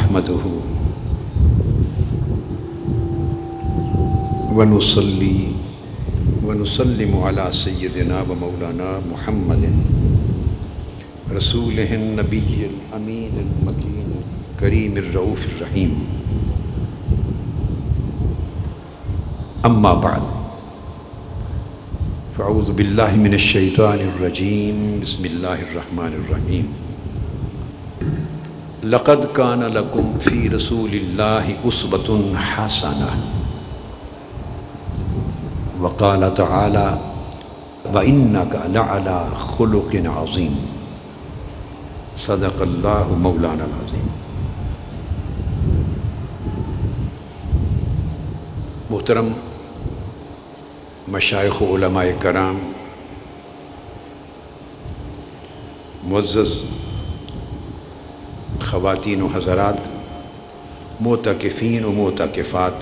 نحمده ونصلي ونسلم على سيدنا ومولانا محمد رسوله النبي الأمين المكين الكريم الرؤوف الرحيم. أما بعد، فأعوذ بالله من الشيطان الرجيم. بسم الله الرحمن الرحيم. لقد كان لكم في رسول الله أسوة حسنة. وقال تعالى وإنك لعلى خلق عظيم. صدق الله مولانا العظيم. محترم مشائخ و علماء کرام، معزز خواتین و حضرات، معتکفین و معتکفات،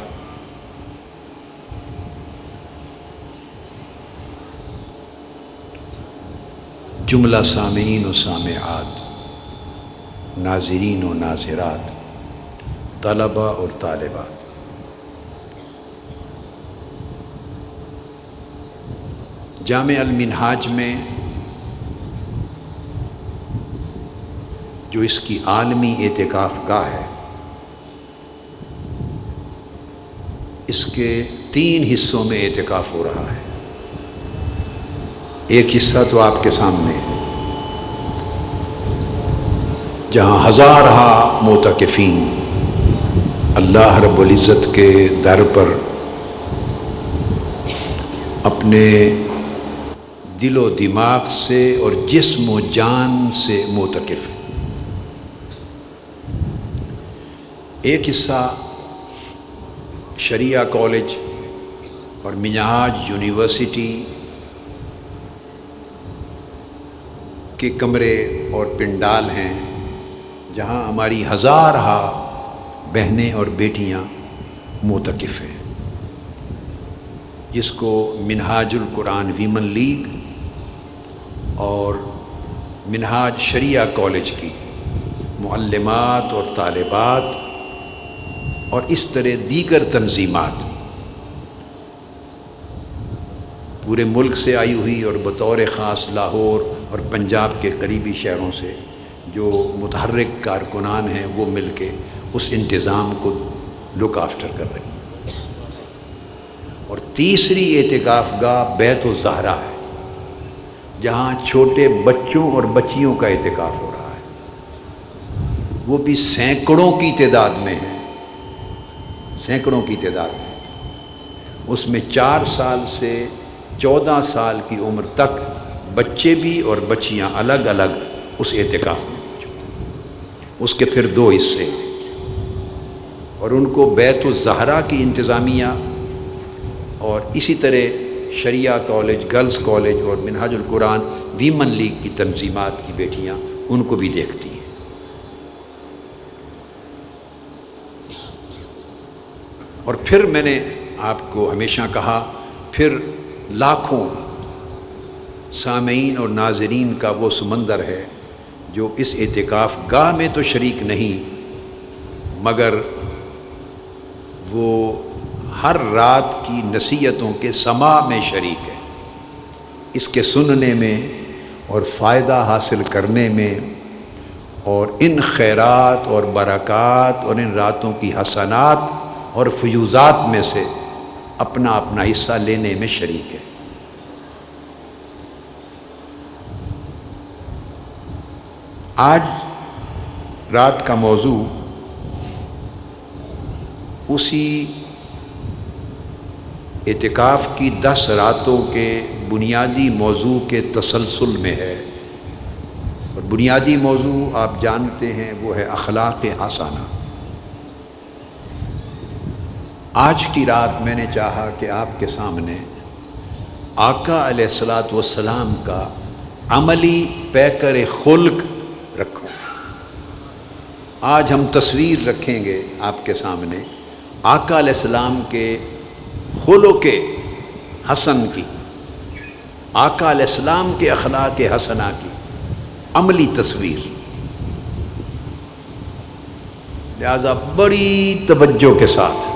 جملہ سامعین و سامعات، ناظرین و ناظرات، طلباء اور طالبات، جامع المنہاج میں جو اس کی عالمی اعتکاف گاہ ہے، اس کے 3 حصوں میں اعتکاف ہو رہا ہے. ایک حصہ تو آپ کے سامنے ہے، جہاں ہزارہا معتکفین اللہ رب العزت کے در پر اپنے دل و دماغ سے اور جسم و جان سے معتکف ہیں. ایک حصہ شریعہ کالج اور منہاج یونیورسٹی کے کمرے اور پنڈال ہیں، جہاں ہماری ہزارہا بہنیں اور بیٹیاں معتکف ہیں، جس کو منہاج القرآن ویمن لیگ اور منہاج شریعہ کالج کی معلمات اور طالبات اور اس طرح دیگر تنظیمات پورے ملک سے آئی ہوئی اور بطور خاص لاہور اور پنجاب کے قریبی شہروں سے جو متحرک کارکنان ہیں، وہ مل کے اس انتظام کو لک آفٹر کر رہی ہیں. اور تیسری اعتکاف گاہ بیت الزہرا ہے، جہاں چھوٹے بچوں اور بچیوں کا اعتکاف ہو رہا ہے. وہ بھی سینکڑوں کی تعداد میں ہے، سینکڑوں کی تعداد میں. اس میں 4 سال سے 14 سال کی عمر تک بچے بھی اور بچیاں الگ الگ اس اعتکاف میں موجود ہیں. اس کے پھر 2 حصے ہیں، اور ان کو بیت الزہرا کی انتظامیہ اور اسی طرح شریعہ کالج، گرلز کالج اور منہاج القرآن ویمن لیگ کی تنظیمات کی بیٹیاں ان کو بھی دیکھتی ہیں. اور پھر میں نے آپ کو ہمیشہ کہا، پھر لاکھوں سامعین اور ناظرین کا وہ سمندر ہے جو اس اعتکاف گاہ میں تو شریک نہیں، مگر وہ ہر رات کی نصیحتوں کے سماع میں شریک ہے، اس کے سننے میں اور فائدہ حاصل کرنے میں، اور ان خیرات اور برکات اور ان راتوں کی حسنات اور فیوزات میں سے اپنا اپنا حصہ لینے میں شریک ہے. آج رات کا موضوع اسی اعتکاف کی 10 راتوں کے بنیادی موضوع کے تسلسل میں ہے، اور بنیادی موضوع آپ جانتے ہیں وہ ہے اخلاق حسنہ. آج کی رات میں نے چاہا کہ آپ کے سامنے آقا علیہ الصلاۃ والسلام کا عملی پیکر خلق رکھوں. آج ہم تصویر رکھیں گے آپ کے سامنے آقا علیہ السلام کے خلق حسن کی، آقا علیہ السلام کے اخلاق حسنہ کی عملی تصویر. لہذا بڑی توجہ کے ساتھ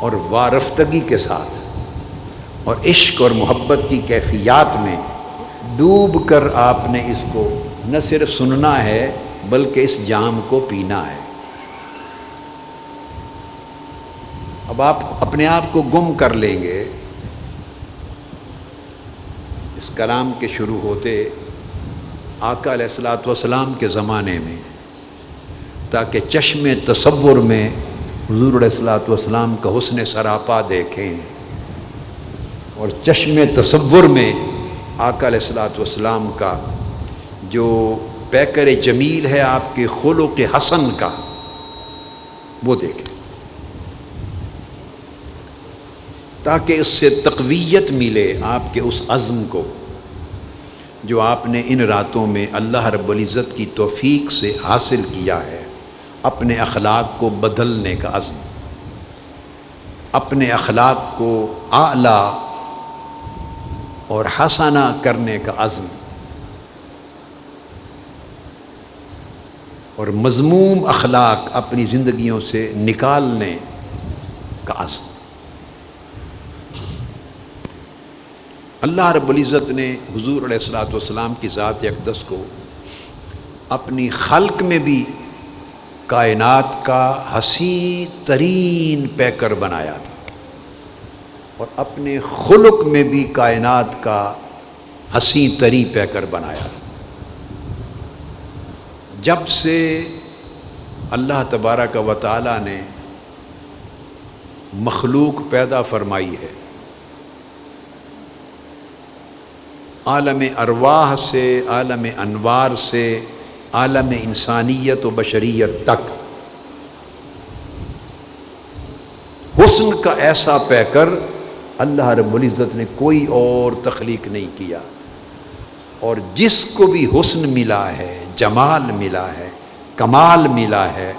اور وارفتگی کے ساتھ اور عشق اور محبت کی کیفیات میں ڈوب کر آپ نے اس کو نہ صرف سننا ہے بلکہ اس جام کو پینا ہے۔ اب آپ اپنے آپ کو گم کر لیں گے اس کلام کے شروع ہوتے آقا علیہ الصلوۃ والسلام کے زمانے میں، تاکہ چشم تصور میں حضور علیہ الصلوۃ والسلام کا حسن سراپا دیکھیں اور چشم تصور میں آقا علیہ الصلوۃ والسلام کا جو پیکر جمیل ہے آپ کے خلق حسن کا وہ دیکھیں، تاکہ اس سے تقویت ملے آپ کے اس عزم کو جو آپ نے ان راتوں میں اللہ رب العزت کی توفیق سے حاصل کیا ہے، اپنے اخلاق کو بدلنے کا عزم، اپنے اخلاق کو اعلیٰ اور حسنہ کرنے کا عزم اور مذموم اخلاق اپنی زندگیوں سے نکالنے کا عزم۔ اللہ رب العزت نے حضور علیہ الصلوۃ والسلام کی ذات اقدس کو اپنی خلق میں بھی کائنات کا حسین ترین پیکر بنایا تھا اور اپنے خلق میں بھی کائنات کا حسین ترین پیکر بنایا تھا۔ جب سے اللہ تبارک و تعالی نے مخلوق پیدا فرمائی ہے، عالم ارواح سے، عالم انوار سے، عالم انسانیت و بشریت تک حسن کا ایسا پیکر اللہ رب العزت نے کوئی اور تخلیق نہیں کیا، اور جس کو بھی حسن ملا ہے، جمال ملا ہے، کمال ملا ہے،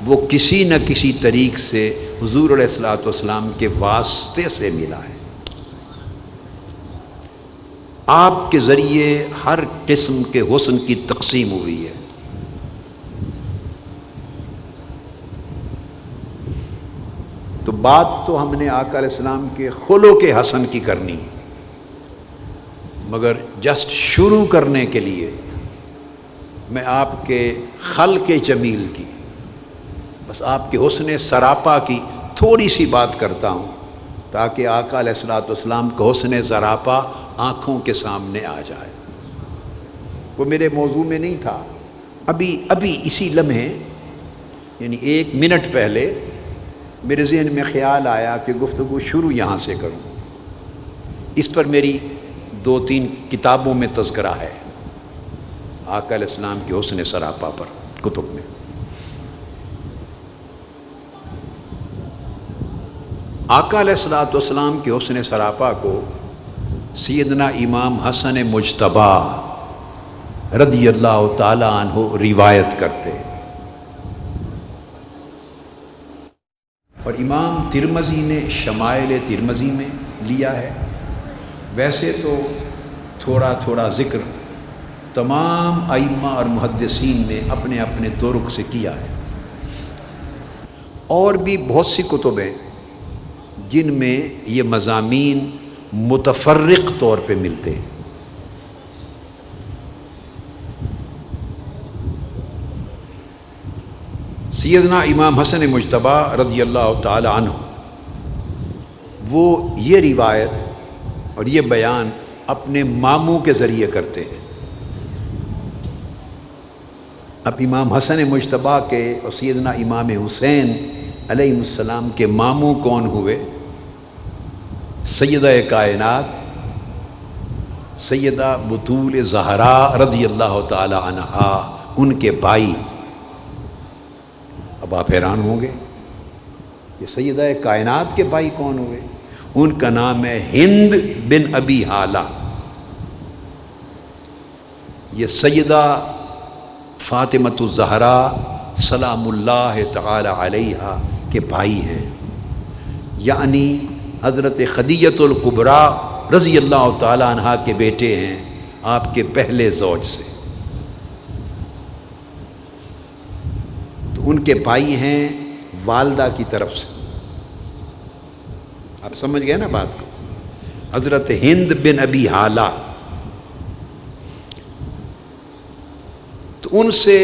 وہ کسی نہ کسی طریق سے حضور علیہ الصلوۃ والسلام کے واسطے سے ملا ہے۔ آپ کے ذریعے ہر قسم کے حسن کی تقسیم ہوئی ہے۔ تو بات تو ہم نے آقا علیہ السلام کے خلق حسن کی کرنی ہے، مگر جسٹ شروع کرنے کے لیے میں آپ کے خلق جمیل کی، بس آپ کے حسن سراپا کی تھوڑی سی بات کرتا ہوں، تاکہ آقا علیہ الصلوۃ والسلام کا حسن سراپا آنکھوں کے سامنے آ جائے۔ وہ میرے موضوع میں نہیں تھا، ابھی اسی لمحے یعنی 1 منٹ پہلے میرے ذہن میں خیال آیا کہ گفتگو شروع یہاں سے کروں۔ اس پر میری 2-3 کتابوں میں تذکرہ ہے، آقا علیہ السلام کے حسن سراپا پر کتب میں۔ آقا علیہ الصلوۃ والسلام کے حسن سراپا کو سیدنا امام حسن مجتبیٰ رضی اللہ تعالی عنہ روایت کرتے، اور امام ترمذی نے شمائل ترمذی میں لیا ہے۔ ویسے تو تھوڑا تھوڑا ذکر تمام ائمہ اور محدثین نے اپنے اپنے طرق سے کیا ہے، اور بھی بہت سی کتبیں جن میں یہ مضامین متفرق طور پہ ملتے ہیں۔ سیدنا امام حسن مجتبیٰ رضی اللہ تعالی عنہ وہ یہ روایت اور یہ بیان اپنے ماموں کے ذریعے کرتے ہیں۔ اب امام حسن مجتبیٰ کے اور سیدنا امام حسین علیہ السلام کے ماموں کون ہوئے؟ سیدہ کائنات سیدہ بطول زہرا رضی اللہ تعالی عنہا، ان کے بھائی۔ اب آپ حیران ہوں گے کہ سیدہ کائنات کے بھائی کون ہوئے؟ ان کا نام ہے ہند بن ابی ہالہ۔ یہ سیدہ فاطمۃ الزہرا سلام اللہ تعالی علیہا کے بھائی ہیں، یعنی حضرت خدیجۃ الکبریٰ رضی اللہ تعالی عنہا کے بیٹے ہیں آپ کے پہلے زوج سے۔ تو ان کے بھائی ہیں والدہ کی طرف سے. آپ سمجھ گئے نا بات کو. حضرت ہند بن ابی حالہ، تو ان سے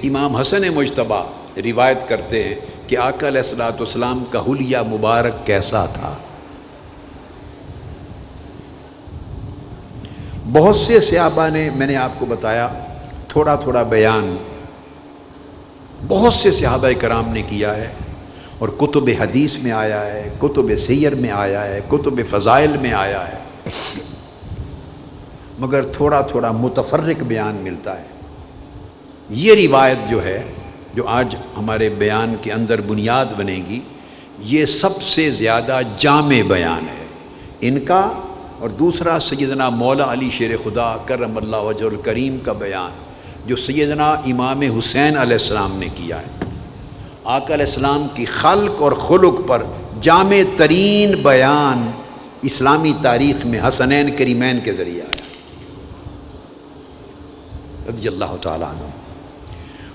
امام حسن مجتبی روایت کرتے ہیں کہ آقا علیہ الصلوۃ والسلام کا حلیہ مبارک کیسا تھا. بہت سے صحابہ نے، میں نے آپ کو بتایا تھوڑا تھوڑا بیان، بہت سے صحابہ کرام نے کیا ہے، اور کتب حدیث میں آیا ہے، کتب سیر میں آیا ہے، کتب فضائل میں آیا ہے، مگر تھوڑا تھوڑا متفرق بیان ملتا ہے. یہ روایت جو ہے، جو آج ہمارے بیان کے اندر بنیاد بنے گی، یہ سب سے زیادہ جامع بیان ہے ان کا. اور دوسرا سیدنا مولا علی شیر خدا کرم اللہ وجہ الکریم کا بیان، جو سیدنا امام حسین علیہ السلام نے کیا ہے. آقا علیہ السلام کی خلق اور خلق پر جامع ترین بیان اسلامی تاریخ میں حسنین کریمین کے ذریعے آیا رضی اللہ تعالیٰ عنہ.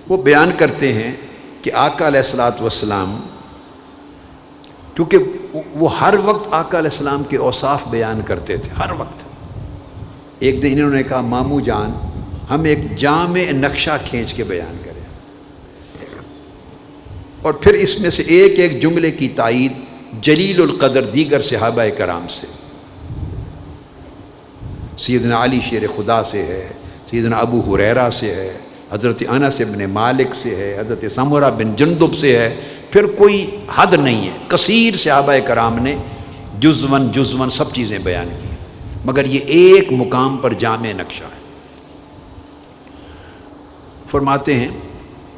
وہ بیان کرتے ہیں کہ آقا علیہ الصلوۃ والسلام، کیونکہ وہ ہر وقت آقا علیہ السلام کے اوصاف بیان کرتے تھے، ہر وقت. ایک دن انہوں نے کہا ماموں جان، ہم ایک جامع نقشہ کھینچ کے بیان کریں، اور پھر اس میں سے ایک ایک جملے کی تائید جلیل القدر دیگر صحابہ کرام سے، سیدنا علی شیر خدا سے ہے، سیدنا ابو ہریرہ سے ہے، حضرت انس بن مالک سے ہے، حضرت سمرہ بن جندب سے ہے، پھر کوئی حد نہیں ہے. کثیر صحابہ کرام نے جزون سب چیزیں بیان کی، مگر یہ ایک مقام پر جامع نقشہ ہے. فرماتے ہیں،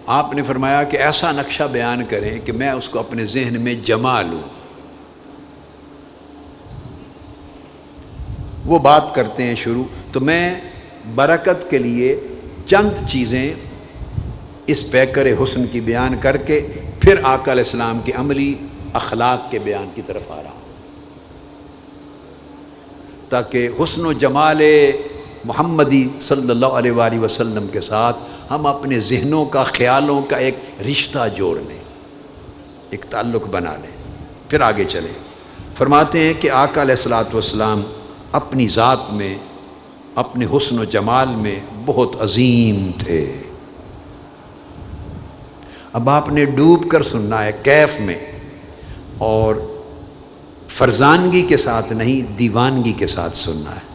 آپ نے فرمایا کہ ایسا نقشہ بیان کریں کہ میں اس کو اپنے ذہن میں جما لوں. وہ بات کرتے ہیں شروع، تو میں برکت کے لیے چند چیزیں اس پیکر حسن کی بیان کر کے پھر آقا علیہ السلام کے عملی اخلاق کے بیان کی طرف آ رہا ہوں، تاکہ حسن و جمال محمدی صلی اللہ علیہ وآلہ وسلم کے ساتھ ہم اپنے ذہنوں کا، خیالوں کا ایک رشتہ جوڑ لیں، ایک تعلق بنا لیں، پھر آگے چلیں. فرماتے ہیں کہ آقا علیہ الصلوۃ والسلام اپنی ذات میں، اپنے حسن و جمال میں بہت عظیم تھے. اب آپ نے ڈوب کر سننا ہے کیف میں، اور فرزانگی کے ساتھ نہیں، دیوانگی کے ساتھ سننا ہے،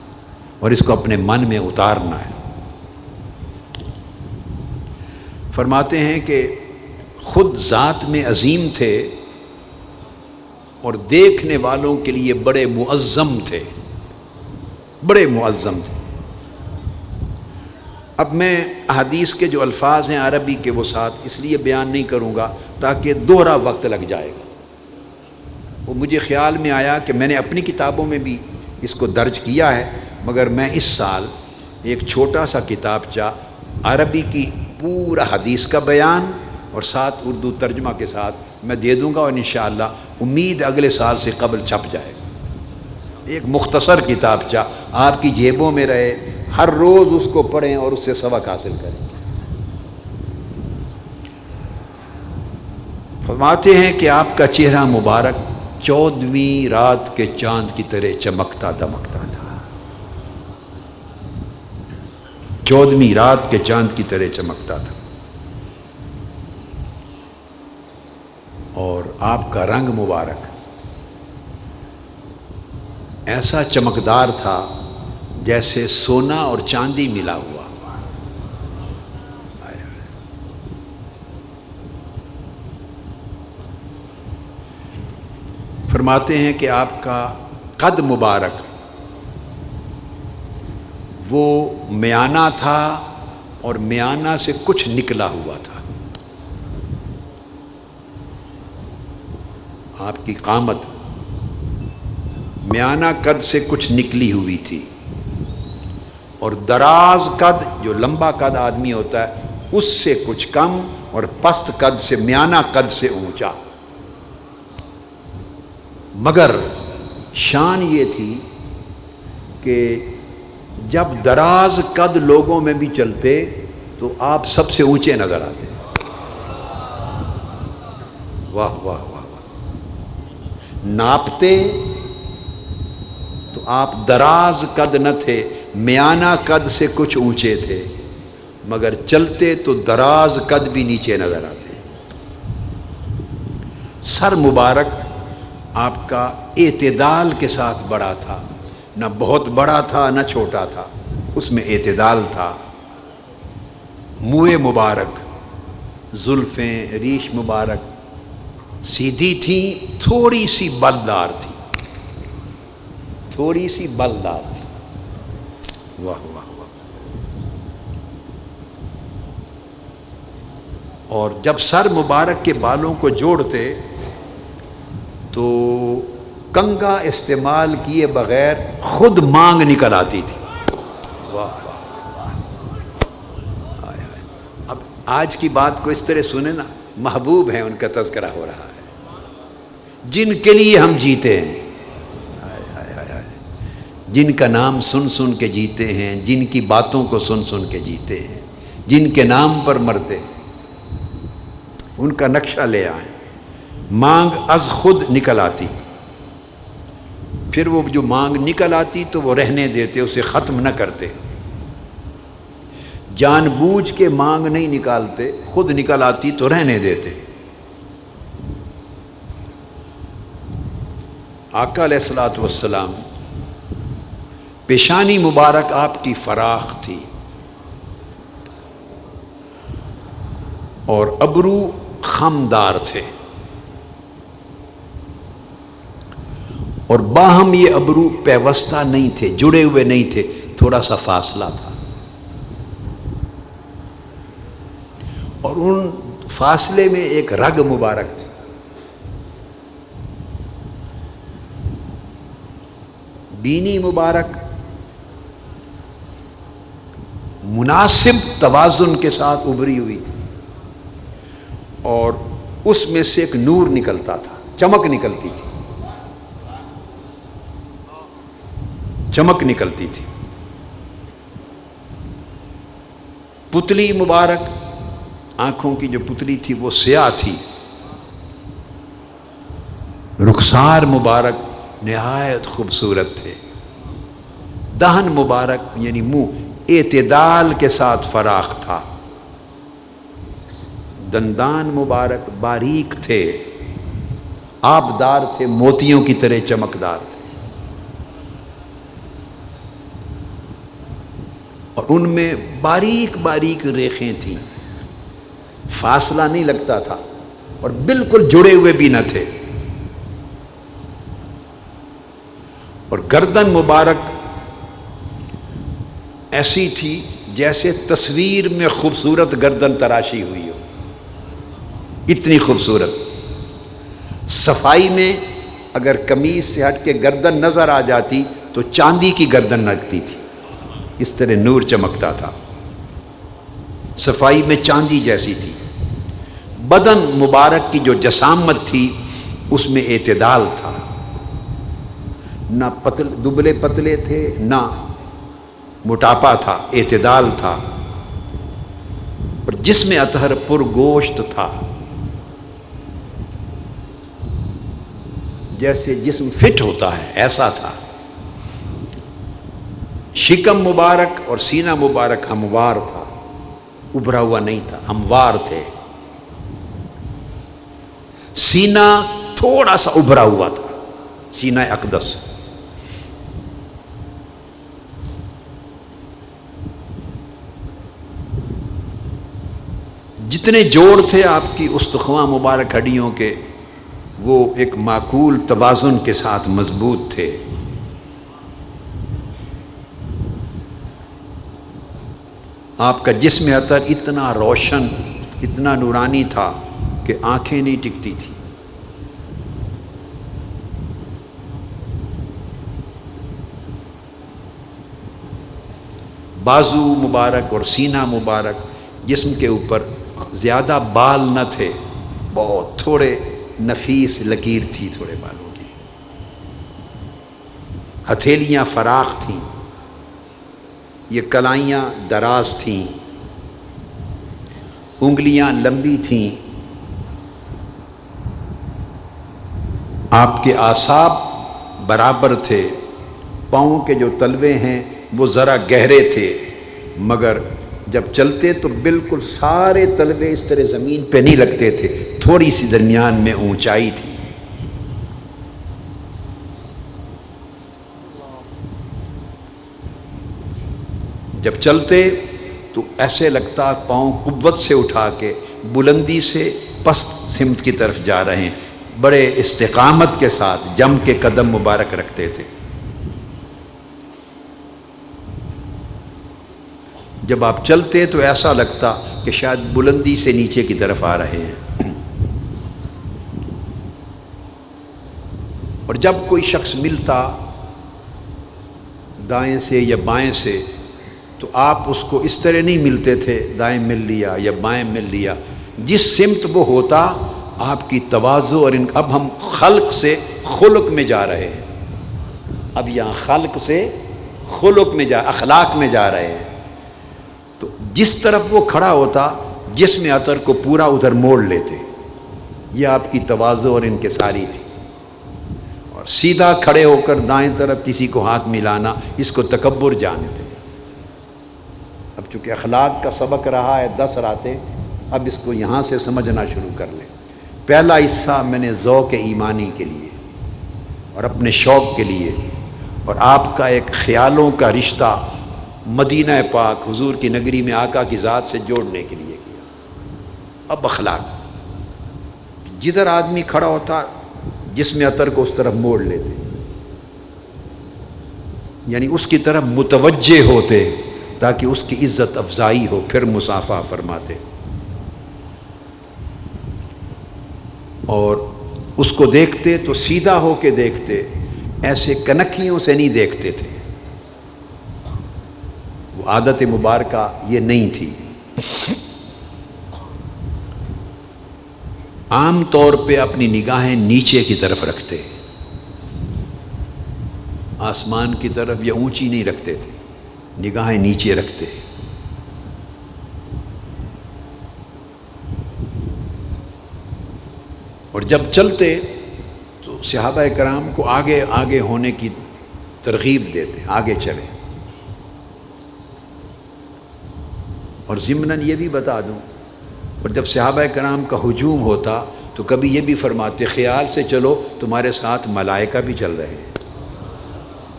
اور اس کو اپنے من میں اتارنا ہے. فرماتے ہیں کہ خود ذات میں عظیم تھے اور دیکھنے والوں کے لیے بڑے معظم تھے، بڑے معظم تھے. اب میں احادیث کے جو الفاظ ہیں عربی کے وہ ساتھ اس لیے بیان نہیں کروں گا تاکہ دوہرا وقت لگ جائے گا. وہ مجھے خیال میں آیا کہ میں نے اپنی کتابوں میں بھی اس کو درج کیا ہے، مگر میں اس سال ایک چھوٹا سا کتابچہ عربی کی پورا حدیث کا بیان اور ساتھ اردو ترجمہ کے ساتھ میں دے دوں گا، اور انشاءاللہ امید اگلے سال سے قبل چھپ جائے گا. ایک مختصر کتابچہ آپ کی جیبوں میں رہے، ہر روز اس کو پڑھیں اور اس سے سبق حاصل کریں. فرماتے ہیں کہ آپ کا چہرہ مبارک 14ویں رات کے چاند کی طرح چمکتا دمکتا تھا، 14ویں رات کے چاند کی طرح چمکتا تھا. اور آپ کا رنگ مبارک ایسا چمکدار تھا جیسے سونا اور چاندی ملا ہوا. فرماتے ہیں کہ آپ کا قد مبارک وہ میانہ تھا اور میانہ سے کچھ نکلا ہوا تھا. آپ کی قامت میانہ قد سے کچھ نکلی ہوئی تھی، اور دراز قد، جو لمبا قد آدمی ہوتا ہے اس سے کچھ کم، اور پست قد سے، میانہ قد سے اونچا. مگر شان یہ تھی کہ جب دراز قد لوگوں میں بھی چلتے تو آپ سب سے اونچے نظر آتے. واہ واہ واہ واہ۔ ناپتے تو آپ دراز قد نہ تھے، میانہ قد سے کچھ اونچے تھے، مگر چلتے تو دراز قد بھی نیچے نظر آتے۔ سر مبارک آپ کا اعتدال کے ساتھ بڑا تھا، نہ بہت بڑا تھا نہ چھوٹا تھا، اس میں اعتدال تھا۔ منہ مبارک، زلفیں، ریش مبارک سیدھی تھیں، تھوڑی سی بلدار تھی، تھوڑی سی بلدار تھی۔ واہ واہ واہ۔ اور جب سر مبارک کے بالوں کو جوڑتے تو کنگا استعمال کیے بغیر خود مانگ نکل آتی تھی۔ واہ واہ۔ اب آج کی بات کو اس طرح سنیں نا، محبوب ہیں، ان کا تذکرہ ہو رہا ہے، جن کے لیے ہم جیتے ہیں، جن کا نام سن سن کے جیتے ہیں، جن کی باتوں کو سن سن کے جیتے ہیں، جن کے نام پر مرتے، ان کا نقشہ لے آئیں۔ مانگ از خود نکل آتی، پھر وہ جو مانگ نکل آتی تو وہ رہنے دیتے، اسے ختم نہ کرتے، جان بوجھ کے مانگ نہیں نکالتے، خود نکل آتی تو رہنے دیتے۔ آقا علیہ الصلوۃ والسلام پیشانی مبارک آپ کی فراخ تھی اور ابرو خمدار تھے، اور باہم یہ ابرو پیوستہ نہیں تھے، جڑے ہوئے نہیں تھے، تھوڑا سا فاصلہ تھا، اور ان فاصلے میں ایک رگ مبارک تھی۔ بینی مبارک مناسب توازن کے ساتھ ابری ہوئی تھی، اور اس میں سے ایک نور نکلتا تھا، چمک نکلتی تھی، چمک نکلتی تھی۔ پتلی مبارک، آنکھوں کی جو پتلی تھی وہ سیاہ تھی، رخسار مبارک نہایت خوبصورت تھے، دہن مبارک یعنی منہ اعتدال کے ساتھ فراخ تھا، دندان مبارک باریک تھے، آبدار تھے، موتیوں کی طرح چمکدار تھے، اور ان میں باریک باریک ریخیں تھیں، فاصلہ نہیں لگتا تھا، اور بالکل جڑے ہوئے بھی نہ تھے، اور گردن مبارک ایسی تھی جیسے تصویر میں خوبصورت گردن تراشی ہوئی ہو، اتنی خوبصورت۔ صفائی میں اگر قمیص سے ہٹ کے گردن نظر آ جاتی تو چاندی کی گردن لگتی تھی، اس طرح نور چمکتا تھا، صفائی میں چاندی جیسی تھی۔ بدن مبارک کی جو جسامت تھی اس میں اعتدال تھا، نہ دبلے پتلے تھے نہ موٹاپا تھا، اعتدال تھا، اور جسم اطہر پر گوشت تھا، جیسے جسم فٹ ہوتا ہے ایسا تھا۔ شکم مبارک اور سینہ مبارک ہموار تھا، ابھرا ہوا نہیں تھا، ہموار تھے، سینہ تھوڑا سا ابھرا ہوا تھا، سینہ اقدس۔ جتنے جوڑ تھے آپ کی استخواں مبارک ہڈیوں کے، وہ ایک معقول توازن کے ساتھ مضبوط تھے۔ آپ کا جسم اطہر اتنا روشن، اتنا نورانی تھا کہ آنکھیں نہیں ٹکتی تھی۔ بازو مبارک اور سینہ مبارک، جسم کے اوپر زیادہ بال نہ تھے، بہت تھوڑے نفیس لکیر تھی تھوڑے بالوں کی۔ ہتھیلیاں فراخ تھیں، یہ کلائیاں دراز تھیں، انگلیاں لمبی تھیں، آپ کے اعصاب برابر تھے، پاؤں کے جو تلوے ہیں وہ ذرا گہرے تھے، مگر جب چلتے تو بالکل سارے تلوے اس طرح زمین پہ نہیں لگتے تھے، تھوڑی سی درمیان میں اونچائی تھی۔ جب چلتے تو ایسے لگتا پاؤں قوت سے اٹھا کے بلندی سے پست سمت کی طرف جا رہے ہیں، بڑے استقامت کے ساتھ جم کے قدم مبارک رکھتے تھے۔ جب آپ چلتے تو ایسا لگتا کہ شاید بلندی سے نیچے کی طرف آ رہے ہیں۔ اور جب کوئی شخص ملتا دائیں سے یا بائیں سے تو آپ اس کو اس طرح نہیں ملتے تھے دائیں مل لیا یا بائیں مل لیا، جس سمت وہ ہوتا آپ کی تواضع اور اب ہم خلق سے خلق میں جا رہے ہیں، اب یہاں خلق سے خلق میں اخلاق میں جا رہے ہیں، تو جس طرف وہ کھڑا ہوتا جسم عطر کو پورا ادھر موڑ لیتے۔ یہ آپ کی تواضع اور انکساری تھی۔ اور سیدھا کھڑے ہو کر دائیں طرف کسی کو ہاتھ ملانا، اس کو تکبر جانتے۔ اب چونکہ اخلاق کا سبق رہا ہے 10 راتیں، اب اس کو یہاں سے سمجھنا شروع کر لیں۔ پہلا حصہ میں نے ذوق ایمانی کے لیے اور اپنے شوق کے لیے اور آپ کا ایک خیالوں کا رشتہ مدینہ پاک حضور کی نگری میں آقا کی ذات سے جوڑنے کے لیے کیا۔ اب اخلاق، جدھر آدمی کھڑا ہوتا جسم عطر کو اس طرف موڑ لیتے، یعنی اس کی طرف متوجہ ہوتے تاکہ اس کی عزت افزائی ہو، پھر مصافحہ فرماتے اور اس کو دیکھتے تو سیدھا ہو کے دیکھتے، ایسے کنکھیوں سے نہیں دیکھتے تھے، وہ عادت مبارکہ یہ نہیں تھی۔ عام طور پہ اپنی نگاہیں نیچے کی طرف رکھتے، آسمان کی طرف یا اونچی نہیں رکھتے تھے، نگاہیں نیچے رکھتے۔ اور جب چلتے تو صحابہ کرام کو آگے آگے ہونے کی ترغیب دیتے، آگے چلیں۔ اور ضمناً یہ بھی بتا دوں، اور جب صحابہ کرام کا ہجوم ہوتا تو کبھی یہ بھی فرماتے خیال سے چلو تمہارے ساتھ ملائکہ بھی چل رہے ہیں،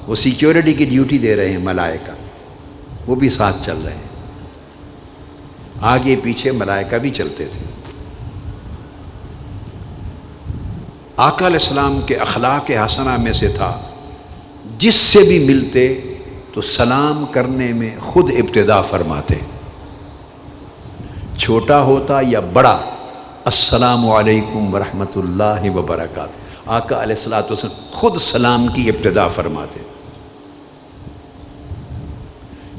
وہ سیکیورٹی کی ڈیوٹی دے رہے ہیں، ملائکہ وہ بھی ساتھ چل رہے ہیں۔ آگے پیچھے ملائکہ بھی چلتے تھے۔ آقا علیہ السلام کے اخلاق حسنہ میں سے تھا جس سے بھی ملتے تو سلام کرنے میں خود ابتدا فرماتے، چھوٹا ہوتا یا بڑا، السلام علیکم ورحمۃ اللہ وبرکاتہ۔ آقا علیہ السلام خود سلام کی ابتدا فرماتے،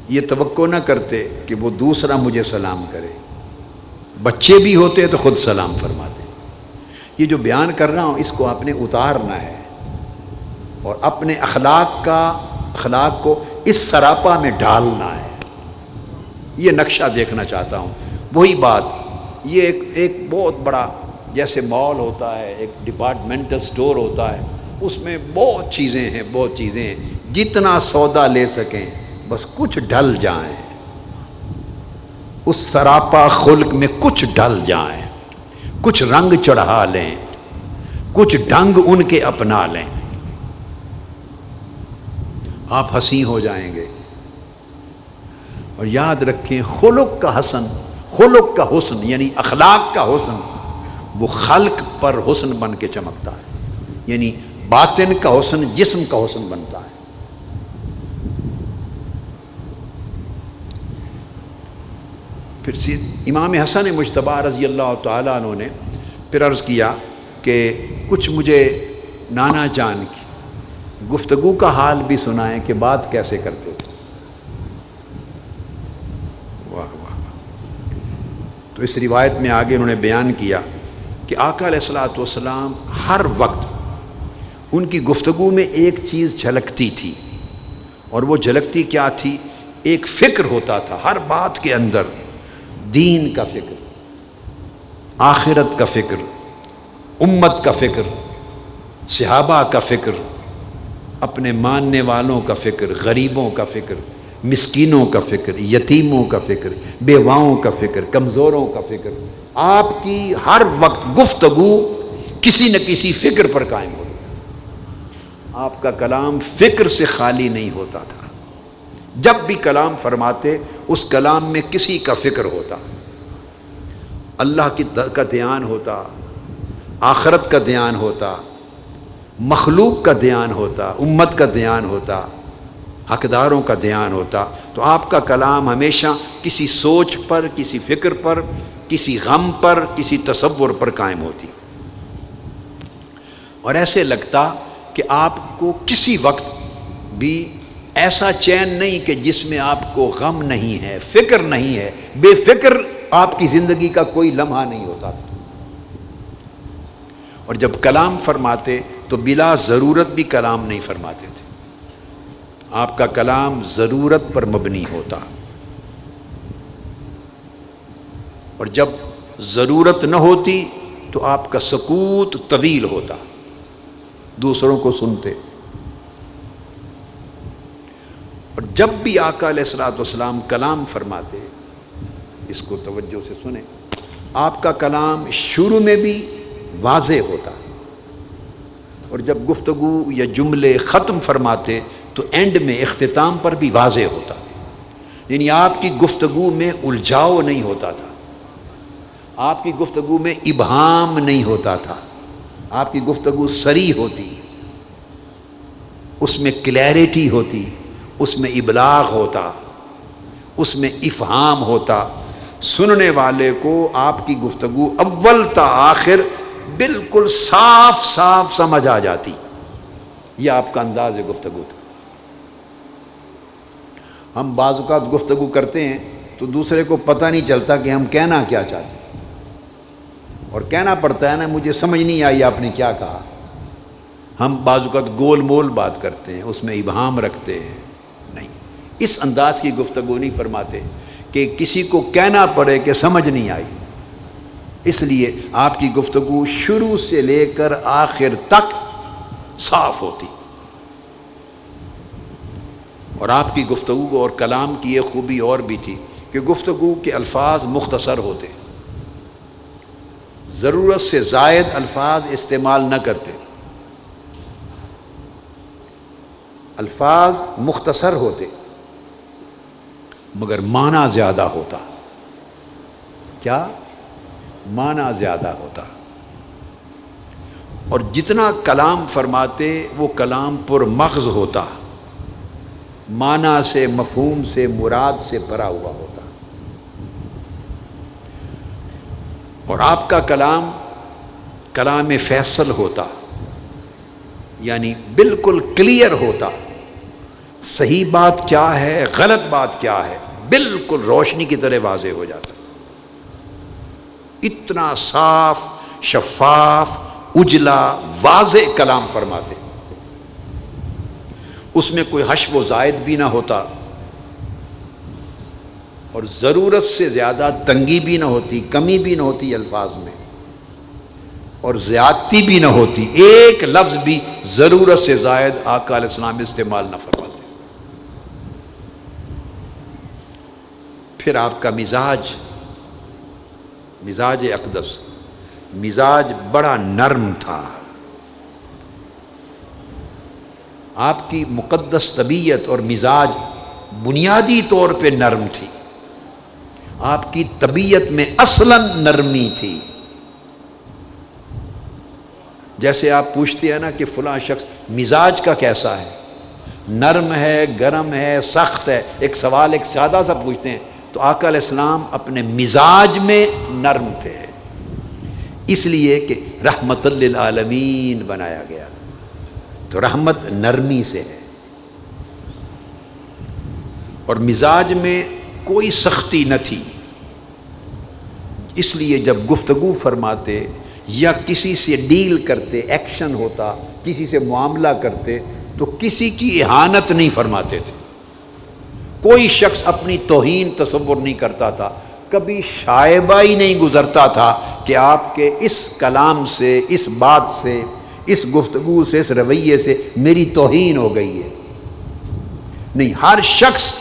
یہ توقع نہ کرتے کہ وہ دوسرا مجھے سلام کرے۔ بچے بھی ہوتے تو خود سلام فرماتے۔ یہ جو بیان کر رہا ہوں اس کو آپ نے اتارنا ہے اور اپنے اخلاق کو اس سراپا میں ڈالنا ہے۔ یہ نقشہ دیکھنا چاہتا ہوں۔ وہی بات، یہ ایک بہت بڑا جیسے مال ہوتا ہے، ایک ڈپارٹمنٹل سٹور ہوتا ہے، اس میں بہت چیزیں ہیں، جتنا سودا لے سکیں بس کچھ ڈل جائیں، اس سراپا خلق میں کچھ ڈل جائیں، کچھ رنگ چڑھا لیں، کچھ ڈنگ ان کے اپنا لیں، آپ حسین ہو جائیں گے۔ اور یاد رکھیں خلق کا حسن یعنی اخلاق کا حسن وہ خلق پر حسن بن کے چمکتا ہے، یعنی باطن کا حسن جسم کا حسن بنتا ہے۔ پھر امام حسن مجتبی رضی اللہ تعالیٰ عنہ نے پھر عرض کیا کہ کچھ مجھے نانا جان کی گفتگو کا حال بھی سنائیں کہ بات کیسے کرتے تھے۔ واہ واہ واہ۔ تو اس روایت میں آگے انہوں نے بیان کیا کہ آقا علیہ الصلوۃ والسلام ہر وقت ان کی گفتگو میں ایک چیز جھلکتی تھی، اور وہ جھلکتی کیا تھی؟ ایک فکر ہوتا تھا ہر بات کے اندر، دین کا فکر، آخرت کا فکر، امت کا فکر، صحابہ کا فکر، اپنے ماننے والوں کا فکر، غریبوں کا فکر، مسکینوں کا فکر، یتیموں کا فکر، بیواؤں کا فکر، کمزوروں کا فکر، آپ کی ہر وقت گفتگو کسی نہ کسی فکر پر قائم ہوتی. آپ کا کلام فکر سے خالی نہیں ہوتا تھا. جب بھی کلام فرماتے اس کلام میں کسی کا فکر ہوتا، اللہ کا دھیان ہوتا، آخرت کا دھیان ہوتا، مخلوق کا دھیان ہوتا، امت کا دھیان ہوتا، حقداروں کا دھیان ہوتا. تو آپ کا کلام ہمیشہ کسی سوچ پر، کسی فکر پر، کسی غم پر، کسی تصور پر قائم ہوتی. اور ایسے لگتا کہ آپ کو کسی وقت بھی ایسا چین نہیں کہ جس میں آپ کو غم نہیں ہے، فکر نہیں ہے. بے فکر آپ کی زندگی کا کوئی لمحہ نہیں ہوتا تھا. اور جب کلام فرماتے تو بلا ضرورت بھی کلام نہیں فرماتے تھے. آپ کا کلام ضرورت پر مبنی ہوتا، اور جب ضرورت نہ ہوتی تو آپ کا سکوت طویل ہوتا، دوسروں کو سنتے. اور جب بھی آقا علیہ الصلوۃ والسلام کلام فرماتے، اس کو توجہ سے سنیں، آپ کا کلام شروع میں بھی واضح ہوتا، اور جب گفتگو یا جملے ختم فرماتے تو اینڈ میں اختتام پر بھی واضح ہوتا. یعنی آپ کی گفتگو میں الجھاؤ نہیں ہوتا تھا، آپ کی گفتگو میں ابہام نہیں ہوتا تھا، آپ کی گفتگو صریح ہوتی، اس میں کلیئرٹی ہوتی، اس میں ابلاغ ہوتا، اس میں افہام ہوتا. سننے والے کو آپ کی گفتگو اول تا آخر بالکل صاف صاف سمجھ آ جاتی. یہ آپ کا انداز گفتگو تھا. ہم بعض اوقات گفتگو کرتے ہیں تو دوسرے کو پتہ نہیں چلتا کہ ہم کہنا کیا چاہتے ہیں، اور کہنا پڑتا ہے نا، مجھے سمجھ نہیں آئی آپ نے کیا کہا. ہم بعض اوقات گول مول بات کرتے ہیں، اس میں ابہام رکھتے ہیں. نہیں، اس انداز کی گفتگو نہیں فرماتے کہ کسی کو کہنا پڑے کہ سمجھ نہیں آئی. اس لیے آپ کی گفتگو شروع سے لے کر آخر تک صاف ہوتی. اور آپ کی گفتگو اور کلام کی یہ خوبی اور بھی تھی کہ گفتگو کے الفاظ مختصر ہوتے، ضرورت سے زائد الفاظ استعمال نہ کرتے. الفاظ مختصر ہوتے مگر معنی زیادہ ہوتا. کیا؟ معنی زیادہ ہوتا. اور جتنا کلام فرماتے وہ کلام پر مغز ہوتا، معنی سے، مفہوم سے، مراد سے بھرا ہوا ہوتا. اور آپ کا کلام کلام فیصل ہوتا، یعنی بالکل کلیئر ہوتا. صحیح بات کیا ہے، غلط بات کیا ہے، بالکل روشنی کی طرح واضح ہو جاتا. اتنا صاف، شفاف، اجلا، واضح کلام فرماتے. اس میں کوئی حشو و زائد بھی نہ ہوتا، اور ضرورت سے زیادہ تنگی بھی نہ ہوتی، کمی بھی نہ ہوتی الفاظ میں، اور زیادتی بھی نہ ہوتی. ایک لفظ بھی ضرورت سے زائد آقا علیہ السلام استعمال نہ فرماتے. پھر آپ کا مزاج اقدس، مزاج بڑا نرم تھا. آپ کی مقدس طبیعت اور مزاج بنیادی طور پہ نرم تھی. آپ کی طبیعت میں اصلاً نرمی تھی. جیسے آپ پوچھتے ہیں نا کہ فلاں شخص مزاج کا کیسا ہے، نرم ہے، گرم ہے، سخت ہے. ایک سوال ایک سادہ سا پوچھتے ہیں تو آقا علیہ السلام اپنے مزاج میں نرم تھے، اس لیے کہ رحمت للعالمین بنایا گیا تھا. تو رحمت نرمی سے ہے، اور مزاج میں کوئی سختی نہ تھی. اس لیے جب گفتگو فرماتے یا کسی سے ڈیل کرتے، ایکشن ہوتا، کسی سے معاملہ کرتے تو کسی کی اہانت نہیں فرماتے تھے. کوئی شخص اپنی توہین تصور نہیں کرتا تھا. کبھی شائبہ ہی نہیں گزرتا تھا کہ آپ کے اس کلام سے، اس بات سے، اس گفتگو سے، اس رویے سے میری توہین ہو گئی ہے. نہیں، ہر شخص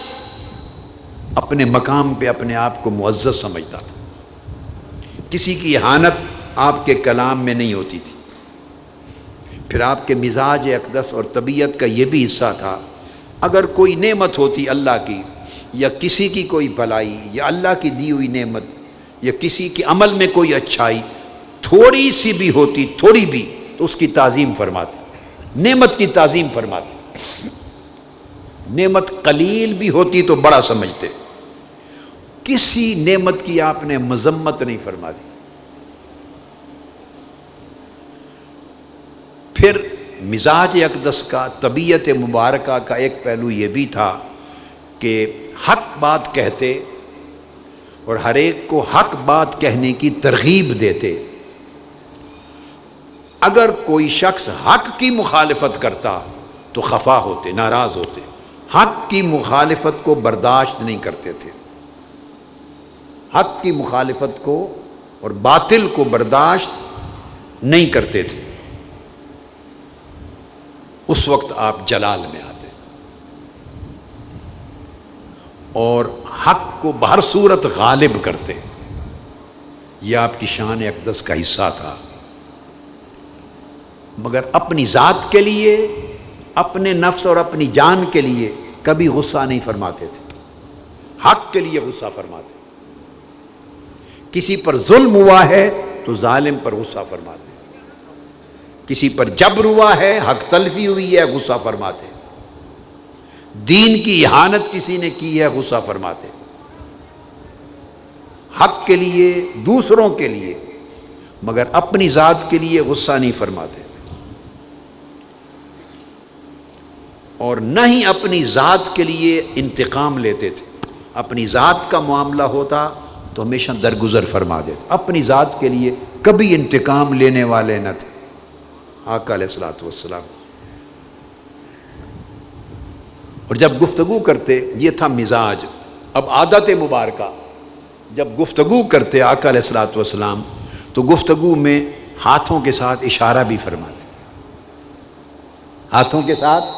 اپنے مقام پہ اپنے آپ کو معزز سمجھتا تھا. کسی کی اہانت آپ کے کلام میں نہیں ہوتی تھی. پھر آپ کے مزاج اقدس اور طبیعت کا یہ بھی حصہ تھا، اگر کوئی نعمت ہوتی اللہ کی، یا کسی کی کوئی بھلائی، یا اللہ کی دی ہوئی نعمت، یا کسی کے عمل میں کوئی اچھائی تھوڑی سی بھی ہوتی، تھوڑی بھی، تو اس کی تعظیم فرماتے، نعمت کی تعظیم فرماتے. نعمت قلیل بھی ہوتی تو بڑا سمجھتے. کسی نعمت کی آپ نے مذمت نہیں فرما دی. پھر مزاج اقدس کا، طبیعت مبارکہ کا ایک پہلو یہ بھی تھا کہ حق بات کہتے اور ہر ایک کو حق بات کہنے کی ترغیب دیتے. اگر کوئی شخص حق کی مخالفت کرتا تو خفا ہوتے، ناراض ہوتے. حق کی مخالفت کو برداشت نہیں کرتے تھے. حق کی مخالفت کو اور باطل کو برداشت نہیں کرتے تھے. اس وقت آپ جلال میں آتے اور حق کو بہر صورت غالب کرتے. یہ آپ کی شان اقدس کا حصہ تھا. مگر اپنی ذات کے لیے، اپنے نفس اور اپنی جان کے لیے کبھی غصہ نہیں فرماتے تھے. حق کے لیے غصہ فرماتے. کسی پر ظلم ہوا ہے تو ظالم پر غصہ فرماتے. کسی پر جبر ہوا ہے، حق تلفی ہوئی ہے، غصہ فرماتے. دین کی اہانت کسی نے کی ہے، غصہ فرماتے. حق کے لیے، دوسروں کے لیے، مگر اپنی ذات کے لیے غصہ نہیں فرماتے. اور نہ ہی اپنی ذات کے لیے انتقام لیتے تھے. اپنی ذات کا معاملہ ہوتا تو ہمیشہ درگزر فرما دیتے. اپنی ذات کے لیے کبھی انتقام لینے والے نہ تھے آقا علیہ الصلوۃ والسلام. اور جب گفتگو کرتے، یہ تھا مزاج. اب عادت مبارکہ، جب گفتگو کرتے آقا علیہ الصلوۃ والسلام تو گفتگو میں ہاتھوں کے ساتھ اشارہ بھی فرماتے. ہاتھوں کے ساتھ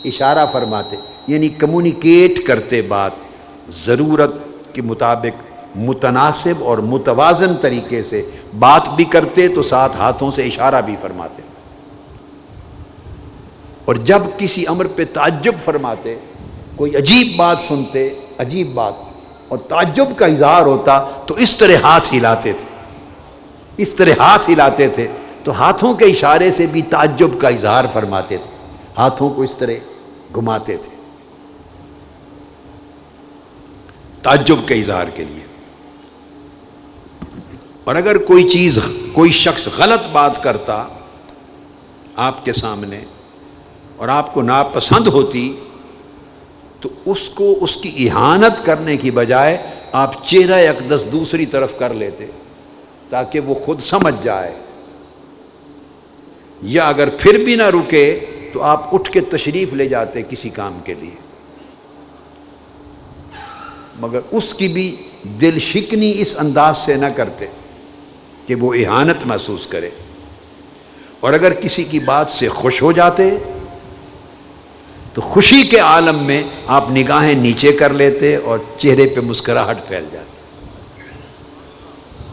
اشارہ فرماتے، یعنی کمیونیکیٹ کرتے. بات ضرورت کے مطابق متناسب اور متوازن طریقے سے بات بھی کرتے تو ساتھ ہاتھوں سے اشارہ بھی فرماتے. اور جب کسی امر پہ تعجب فرماتے، کوئی عجیب بات سنتے، عجیب بات، اور تعجب کا اظہار ہوتا تو اس طرح ہاتھ ہلاتے تھے. اس طرح ہاتھ ہلاتے تھے تو ہاتھوں کے اشارے سے بھی تعجب کا اظہار فرماتے تھے. ہاتھوں کو اس طرح گھماتے تھے تعجب کے اظہار کے لیے. اور اگر کوئی شخص غلط بات کرتا آپ کے سامنے اور آپ کو ناپسند ہوتی تو اس کو اس کی اہانت کرنے کی بجائے آپ چہرہ اقدس دوسری طرف کر لیتے تاکہ وہ خود سمجھ جائے. یا اگر پھر بھی نہ رکے تو آپ اٹھ کے تشریف لے جاتے کسی کام کے لیے. مگر اس کی بھی دل شکنی اس انداز سے نہ کرتے کہ وہ اہانت محسوس کرے. اور اگر کسی کی بات سے خوش ہو جاتے تو خوشی کے عالم میں آپ نگاہیں نیچے کر لیتے اور چہرے پہ مسکراہٹ پھیل جاتی.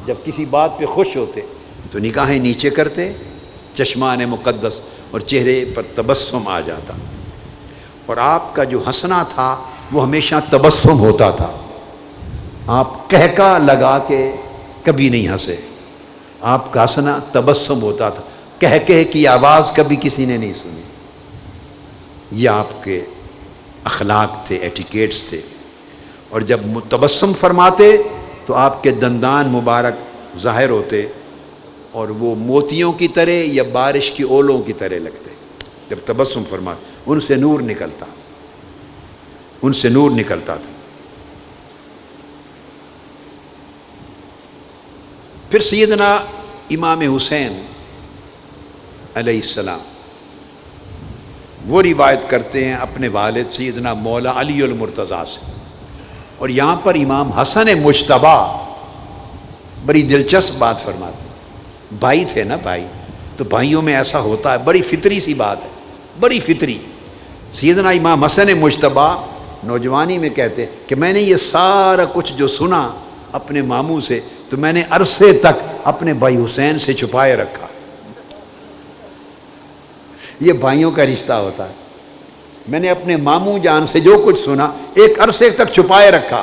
جب کسی بات پہ خوش ہوتے تو نگاہیں نیچے کرتے، چشمان مقدس، اور چہرے پر تبسم آ جاتا. اور آپ کا جو ہنسنا تھا وہ ہمیشہ تبسم ہوتا تھا. آپ کہکا لگا کے کبھی نہیں ہنسے. آپ کا ہنسنا تبسم ہوتا تھا. کہہ کی آواز کبھی کسی نے نہیں سنی. یہ آپ کے اخلاق تھے، ایٹیکیٹس تھے. اور جب تبسم فرماتے تو آپ کے دندان مبارک ظاہر ہوتے اور وہ موتیوں کی طرح یا بارش کی اولوں کی طرح لگتے. جب تبسم فرماتے ان سے نور نکلتا تھا. پھر سیدنا امام حسین علیہ السلام وہ روایت کرتے ہیں اپنے والد سیدنا مولا علی المرتضیٰ سے. اور یہاں پر امام حسن مجتبیٰ بڑی دلچسپ بات فرماتے. بھائی تھے نا، بھائی. تو بھائیوں میں ایسا ہوتا ہے، بڑی فطری سی بات ہے، بڑی فطری۔ سیدنا امام حسن مجتبیٰ نوجوانی میں کہتے کہ میں نے یہ سارا کچھ جو سنا اپنے ماموں سے تو میں نے عرصے تک اپنے بھائی حسین سے چھپائے رکھا۔ یہ بھائیوں کا رشتہ ہوتا ہے۔ میں نے اپنے ماموں جان سے جو کچھ سنا ایک عرصے تک چھپائے رکھا،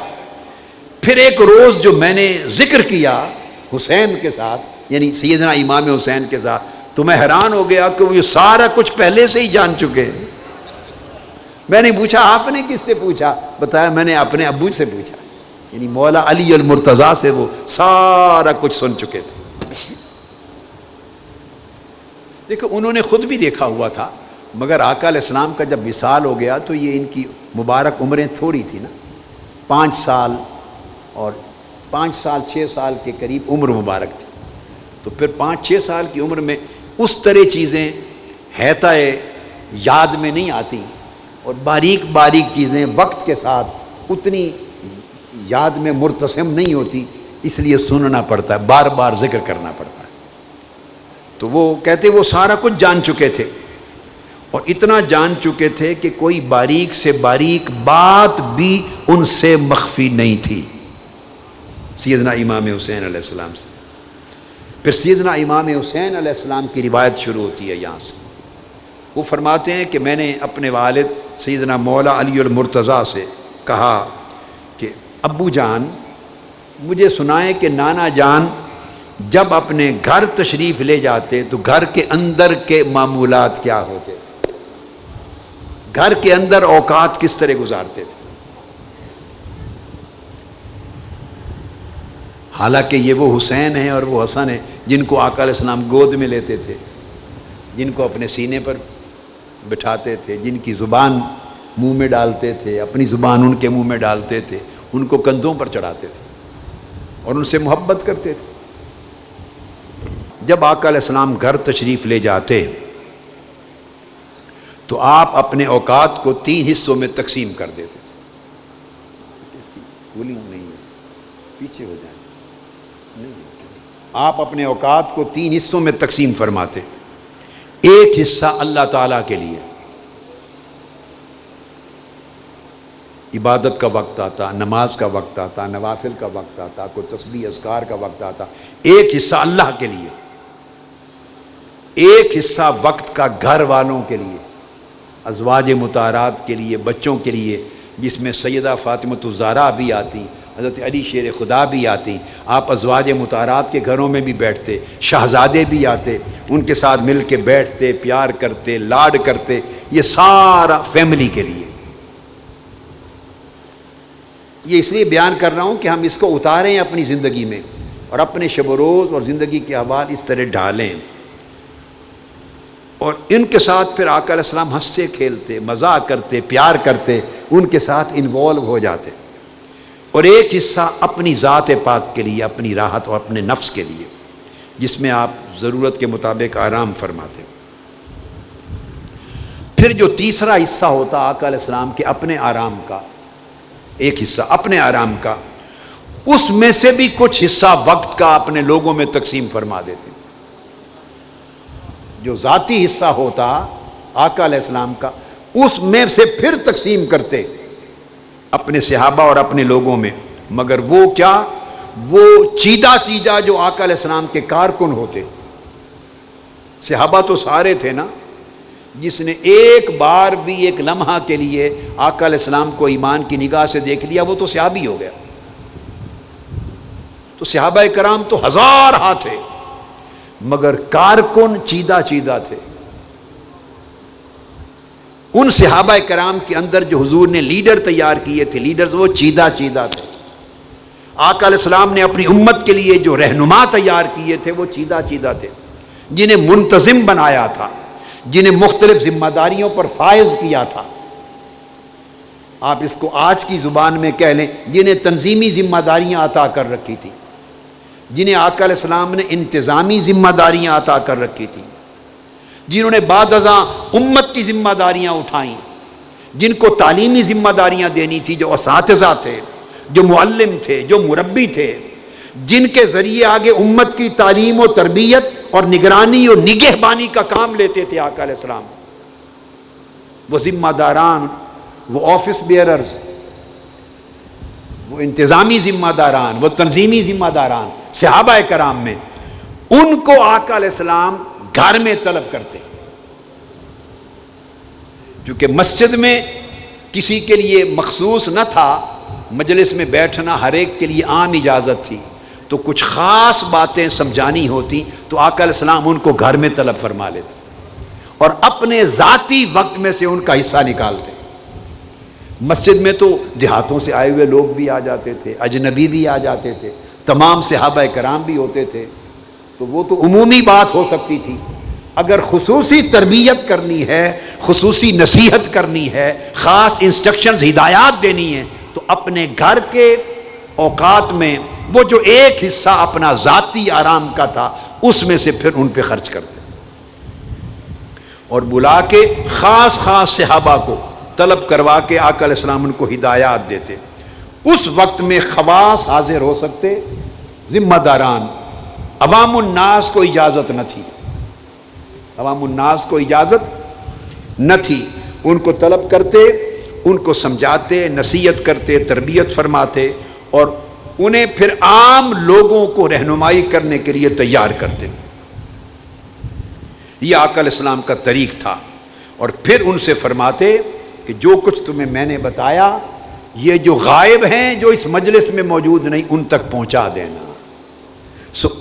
پھر ایک روز جو میں نے ذکر کیا حسین کے ساتھ، یعنی سیدنا امام حسین کے ساتھ، تو میں حیران ہو گیا کہ وہ یہ سارا کچھ پہلے سے ہی جان چکے۔ میں نے پوچھا آپ نے کس سے پوچھا؟ بتایا میں نے اپنے ابو سے پوچھا، یعنی مولا علی المرتضیٰ سے وہ سارا کچھ سن چکے تھے۔ دیکھو انہوں نے خود بھی دیکھا ہوا تھا، مگر آقا علیہ السلام کا جب وصال ہو گیا تو یہ ان کی مبارک عمریں تھوڑی تھی نا، 5 سال اور 5 سال 6 سال کے قریب عمر مبارک تھی، تو پھر 5-6 سال کی عمر میں اس طرح چیزیں ہیتا یاد میں نہیں آتی، اور باریک باریک چیزیں وقت کے ساتھ اتنی یاد میں مرتسم نہیں ہوتی، اس لیے سننا پڑتا ہے، بار بار ذکر کرنا پڑتا ہے۔ تو وہ کہتے وہ سارا کچھ جان چکے تھے، اور اتنا جان چکے تھے کہ کوئی باریک سے باریک بات بھی ان سے مخفی نہیں تھی سیدنا امام حسین علیہ السلام سے۔ پھر سیدنا امام حسین علیہ السلام کی روایت شروع ہوتی ہے یہاں سے۔ وہ فرماتے ہیں کہ میں نے اپنے والد سیدنا مولا علی المرتضیٰ سے کہا کہ ابو جان مجھے سنائیں کہ نانا جان جب اپنے گھر تشریف لے جاتے تو گھر کے اندر کے معمولات کیا ہوتے تھے، گھر کے اندر اوقات کس طرح گزارتے تھے۔ حالانکہ یہ وہ حسین ہیں اور وہ حسن ہیں جن کو آقا علیہ السلام گود میں لیتے تھے، جن کو اپنے سینے پر بٹھاتے تھے، جن کی زبان منہ میں ڈالتے تھے، اپنی زبان ان کے منہ میں ڈالتے تھے، ان کو کندھوں پر چڑھاتے تھے اور ان سے محبت کرتے تھے۔ جب آقا علیہ السلام گھر تشریف لے جاتے تو آپ اپنے اوقات کو 3 حصوں میں تقسیم کر دیتے تھے۔ اس کی کولنگ نہیں ہے، پیچھے ہو جائیں۔ آپ اپنے اوقات کو 3 حصوں میں تقسیم فرماتے۔ ایک حصہ اللہ تعالیٰ کے لیے، عبادت کا وقت آتا، نماز کا وقت آتا، نوافل کا وقت آتا، کوئی تسبیح اذکار کا وقت آتا، ایک حصہ اللہ کے لیے، ایک حصہ وقت کا گھر والوں کے لیے، ازواج مطہرات کے لیے، بچوں کے لیے، جس میں سیدہ فاطمۃ الزہرا بھی آتی، حضرت علی شیر خدا بھی آتی، آپ ازواج مطہرات کے گھروں میں بھی بیٹھتے، شہزادے بھی آتے، ان کے ساتھ مل کے بیٹھتے، پیار کرتے، لاڈ کرتے، یہ سارا فیملی کے لیے۔ یہ اس لیے بیان کر رہا ہوں کہ ہم اس کو اتاریں اپنی زندگی میں اور اپنے شب و روز اور زندگی کے احوال اس طرح ڈالیں، اور ان کے ساتھ پھر آقا علیہ السلام ہنستے کھیلتے، مزاق کرتے، پیار کرتے، ان کے ساتھ انوالو ہو جاتے، اور ایک حصہ اپنی ذات پاک کے لیے، اپنی راحت اور اپنے نفس کے لیے، جس میں آپ ضرورت کے مطابق آرام فرماتے۔ پھر جو تیسرا حصہ ہوتا آقا علیہ السلام کے اپنے آرام کا، ایک حصہ اپنے آرام کا، اس میں سے بھی کچھ حصہ وقت کا اپنے لوگوں میں تقسیم فرما دیتے۔ جو ذاتی حصہ ہوتا آقا علیہ السلام کا، اس میں سے پھر تقسیم کرتے اپنے صحابہ اور اپنے لوگوں میں، مگر وہ کیا، وہ چیدہ چیدہ جو آقا علیہ السلام کے کارکن ہوتے۔ صحابہ تو سارے تھے نا، جس نے ایک بار بھی ایک لمحہ کے لیے آقا علیہ السلام کو ایمان کی نگاہ سے دیکھ لیا وہ تو صحابی ہو گیا۔ تو صحابہ کرام تو ہزار تھے، مگر کارکن چیدہ چیدہ تھے۔ ان صحابہ کرام کے اندر جو حضور نے لیڈر تیار کیے تھے، لیڈرز وہ چیدہ چیدہ تھے۔ آقا علیہ السلام نے اپنی امت کے لیے جو رہنما تیار کیے تھے وہ چیدہ چیدہ تھے، جنہیں منتظم بنایا تھا، جنہیں مختلف ذمہ داریوں پر فائز کیا تھا۔ آپ اس کو آج کی زبان میں کہہ لیں، جنہیں تنظیمی ذمہ داریاں عطا کر رکھی تھی، جنہیں آقا علیہ السلام نے انتظامی ذمہ داریاں عطا کر رکھی تھی، جنہوں نے بعد ازاں امت کی ذمہ داریاں اٹھائیں، جن کو تعلیمی ذمہ داریاں دینی تھی، جو اساتذہ تھے، جو معلم تھے، جو مربی تھے، جن کے ذریعے آگے امت کی تعلیم و تربیت اور نگرانی اور نگہبانی کا کام لیتے تھے آقا علیہ السلام. وہ ذمہ داران، وہ آفس بیئررز، وہ انتظامی ذمہ داران، وہ تنظیمی ذمہ داران صحابہ کرام میں، ان کو آقا علیہ السلام گھر میں طلب کرتے. کیونکہ مسجد میں کسی کے لیے مخصوص نہ تھا، مجلس میں بیٹھنا ہر ایک کے لیے عام اجازت تھی، تو کچھ خاص باتیں سمجھانی ہوتی تو آقا علیہ السلام ان کو گھر میں طلب فرما لیتے اور اپنے ذاتی وقت میں سے ان کا حصہ نکالتے. مسجد میں تو دیہاتوں سے آئے ہوئے لوگ بھی آ جاتے تھے، اجنبی بھی آ جاتے تھے، تمام صحابہ کرام بھی ہوتے تھے، تو وہ تو عمومی بات ہو سکتی تھی. اگر خصوصی تربیت کرنی ہے، خصوصی نصیحت کرنی ہے، خاص انسٹرکشنز ہدایات دینی ہے، تو اپنے گھر کے اوقات میں وہ جو ایک حصہ اپنا ذاتی آرام کا تھا اس میں سے پھر ان پہ خرچ کرتے اور بلا کے خاص صحابہ کو طلب کروا کے آقا علیہ السلام ان کو ہدایات دیتے. اس وقت میں خواص حاضر ہو سکتے، ذمہ داران، عوام الناس کو اجازت نہ تھی، عوام الناس کو اجازت نہ تھی. ان کو طلب کرتے، ان کو سمجھاتے، نصیحت کرتے، تربیت فرماتے اور انہیں پھر عام لوگوں کو رہنمائی کرنے کے لیے تیار کرتے. یہ آقا علیہ السلام کا طریق تھا. اور پھر ان سے فرماتے کہ جو کچھ تمہیں میں نے بتایا، یہ جو غائب ہیں، جو اس مجلس میں موجود نہیں، ان تک پہنچا دینا.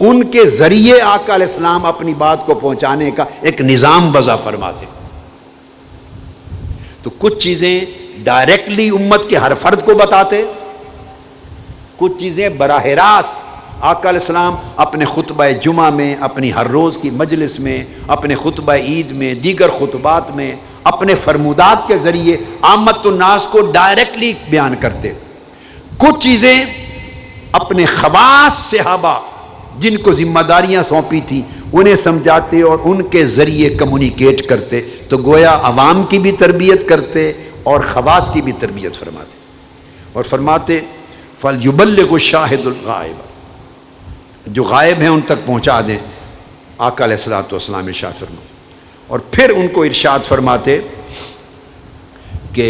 ان کے ذریعے آقا علیہ السلام اپنی بات کو پہنچانے کا ایک نظام وضع فرماتے. تو کچھ چیزیں ڈائریکٹلی امت کے ہر فرد کو بتاتے، کچھ چیزیں براہ راست آقا علیہ السلام اپنے خطبہ جمعہ میں، اپنی ہر روز کی مجلس میں، اپنے خطبہ عید میں، دیگر خطبات میں، اپنے فرمودات کے ذریعے عامت الناس کو ڈائریکٹلی بیان کرتے. کچھ چیزیں اپنے خواص صحابہ جن کو ذمہ داریاں سونپی تھی انہیں سمجھاتے اور ان کے ذریعے کمیونیکیٹ کرتے. تو گویا عوام کی بھی تربیت کرتے اور خواص کی بھی تربیت فرماتے. اور فرماتے فَلْيُبَلِّغُ الشَّاهِدُ الْغَائِبَ، جو غائب ہیں ان تک پہنچا دیں. آقا علیہ الصلوۃ والسلام ارشاد فرماتے. اور پھر ان کو ارشاد فرماتے کہ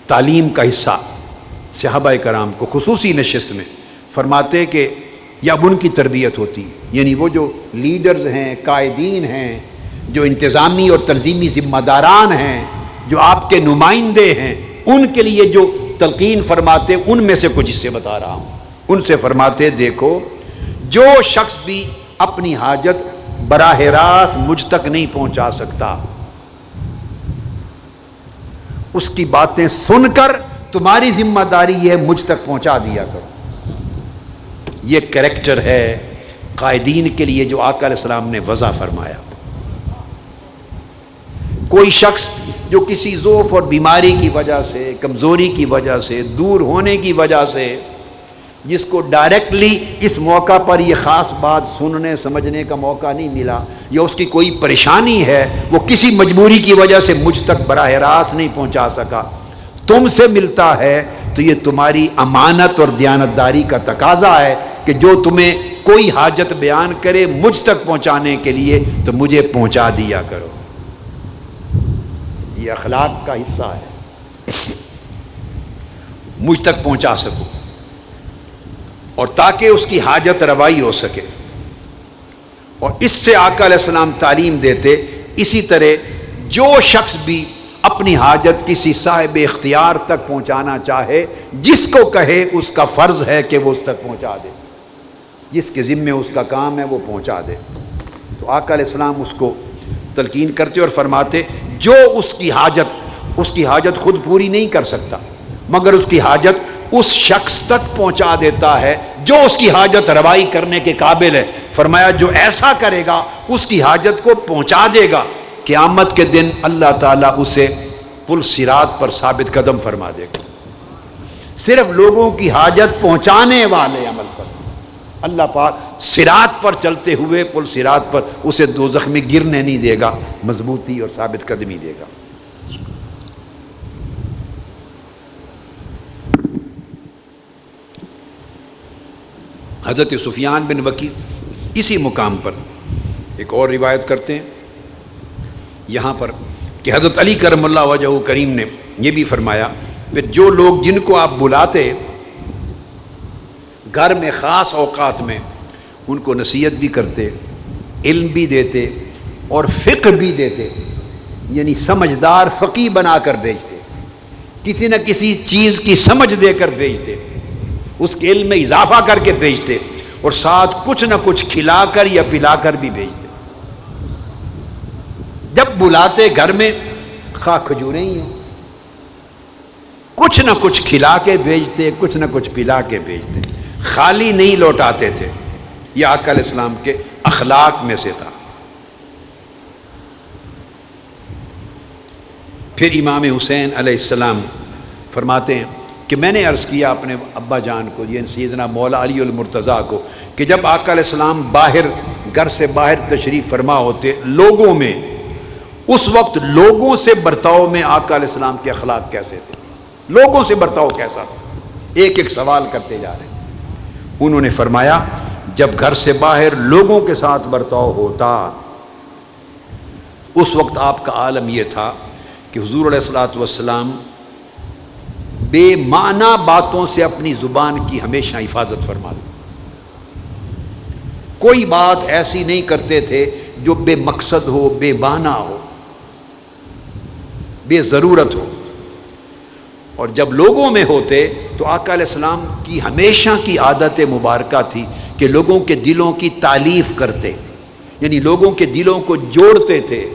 تعلیم کا حصہ صحابہ کرام کو خصوصی نشست میں فرماتے کہ یا اب ان کی تربیت ہوتی، یعنی وہ جو لیڈرز ہیں، قائدین ہیں، جو انتظامی اور تنظیمی ذمہ داران ہیں، جو آپ کے نمائندے ہیں، ان کے لیے جو تلقین فرماتے ان میں سے کچھ حصے بتا رہا ہوں. ان سے فرماتے دیکھو جو شخص بھی اپنی حاجت براہ راست مجھ تک نہیں پہنچا سکتا، اس کی باتیں سن کر تمہاری ذمہ داری ہے مجھ تک پہنچا دیا کرو. یہ کریکٹر ہے قائدین کے لیے جو آقا علیہ السلام نے وضع فرمایا. کوئی شخص جو کسی ضعف اور بیماری کی وجہ سے، کمزوری کی وجہ سے، دور ہونے کی وجہ سے، جس کو ڈائریکٹلی اس موقع پر یہ خاص بات سننے سمجھنے کا موقع نہیں ملا، یا اس کی کوئی پریشانی ہے، وہ کسی مجبوری کی وجہ سے مجھ تک براہ راست نہیں پہنچا سکا، تم سے ملتا ہے تو یہ تمہاری امانت اور دیانتداری کا تقاضا ہے کہ جو تمہیں کوئی حاجت بیان کرے مجھ تک پہنچانے کے لیے تو مجھے پہنچا دیا کرو. یہ اخلاق کا حصہ ہے، مجھ تک پہنچا سکو اور تاکہ اس کی حاجت روائی ہو سکے. اور اس سے آقا علیہ السلام تعلیم دیتے. اسی طرح جو شخص بھی اپنی حاجت کسی صاحب اختیار تک پہنچانا چاہے، جس کو کہے اس کا فرض ہے کہ وہ اس تک پہنچا دے، جس کے ذمے اس کا کام ہے وہ پہنچا دے. تو آقا علیہ السلام اس کو تلقین کرتے اور فرماتے جو اس کی حاجت خود پوری نہیں کر سکتا مگر اس کی حاجت اس شخص تک پہنچا دیتا ہے جو اس کی حاجت روائی کرنے کے قابل ہے. فرمایا جو ایسا کرے گا اس کی حاجت کو پہنچا دے گا، قیامت کے دن اللہ تعالیٰ اسے پل صراط پر ثابت قدم فرما دے گا. صرف لوگوں کی حاجت پہنچانے والے عمل پر اللہ پاک صراط پر چلتے ہوئے پل صراط پر اسے دوزخ میں گرنے نہیں دے گا، مضبوطی اور ثابت قدمی دے گا. حضرت سفیان بن وکیع اسی مقام پر ایک اور روایت کرتے ہیں یہاں پر کہ حضرت علی کرم اللہ وجہہ کریم نے یہ بھی فرمایا کہ جو لوگ جن کو آپ بلاتے گھر میں خاص اوقات میں، ان کو نصیحت بھی کرتے، علم بھی دیتے اور فقہ بھی دیتے، یعنی سمجھدار فقیہ بنا کر بھیجتے، کسی نہ کسی چیز کی سمجھ دے کر بھیجتے، اس کے علم میں اضافہ کر کے بھیجتے، اور ساتھ کچھ نہ کچھ کھلا کر یا پلا کر بھی بھیجتے۔ جب بلاتے گھر میں خواہ کھجوریں ہی ہوں، کچھ نہ کچھ کھلا کے بھیجتے، کچھ نہ کچھ پلا کے بھیجتے، خالی نہیں لوٹاتے تھے۔ یہ آقا علیہ السلام کے اخلاق میں سے تھا۔ پھر امام حسین علیہ السلام فرماتے ہیں کہ میں نے عرض کیا اپنے ابا جان کو، یہ سیدنا مولا علی المرتضیٰ کو، کہ جب آقا علیہ السلام باہر گھر سے باہر تشریف فرما ہوتے لوگوں میں، اس وقت لوگوں سے برتاؤ میں آقا علیہ السلام کے اخلاق کیسے تھے، لوگوں سے برتاؤ کیسا تھا؟ ایک ایک سوال کرتے جا رہے ہیں۔ انہوں نے فرمایا جب گھر سے باہر لوگوں کے ساتھ برتاؤ ہوتا، اس وقت آپ کا عالم یہ تھا کہ حضور علیہ الصلوۃ والسلام بے معنی باتوں سے اپنی زبان کی ہمیشہ حفاظت فرماتے، کوئی بات ایسی نہیں کرتے تھے جو بے مقصد ہو، بے معنی ہو، بے ضرورت ہو۔ اور جب لوگوں میں ہوتے تو آقا علیہ السلام کی ہمیشہ کی عادت مبارکہ تھی کہ لوگوں کے دلوں کی تالیف کرتے، یعنی لوگوں کے دلوں کو جوڑتے تھے۔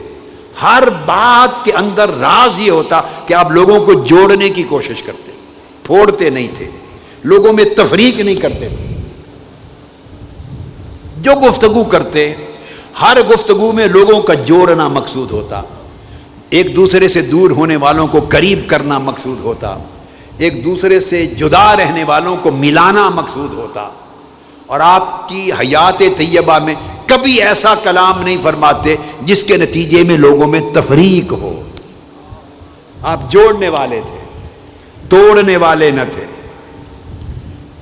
ہر بات کے اندر راز یہ ہوتا کہ آپ لوگوں کو جوڑنے کی کوشش کرتے، پھوڑتے نہیں تھے، لوگوں میں تفریق نہیں کرتے تھے۔ جو گفتگو کرتے، ہر گفتگو میں لوگوں کا جوڑنا مقصود ہوتا، ایک دوسرے سے دور ہونے والوں کو قریب کرنا مقصود ہوتا، ایک دوسرے سے جدا رہنے والوں کو ملانا مقصود ہوتا۔ اور آپ کی حیات طیبہ میں کبھی ایسا کلام نہیں فرماتے جس کے نتیجے میں لوگوں میں تفریق ہو۔ آپ جوڑنے والے تھے، توڑنے والے نہ تھے۔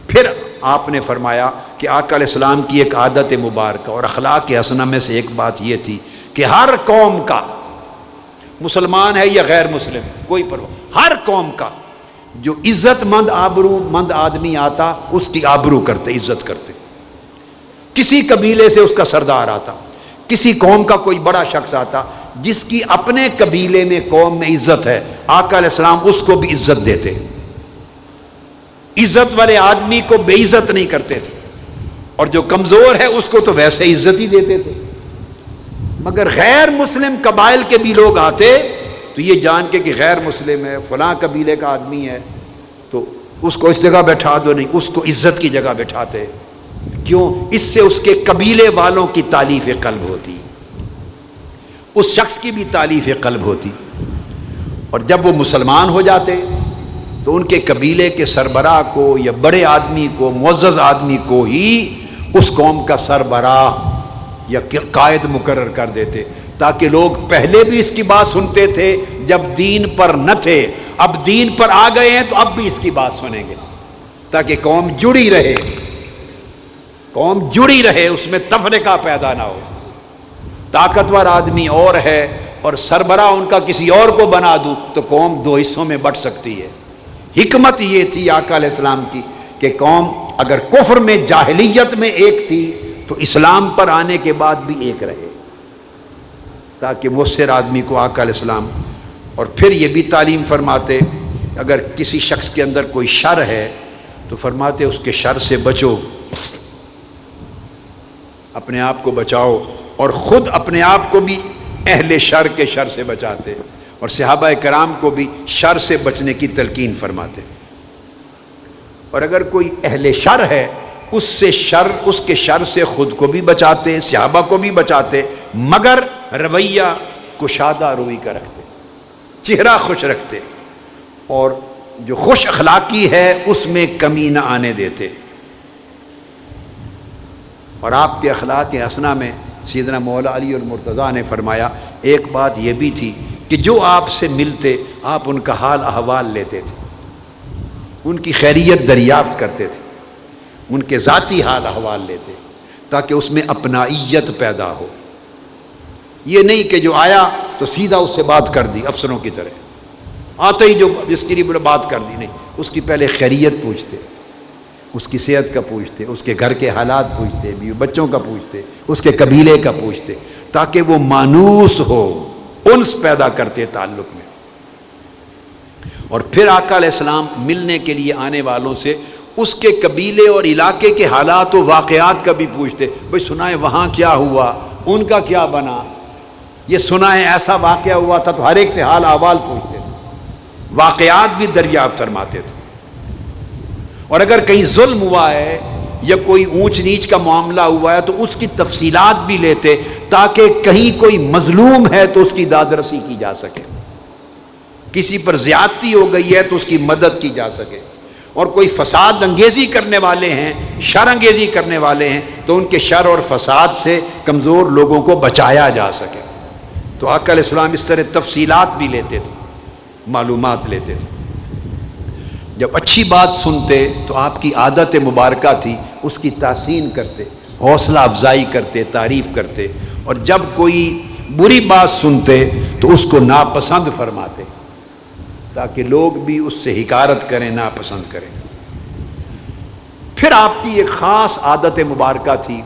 پھر آپ نے فرمایا کہ آقا علیہ السلام کی ایک عادت مبارکہ اور اخلاق حسنہ میں سے ایک بات یہ تھی کہ ہر قوم کا، مسلمان ہے یا غیر مسلم کوئی پرواہ، ہر قوم کا جو عزت مند آبرو مند آدمی آتا اس کی آبرو کرتے، عزت کرتے۔ کسی قبیلے سے اس کا سردار آتا، کسی قوم کا کوئی بڑا شخص آتا جس کی اپنے قبیلے میں قوم میں عزت ہے، آقا علیہ السلام اس کو بھی عزت دیتے، عزت والے آدمی کو بے عزت نہیں کرتے تھے، اور جو کمزور ہے اس کو تو ویسے عزت ہی دیتے تھے۔ مگر غیر مسلم قبائل کے بھی لوگ آتے تو یہ جان کے کہ غیر مسلم ہے، فلاں قبیلے کا آدمی ہے، تو اس کو اس جگہ بیٹھا دو، نہیں، اس کو عزت کی جگہ بٹھاتے۔ کیوں؟ اس سے اس کے قبیلے والوں کی تالیف قلب ہوتی، اس شخص کی بھی تالیف قلب ہوتی۔ اور جب وہ مسلمان ہو جاتے تو ان کے قبیلے کے سربراہ کو یا بڑے آدمی کو، معزز آدمی کو ہی اس قوم کا سربراہ یا قائد مقرر کر دیتے، تاکہ لوگ پہلے بھی اس کی بات سنتے تھے جب دین پر نہ تھے، اب دین پر آ گئے ہیں تو اب بھی اس کی بات سنیں گے، تاکہ قوم جڑی رہے، قوم جڑی رہے، اس میں تفرقہ پیدا نہ ہو۔ طاقتور آدمی اور ہے اور سربراہ ان کا کسی اور کو بنا دوں تو قوم دو حصوں میں بٹ سکتی ہے۔ حکمت یہ تھی آقا علیہ السلام کی کہ قوم اگر کفر میں، جاہلیت میں ایک تھی تو اسلام پر آنے کے بعد بھی ایک رہے، تاکہ مؤثر آدمی کو آقا علیہ السلام۔ اور پھر یہ بھی تعلیم فرماتے اگر کسی شخص کے اندر کوئی شر ہے تو فرماتے اس کے شر سے بچو، اپنے آپ کو بچاؤ، اور خود اپنے آپ کو بھی اہل شر کے شر سے بچاتے، اور صحابہ کرام کو بھی شر سے بچنے کی تلقین فرماتے۔ اور اگر کوئی اہل شر ہے اس سے شر، اس کے شر سے خود کو بھی بچاتے، صحابہ کو بھی بچاتے، مگر رویہ کشادہ روی کا رکھتے، چہرہ خوش رکھتے، اور جو خوش اخلاقی ہے اس میں کمی نہ آنے دیتے۔ اور آپ کے اخلاق حسنہ میں سیدنا مولا علی المرتضیٰ نے فرمایا ایک بات یہ بھی تھی کہ جو آپ سے ملتے آپ ان کا حال احوال لیتے تھے، ان کی خیریت دریافت کرتے تھے، ان کے ذاتی حال احوال لیتے، تاکہ اس میں اپنائیت پیدا ہو، یہ نہیں کہ جو آیا تو سیدھا اس سے بات کر دی افسروں کی طرح، آتے ہی جو جس کی لیے بات کر دی، نہیں، اس کی پہلے خیریت پوچھتے، اس کی صحت کا پوچھتے، اس کے گھر کے حالات پوچھتے، بیوی بچوں کا پوچھتے، اس کے قبیلے کا پوچھتے، تاکہ وہ مانوس ہو، انس پیدا کرتے تعلق میں۔ اور پھر آقا علیہ السلام ملنے کے لیے آنے والوں سے اس کے قبیلے اور علاقے کے حالات و واقعات کا بھی پوچھتے، بھئی سنائے وہاں کیا ہوا، ان کا کیا بنا، یہ سنائے ایسا واقعہ ہوا تھا، تو ہر ایک سے حال احوال پوچھتے تھے، واقعات بھی دریافت فرماتے تھے۔ اور اگر کہیں ظلم ہوا ہے یا کوئی اونچ نیچ کا معاملہ ہوا ہے تو اس کی تفصیلات بھی لیتے، تاکہ کہیں کوئی مظلوم ہے تو اس کی داد رسی کی جا سکے، کسی پر زیادتی ہو گئی ہے تو اس کی مدد کی جا سکے، اور کوئی فساد انگیزی کرنے والے ہیں، شر انگیزی کرنے والے ہیں تو ان کے شر اور فساد سے کمزور لوگوں کو بچایا جا سکے۔ تو آقا علیہ السلام اس طرح تفصیلات بھی لیتے تھے، معلومات لیتے تھے۔ جب اچھی بات سنتے تو آپ کی عادت مبارکہ تھی اس کی تحسین کرتے، حوصلہ افزائی کرتے، تعریف کرتے، اور جب کوئی بری بات سنتے تو اس کو ناپسند فرماتے، تاکہ لوگ بھی اس سے حقارت کریں، ناپسند کریں۔ پھر آپ کی ایک خاص عادت مبارکہ تھی،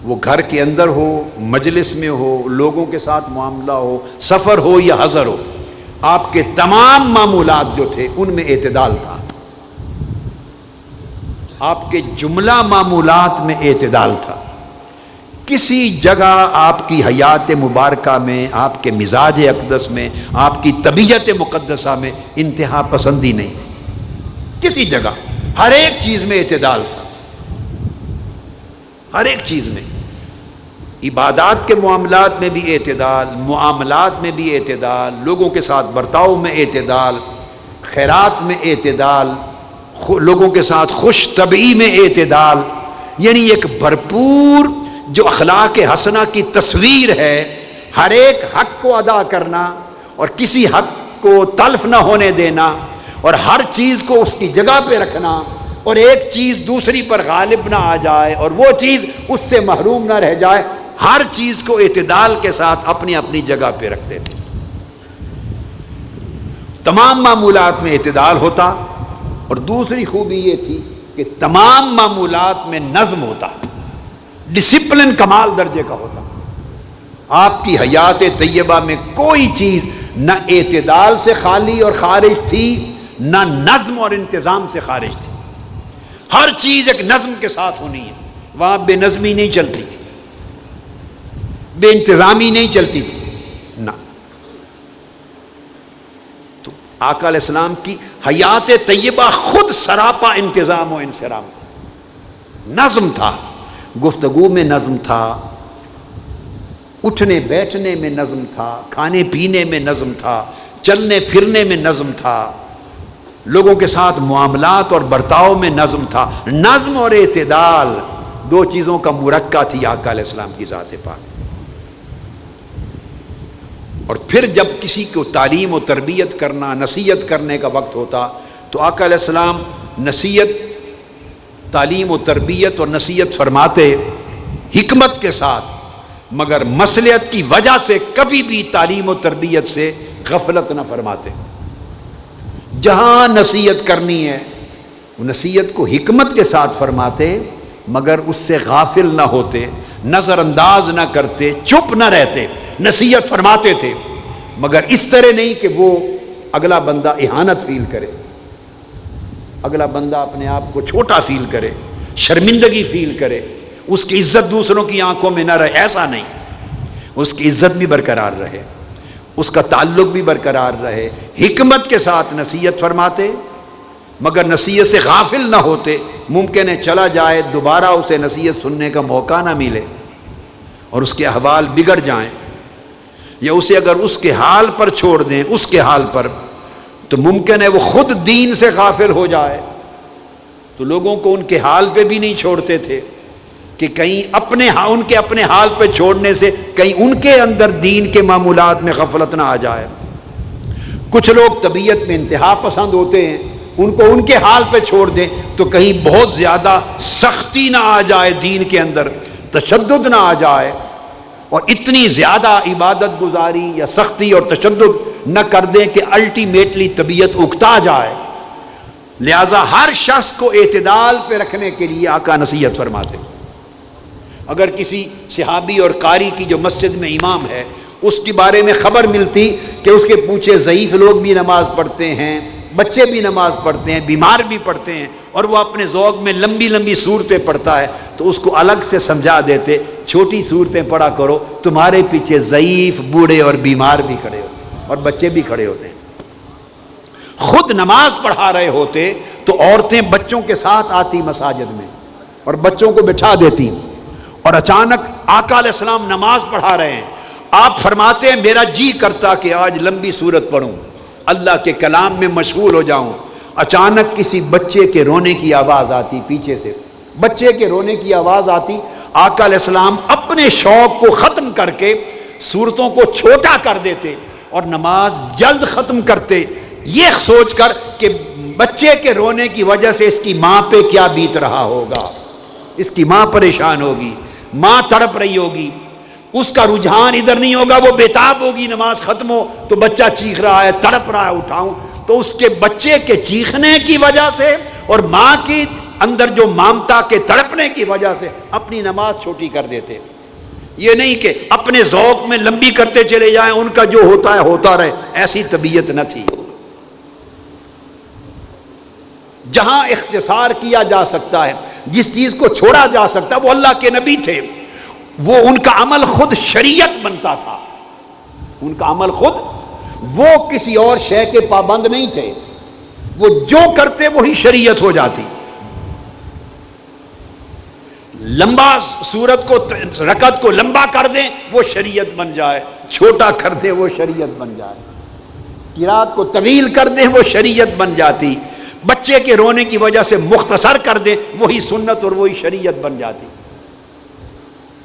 وہ گھر کے اندر ہو، مجلس میں ہو، لوگوں کے ساتھ معاملہ ہو، سفر ہو یا حضر ہو، آپ کے تمام معمولات جو تھے ان میں اعتدال تھا، آپ کے جملہ معمولات میں اعتدال تھا۔ کسی جگہ آپ کی حیات مبارکہ میں، آپ کے مزاج اقدس میں، آپ کی طبیعت مقدسہ میں انتہا پسندی نہیں تھی، کسی جگہ، ہر ایک چیز میں اعتدال تھا، ہر ایک چیز میں، عبادات کے معاملات میں بھی اعتدال، معاملات میں بھی اعتدال، لوگوں کے ساتھ برتاؤ میں اعتدال، خیرات میں اعتدال، لوگوں کے ساتھ خوش طبعی میں اعتدال، یعنی ایک بھرپور جو اخلاق حسنہ کی تصویر ہے، ہر ایک حق کو ادا کرنا اور کسی حق کو تلف نہ ہونے دینا، اور ہر چیز کو اس کی جگہ پہ رکھنا، اور ایک چیز دوسری پر غالب نہ آ جائے اور وہ چیز اس سے محروم نہ رہ جائے، ہر چیز کو اعتدال کے ساتھ اپنی اپنی جگہ پہ رکھتے تھے۔ تمام معمولات میں اعتدال ہوتا، اور دوسری خوبی یہ تھی کہ تمام معمولات میں نظم ہوتا، ڈسپلن کمال درجے کا ہوتا۔ آپ کی حیات طیبہ میں کوئی چیز نہ اعتدال سے خالی اور خارج تھی، نہ نظم اور انتظام سے خارج تھی، ہر چیز ایک نظم کے ساتھ ہونی ہے، وہاں بے نظمی نہیں چلتی تھی، بے انتظامی نہیں چلتی تھی، نہ۔ تو آقا علیہ السلام کی حیات طیبہ خود سراپا انتظام و انصرام تھا، نظم تھا، گفتگو میں نظم تھا، اٹھنے بیٹھنے میں نظم تھا، کھانے پینے میں نظم تھا، چلنے پھرنے میں نظم تھا، لوگوں کے ساتھ معاملات اور برتاؤ میں نظم تھا۔ نظم اور اعتدال دو چیزوں کا مرکہ تھی آقا علیہ السلام کی ذات پاک۔ اور پھر جب کسی کو تعلیم و تربیت کرنا، نصیحت کرنے کا وقت ہوتا تو آقا علیہ السلام نصیحت، تعلیم و تربیت اور نصیحت فرماتے حکمت کے ساتھ، مگر مصلحت کی وجہ سے کبھی بھی تعلیم و تربیت سے غفلت نہ فرماتے۔ جہاں نصیحت کرنی ہے وہ نصیحت کو حکمت کے ساتھ فرماتے، مگر اس سے غافل نہ ہوتے، نظر انداز نہ کرتے، چپ نہ رہتے، نصیحت فرماتے تھے، مگر اس طرح نہیں کہ وہ اگلا بندہ اہانت فیل کرے، اگلا بندہ اپنے آپ کو چھوٹا فیل کرے، شرمندگی فیل کرے، اس کی عزت دوسروں کی آنکھوں میں نہ رہے، ایسا نہیں، اس کی عزت بھی برقرار رہے، اس کا تعلق بھی برقرار رہے۔ حکمت کے ساتھ نصیحت فرماتے، مگر نصیحت سے غافل نہ ہوتے، ممکن ہے چلا جائے، دوبارہ اسے نصیحت سننے کا موقع نہ ملے اور اس کے احوال بگڑ جائیں، یا اسے اگر اس کے حال پر چھوڑ دیں، اس کے حال پر، تو ممکن ہے وہ خود دین سے غافل ہو جائے۔ تو لوگوں کو ان کے حال پہ بھی نہیں چھوڑتے تھے کہ کہیں ان کے اپنے حال پہ چھوڑنے سے کہیں ان کے اندر دین کے معمولات میں غفلت نہ آ جائے۔ کچھ لوگ طبیعت میں انتہا پسند ہوتے ہیں، ان کو ان کے حال پہ چھوڑ دیں تو کہیں بہت زیادہ سختی نہ آ جائے، دین کے اندر تشدد نہ آ جائے، اور اتنی زیادہ عبادت گزاری یا سختی اور تشدد نہ کر دیں کہ الٹیمیٹلی طبیعت اکتا جائے۔ لہذا ہر شخص کو اعتدال پہ رکھنے کے لیے آقا نصیحت فرماتے۔ اگر کسی صحابی اور قاری کی جو مسجد میں امام ہے اس کے بارے میں خبر ملتی کہ اس کے پیچھے ضعیف لوگ بھی نماز پڑھتے ہیں، بچے بھی نماز پڑھتے ہیں، بیمار بھی پڑھتے ہیں، اور وہ اپنے ذوق میں لمبی لمبی صورتیں پڑھتا ہے، تو اس کو الگ سے سمجھا دیتے چھوٹی صورتیں پڑھا کرو، تمہارے پیچھے ضعیف، بوڑھے اور بیمار بھی کھڑے ہوتے ہیں اور بچے بھی کھڑے ہوتے ہیں۔ خود نماز پڑھا رہے ہوتے تو عورتیں بچوں کے ساتھ آتی مساجد میں اور بچوں کو بٹھا دیتی، اور اچانک آقا علیہ السلام نماز پڑھا رہے ہیں، آپ فرماتے ہیں میرا جی کرتا کہ آج لمبی سورت پڑھوں، اللہ کے کلام میں مشغول ہو جاؤں۔ اچانک کسی بچے کے رونے کی آواز آتی، پیچھے سے بچے کے رونے کی آواز آتی، آقا علیہ السلام اپنے شوق کو ختم کر کے سورتوں کو چھوٹا کر دیتے اور نماز جلد ختم کرتے، یہ سوچ کر کہ بچے کے رونے کی وجہ سے اس کی ماں پہ کیا بیت رہا ہوگا، اس کی ماں پریشان ہوگی، ماں تڑپ رہی ہوگی، اس کا رجحان ادھر نہیں ہوگا، وہ بےتاب ہوگی، نماز ختم ہو تو بچہ چیخ رہا ہے، تڑپ رہا ہے، اٹھاؤں، تو اس کے بچے کے چیخنے کی وجہ سے اور ماں کی اندر جو مامتا کے تڑپنے کی وجہ سے اپنی نماز چھوٹی کر دیتے۔ یہ نہیں کہ اپنے ذوق میں لمبی کرتے چلے جائیں، ان کا جو ہوتا ہے ہوتا رہے، ایسی طبیعت نہ تھی۔ جہاں اختصار کیا جا سکتا ہے، جس چیز کو چھوڑا جا سکتا ہے، وہ اللہ کے نبی تھے، وہ ان کا عمل خود شریعت بنتا تھا، ان کا عمل خود، وہ کسی اور شے کے پابند نہیں تھے، وہ جو کرتے وہی شریعت ہو جاتی۔ لمبا سورت کو، رکعت کو لمبا کر دیں وہ شریعت بن جائے، چھوٹا کر دیں وہ شریعت بن جائے، قرات کو طویل کر دیں وہ شریعت بن جاتی، بچے کے رونے کی وجہ سے مختصر کر دیں وہی سنت اور وہی شریعت بن جاتی۔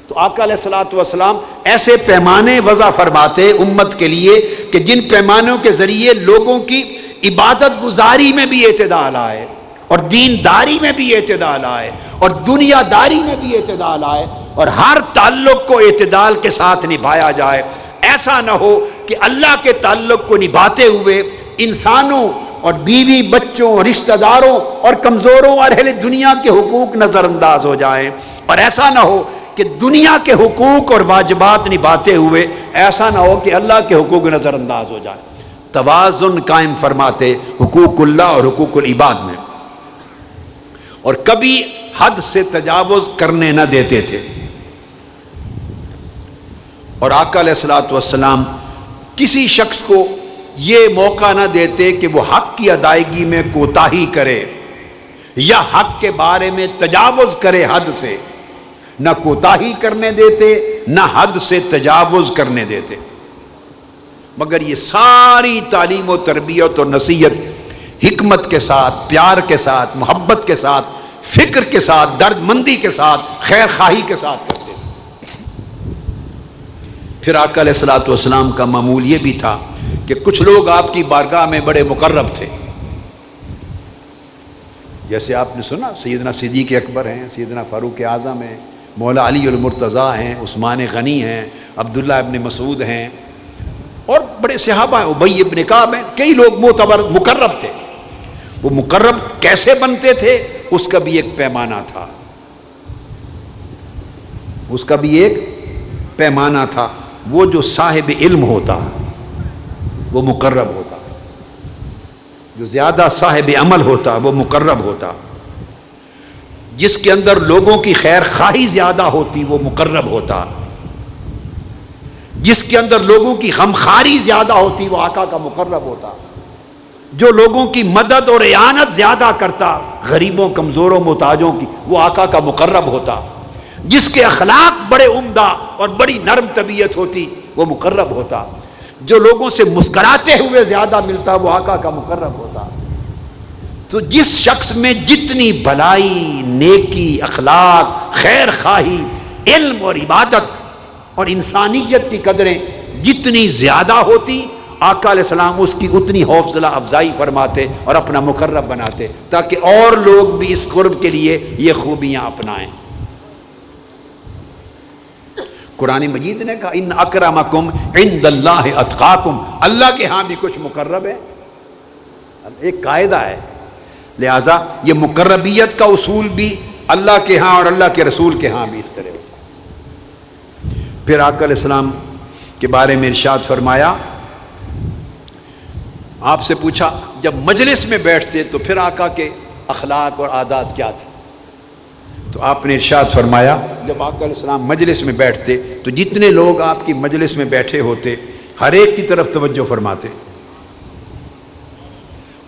تو آقا علیہ الصلوۃ والسلام ایسے پیمانے وضع فرماتے امت کے لیے کہ جن پیمانوں کے ذریعے لوگوں کی عبادت گزاری میں بھی اعتدال آئے اور دینداری میں بھی اعتدال آئے اور دنیا داری میں بھی اعتدال آئے، اور ہر تعلق کو اعتدال کے ساتھ نبھایا جائے۔ ایسا نہ ہو کہ اللہ کے تعلق کو نبھاتے ہوئے انسانوں اور بیوی بچوں، رشتہ داروں اور کمزوروں اور اہل دنیا کے حقوق نظر انداز ہو جائیں، اور ایسا نہ ہو کہ دنیا کے حقوق اور واجبات نبھاتے ہوئے ایسا نہ ہو کہ اللہ کے حقوق نظر انداز ہو جائیں۔ توازن قائم فرماتے حقوق اللہ اور حقوق العباد میں، اور کبھی حد سے تجاوز کرنے نہ دیتے تھے۔ اور آقا علیہ الصلوۃ والسلام کسی شخص کو یہ موقع نہ دیتے کہ وہ حق کی ادائیگی میں کوتاہی کرے یا حق کے بارے میں تجاوز کرے، حد سے نہ کوتاہی کرنے دیتے نہ حد سے تجاوز کرنے دیتے، مگر یہ ساری تعلیم و تربیت اور نصیحت حکمت کے ساتھ، پیار کے ساتھ، محبت کے ساتھ، فکر کے ساتھ، درد مندی کے ساتھ، خیر خواہی کے ساتھ کرتے تھے۔ پھر آقا علیہ الصلوۃ والسلام کا معمول یہ بھی تھا کہ کچھ لوگ آپ کی بارگاہ میں بڑے مقرب تھے، جیسے آپ نے سنا سیدنا صدیق اکبر ہیں، سیدنا فاروق اعظم ہیں، مولا علی المرتضیٰ ہیں، عثمان غنی ہیں، عبداللہ ابن مسعود ہیں، اور بڑے صحابہ ہیں، ابی ابن کعب ہیں، کئی لوگ معتبر مقرب تھے۔ وہ مقرب کیسے بنتے تھے اس کا بھی ایک پیمانہ تھا، اس کا بھی ایک پیمانہ تھا۔ وہ جو صاحب علم ہوتا وہ مقرب ہوتا، جو زیادہ صاحب عمل ہوتا وہ مقرب ہوتا، جس کے اندر لوگوں کی خیر خواہی زیادہ ہوتی وہ مقرب ہوتا، جس کے اندر لوگوں کی غمخواری زیادہ ہوتی وہ آقا کا مقرب ہوتا، جو لوگوں کی مدد اور اعانت زیادہ کرتا، غریبوں، کمزوروں، محتاجوں کی، وہ آقا کا مقرب ہوتا، جس کے اخلاق بڑے عمدہ اور بڑی نرم طبیعت ہوتی وہ مقرب ہوتا، جو لوگوں سے مسکراتے ہوئے زیادہ ملتا وہ آقا کا مقرب ہوتا۔ تو جس شخص میں جتنی بھلائی، نیکی، اخلاق، خیر خواہی، علم اور عبادت اور انسانیت کی قدریں جتنی زیادہ ہوتی، آقا علیہ السلام اس کی اتنی حوصلہ افزائی فرماتے اور اپنا مقرب بناتے تاکہ اور لوگ بھی اس قرب کے لیے یہ خوبیاں اپنائیں۔ قرآن مجید نے کہا ان اکرمکم عند اللہ اتقاکم، اللہ کے ہاں بھی کچھ مقرب ہے، ایک قاعدہ ہے۔ لہٰذا یہ مقربیت کا اصول بھی اللہ کے ہاں اور اللہ کے رسول کے ہاں بھی اس طرح ہوتا ہے۔ پھر آقا علیہ السلام کے بارے میں ارشاد فرمایا، آپ سے پوچھا جب مجلس میں بیٹھتے تو پھر آقا کے اخلاق اور عادات کیا تھے؟ تو آپ نے ارشاد فرمایا جب آقا علیہ السلام مجلس میں بیٹھتے تو جتنے لوگ آپ کی مجلس میں بیٹھے ہوتے ہر ایک کی طرف توجہ فرماتے،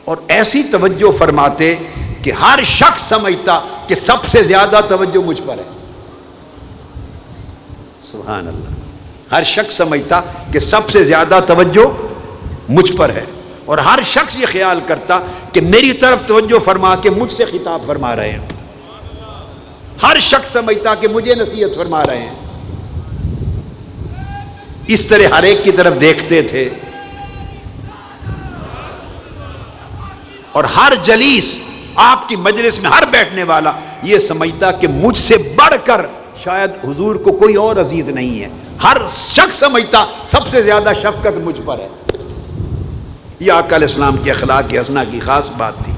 اور ایسی توجہ فرماتے کہ ہر شخص سمجھتا کہ سب سے زیادہ توجہ مجھ پر ہے۔ سبحان اللہ، ہر شخص سمجھتا کہ سب سے زیادہ توجہ مجھ پر ہے، اور ہر شخص یہ خیال کرتا کہ میری طرف توجہ فرما کے مجھ سے خطاب فرما رہے ہیں، ہر شخص سمجھتا کہ مجھے نصیحت فرما رہے ہیں۔ اس طرح ہر ایک کی طرف دیکھتے تھے، اور ہر جلیس آپ کی مجلس میں ہر بیٹھنے والا یہ سمجھتا کہ مجھ سے بڑھ کر شاید حضور کو کوئی اور عزیز نہیں ہے، ہر شخص سمجھتا سب سے زیادہ شفقت مجھ پر ہے۔ یہ آقا علیہ السلام کے اخلاق حسنہ کی خاص بات تھی۔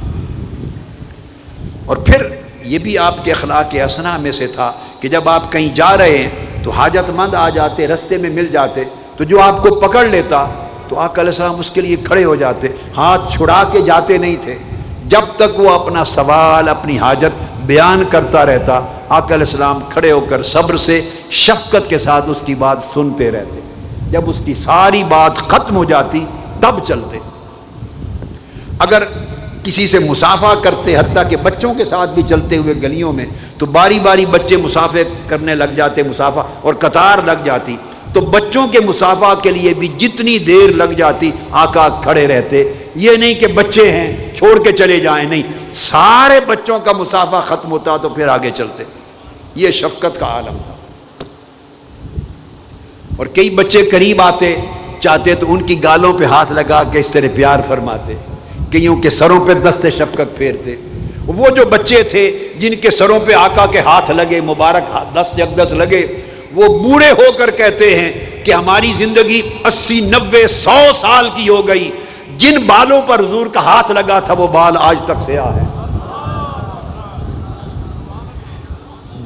اور پھر یہ بھی آپ کے اخلاق حسنہ میں سے تھا کہ جب آپ کہیں جا رہے ہیں تو حاجت مند آ جاتے، رستے میں مل جاتے، تو جو آپ کو پکڑ لیتا تو آقا علیہ السلام اس کے لیے کھڑے ہو جاتے، ہاتھ چھڑا کے جاتے نہیں تھے، جب تک وہ اپنا سوال اپنی حاجت بیان کرتا رہتا آقا علیہ السلام کھڑے ہو کر صبر سے شفقت کے ساتھ اس کی بات سنتے رہتے، جب اس کی ساری بات ختم ہو جاتی تب چلتے۔ اگر کسی سے مسافہ کرتے، حتیٰ کہ بچوں کے ساتھ بھی چلتے ہوئے گلیوں میں، تو باری باری بچے مسافہ کرنے لگ جاتے، مسافہ اور قطار لگ جاتی، تو بچوں کے مسافہ کے لیے بھی جتنی دیر لگ جاتی آقا کھڑے رہتے، یہ نہیں کہ بچے ہیں چھوڑ کے چلے جائیں، نہیں، سارے بچوں کا مسافہ ختم ہوتا تو پھر آگے چلتے۔ یہ شفقت کا عالم تھا۔ اور کئی بچے قریب آتے چاہتے تو ان کی گالوں پہ ہاتھ لگا کے اس طرح پیار فرماتے، کئیوں کے سروں پہ دست شفقت پھیرتے۔ وہ جو بچے تھے جن کے سروں پہ آقا کے ہاتھ لگے، مبارک دست اقدس لگے، وہ بوڑھے ہو کر کہتے ہیں کہ ہماری زندگی 80 90 100 سال کی ہو گئی، جن بالوں پر حضور کا ہاتھ لگا تھا وہ بال آج تک سیاہ ہیں،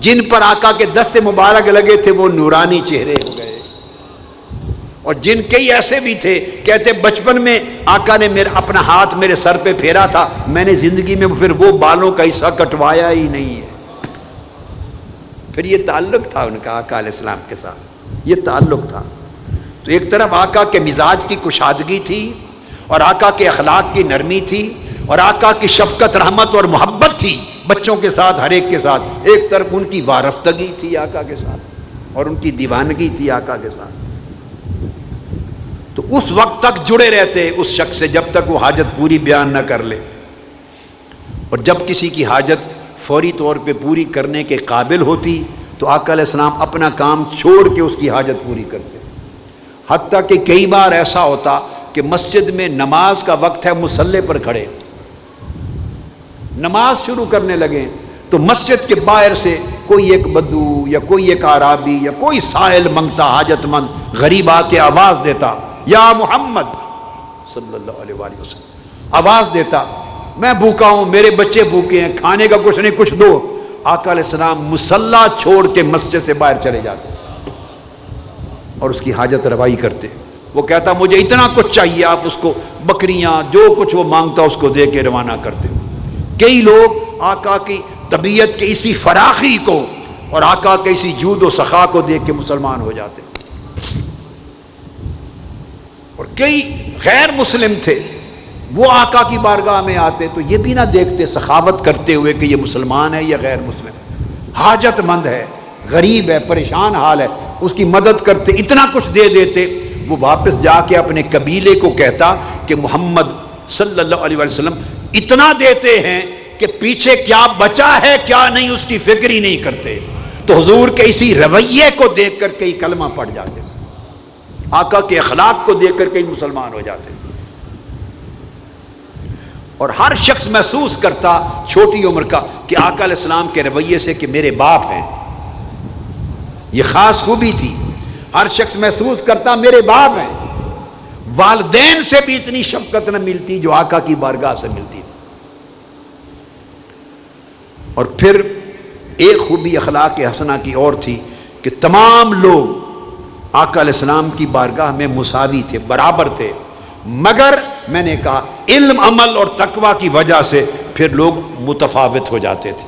جن پر آقا کے دست مبارک لگے تھے وہ نورانی چہرے ہو گئے، اور جن کئی ایسے بھی تھے کہتے بچپن میں آقا نے اپنا ہاتھ میرے سر پہ پھیرا تھا، میں نے زندگی میں پھر وہ بالوں کا حصہ کٹوایا ہی نہیں ہے۔ پھر یہ تعلق تھا ان کا آقا علیہ السلام کے ساتھ، یہ تعلق تھا۔ تو ایک طرف آقا کے مزاج کی کشادگی تھی، اور آقا کے اخلاق کی نرمی تھی، اور آقا کی شفقت رحمت اور محبت تھی بچوں کے ساتھ، ہر ایک کے ساتھ۔ ایک طرف ان کی وارفتگی تھی آقا کے ساتھ، اور ان کی دیوانگی تھی آقا کے ساتھ۔ تو اس وقت تک جڑے رہتے اس شخص سے جب تک وہ حاجت پوری بیان نہ کر لے، اور جب کسی کی حاجت فوری طور پہ پوری کرنے کے قابل ہوتی تو آقا علیہ السلام اپنا کام چھوڑ کے اس کی حاجت پوری کرتے۔ حتیٰ کہ کئی بار ایسا ہوتا کہ مسجد میں نماز کا وقت ہے، مصلی پر کھڑے، نماز شروع کرنے لگے تو مسجد کے باہر سے کوئی ایک بدو یا کوئی ایک اعرابی یا کوئی سائل منگتا، حاجت مند غریب آ کے آواز دیتا، یا محمد صلی اللہ علیہ وآلہ وسلم، آواز دیتا، میں بھوکا ہوں، میرے بچے بھوکے ہیں، کھانے کا کچھ نہیں، کچھ دو۔ آقا علیہ السلام مصلی چھوڑ کے مسجد سے باہر چلے جاتے اور اس کی حاجت روائی کرتے۔ وہ کہتا مجھے اتنا کچھ چاہیے، آپ اس کو بکریاں جو کچھ وہ مانگتا اس کو دے کے روانہ کرتے۔ کئی لوگ آقا کی طبیعت کے اسی فراخی کو اور آقا کے اسی جود و سخا کو دیکھ کے مسلمان ہو جاتے، اور کئی غیر مسلم تھے وہ آقا کی بارگاہ میں آتے تو یہ بھی نہ دیکھتے سخاوت کرتے ہوئے کہ یہ مسلمان ہے یا غیر مسلم، حاجت مند ہے، غریب ہے، پریشان حال ہے، اس کی مدد کرتے، اتنا کچھ دے دیتے۔ وہ واپس جا کے اپنے قبیلے کو کہتا کہ محمد صلی اللہ علیہ وسلم اتنا دیتے ہیں کہ پیچھے کیا بچا ہے کیا نہیں اس کی فکر ہی نہیں کرتے۔ تو حضور کے اسی رویے کو دیکھ کر کئی کلمہ پڑھ جاتے، آقا کے اخلاق کو دیکھ کر کئی مسلمان ہو جاتے، اور ہر شخص محسوس کرتا چھوٹی عمر کا کہ آقا علیہ السلام کے رویے سے کہ میرے باپ ہیں۔ یہ خاص خوبی تھی ہر شخص محسوس کرتا میرے باپ ہیں. والدین سے بھی اتنی شفقت نہ ملتی جو آقا کی بارگاہ سے ملتی تھی. اور پھر ایک خوبی اخلاق حسنہ کی اور تھی کہ تمام لوگ آقا علیہ السلام کی بارگاہ میں مساوی تھے، برابر تھے، مگر میں نے کہا علم، عمل اور تقوی کی وجہ سے پھر لوگ متفاوت ہو جاتے تھے،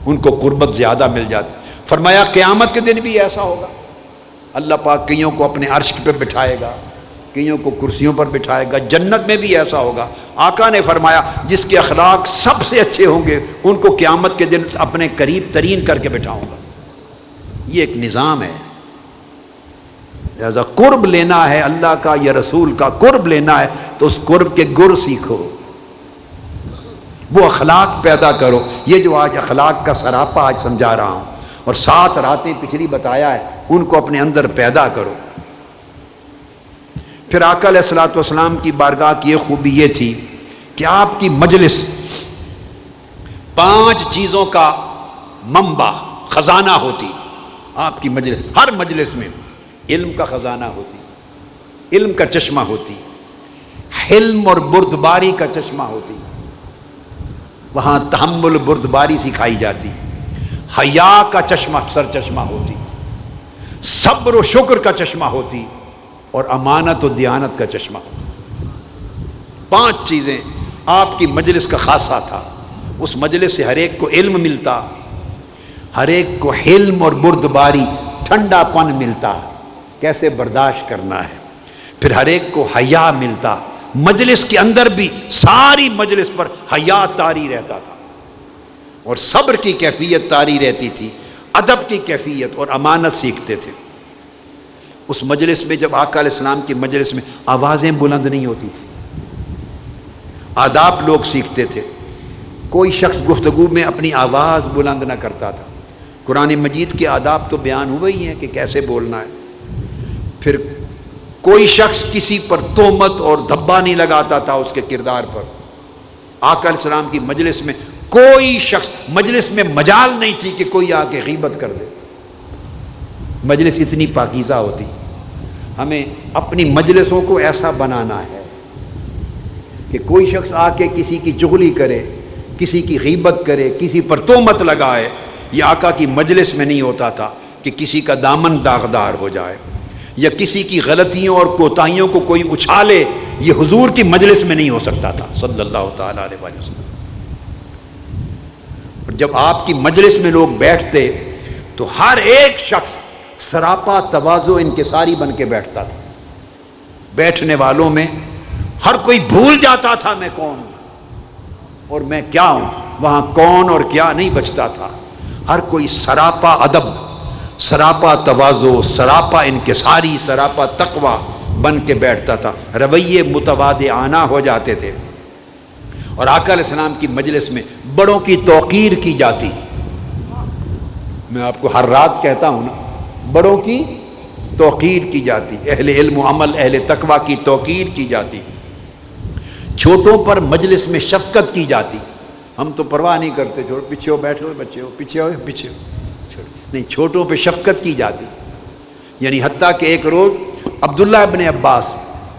ان کو قربت زیادہ مل جاتی. فرمایا قیامت کے دن بھی ایسا ہوگا، اللہ پاک کئیوں کو اپنے عرش پہ بٹھائے گا، کئیوں کو کرسیوں پر بٹھائے گا. جنت میں بھی ایسا ہوگا. آقا نے فرمایا جس کے اخلاق سب سے اچھے ہوں گے ان کو قیامت کے دن اپنے قریب ترین کر کے بٹھاؤں گا. یہ ایک نظام ہے. لہذا قرب لینا ہے اللہ کا یا رسول کا قرب لینا ہے تو اس قرب کے گر سیکھو، وہ اخلاق پیدا کرو. یہ جو آج اخلاق کا سراپا آج سمجھا رہا ہوں اور 7 راتیں پچھلی بتایا ہے، ان کو اپنے اندر پیدا کرو. پھر آقا علیہ الصلوۃ والسلام کی بارگاہ کی ایک خوبی یہ تھی کہ آپ کی مجلس 5 چیزوں کا منبع خزانہ ہوتی. آپ کی مجلس، ہر مجلس میں علم کا خزانہ ہوتی، علم کا چشمہ ہوتی، حلم اور بردباری کا چشمہ ہوتی، وہاں تحمل بردباری سکھائی جاتی، حیا کا چشمہ سر چشمہ ہوتی، صبر و شکر کا چشمہ ہوتی، اور امانت و دیانت کا چشمہ ہوتا. 5 چیزیں آپ کی مجلس کا خاصہ تھا. اس مجلس سے ہر ایک کو علم ملتا، ہر ایک کو حلم اور بردباری، ٹھنڈا پن ملتا، کیسے برداشت کرنا ہے. پھر ہر ایک کو حیا ملتا. مجلس کے اندر بھی ساری مجلس پر حیا طاری رہتا تھا اور صبر کی کیفیت طاری رہتی تھی، ادب کی کیفیت اور امانت سیکھتے تھے. اس مجلس میں جب آقا علیہ السلام کی مجلس میں آوازیں بلند نہیں ہوتی تھی، آداب لوگ سیکھتے تھے. کوئی شخص گفتگو میں اپنی آواز بلند نہ کرتا تھا. قرآن مجید کے آداب تو بیان ہوئے ہی ہیں کہ کیسے بولنا ہے. پھر کوئی شخص کسی پر تہمت اور دھبا نہیں لگاتا تھا اس کے کردار پر. آقا علیہ السلام کی مجلس میں کوئی شخص، مجلس میں مجال نہیں تھی کہ کوئی آ کے غیبت کر دے. مجلس اتنی پاکیزہ ہوتی. ہمیں اپنی مجلسوں کو ایسا بنانا ہے کہ کوئی شخص آ کے کسی کی چغلی کرے، کسی کی غیبت کرے، کسی پر تہمت لگائے. یہ آقا کی مجلس میں نہیں ہوتا تھا کہ کسی کا دامن داغدار ہو جائے یا کسی کی غلطیوں اور کوتاہیوں کو کوئی اچھالے. یہ حضور کی مجلس میں نہیں ہو سکتا تھا صلی اللہ تعالیٰ علیہ وسلم. اور جب آپ کی مجلس میں لوگ بیٹھتے تو ہر ایک شخص سراپا تواضع انکساری بن کے بیٹھتا تھا. بیٹھنے والوں میں ہر کوئی بھول جاتا تھا میں کون ہوں اور میں کیا ہوں. وہاں کون اور کیا نہیں بچتا تھا. ہر کوئی سراپا ادب، سراپا تواضع، سراپا انکساری، سراپا تقوی بن کے بیٹھتا تھا. رویے متواضعانہ ہو جاتے تھے. اور آقا علیہ السلام کی مجلس میں بڑوں کی توقیر کی جاتی. میں آپ کو ہر رات کہتا ہوں نا، بڑوں کی توقیر کی جاتی، اہل علم و عمل، اہل تقوی کی توقیر کی جاتی. چھوٹوں پر مجلس میں شفقت کی جاتی. ہم تو پرواہ نہیں کرتے، چھوڑو پیچھے ہو، بیٹھو بچے ہو، پیچھے ہو پیچھے ہو، نہیں، چھوٹوں پہ شفقت کی جاتی. یعنی حتیٰ کہ ایک روز عبداللہ ابن عباس،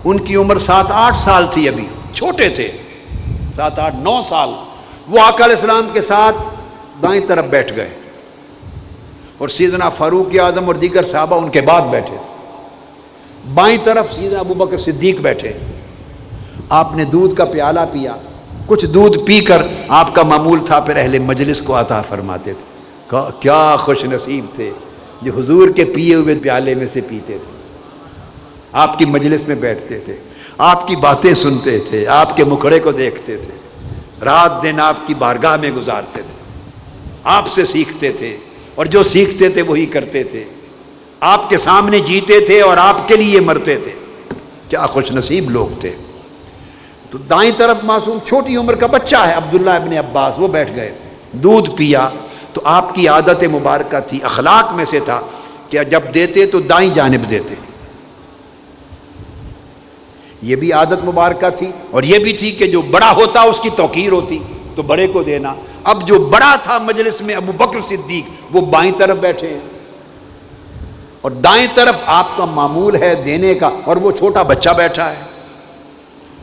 ان کی عمر 7-8 سال تھی، ابھی چھوٹے تھے، 7-8-9 سال. وہ آقا علیہ السلام کے ساتھ دائیں طرف بیٹھ گئے اور سیدنا فاروق اعظم اور دیگر صحابہ ان کے بعد بیٹھے. بائیں طرف سیدنا ابوبکر صدیق بیٹھے. آپ نے دودھ کا پیالہ پیا. کچھ دودھ پی کر آپ کا معمول تھا پھر اہل مجلس کو عطا فرماتے تھے. کیا خوش نصیب تھے جو حضور کے پیے ہوئے پیالے میں سے پیتے تھے. آپ کی مجلس میں بیٹھتے تھے، آپ کی باتیں سنتے تھے، آپ کے مکھڑے کو دیکھتے تھے، رات دن آپ کی بارگاہ میں گزارتے تھے، آپ سے سیکھتے تھے اور جو سیکھتے تھے وہی کرتے تھے. آپ کے سامنے جیتے تھے اور آپ کے لیے مرتے تھے. کیا خوش نصیب لوگ تھے. تو دائیں طرف معصوم چھوٹی عمر کا بچہ ہے عبداللہ ابن عباس، وہ بیٹھ گئے، دودھ پیا. تو آپ کی عادت مبارکہ تھی، اخلاق میں سے تھا کہ جب دیتے تو دائیں جانب دیتے. یہ بھی عادت مبارکہ تھی. اور یہ بھی تھی کہ جو بڑا ہوتا اس کی توقیر ہوتی تو بڑے کو دینا. اب جو بڑا تھا مجلس میں ابو بکر صدیق، وہ بائیں طرف بیٹھے ہیں. اور دائیں طرف آپ کا معمول ہے دینے کا، اور وہ چھوٹا بچہ بیٹھا ہے۔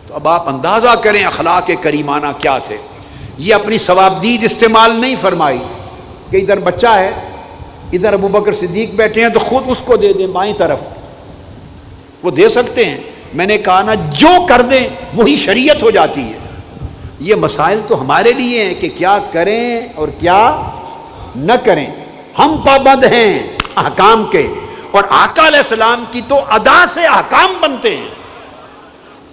تو اب آپ اندازہ کریں اخلاق کریمانہ کیا تھے۔ یہ اپنی ثوابدید استعمال نہیں فرمائی کہ ادھر بچہ ہے، ادھر ابوبکر صدیق بیٹھے ہیں تو خود اس کو دے دیں بائیں طرف، وہ دے سکتے ہیں۔ میں نے کہا نا جو کر دیں وہی شریعت ہو جاتی ہے۔ یہ مسائل تو ہمارے لیے ہیں کہ کیا کریں اور کیا نہ کریں۔ ہم پابند ہیں احکام کے، اور آقا علیہ السلام کی تو ادا سے احکام بنتے ہیں۔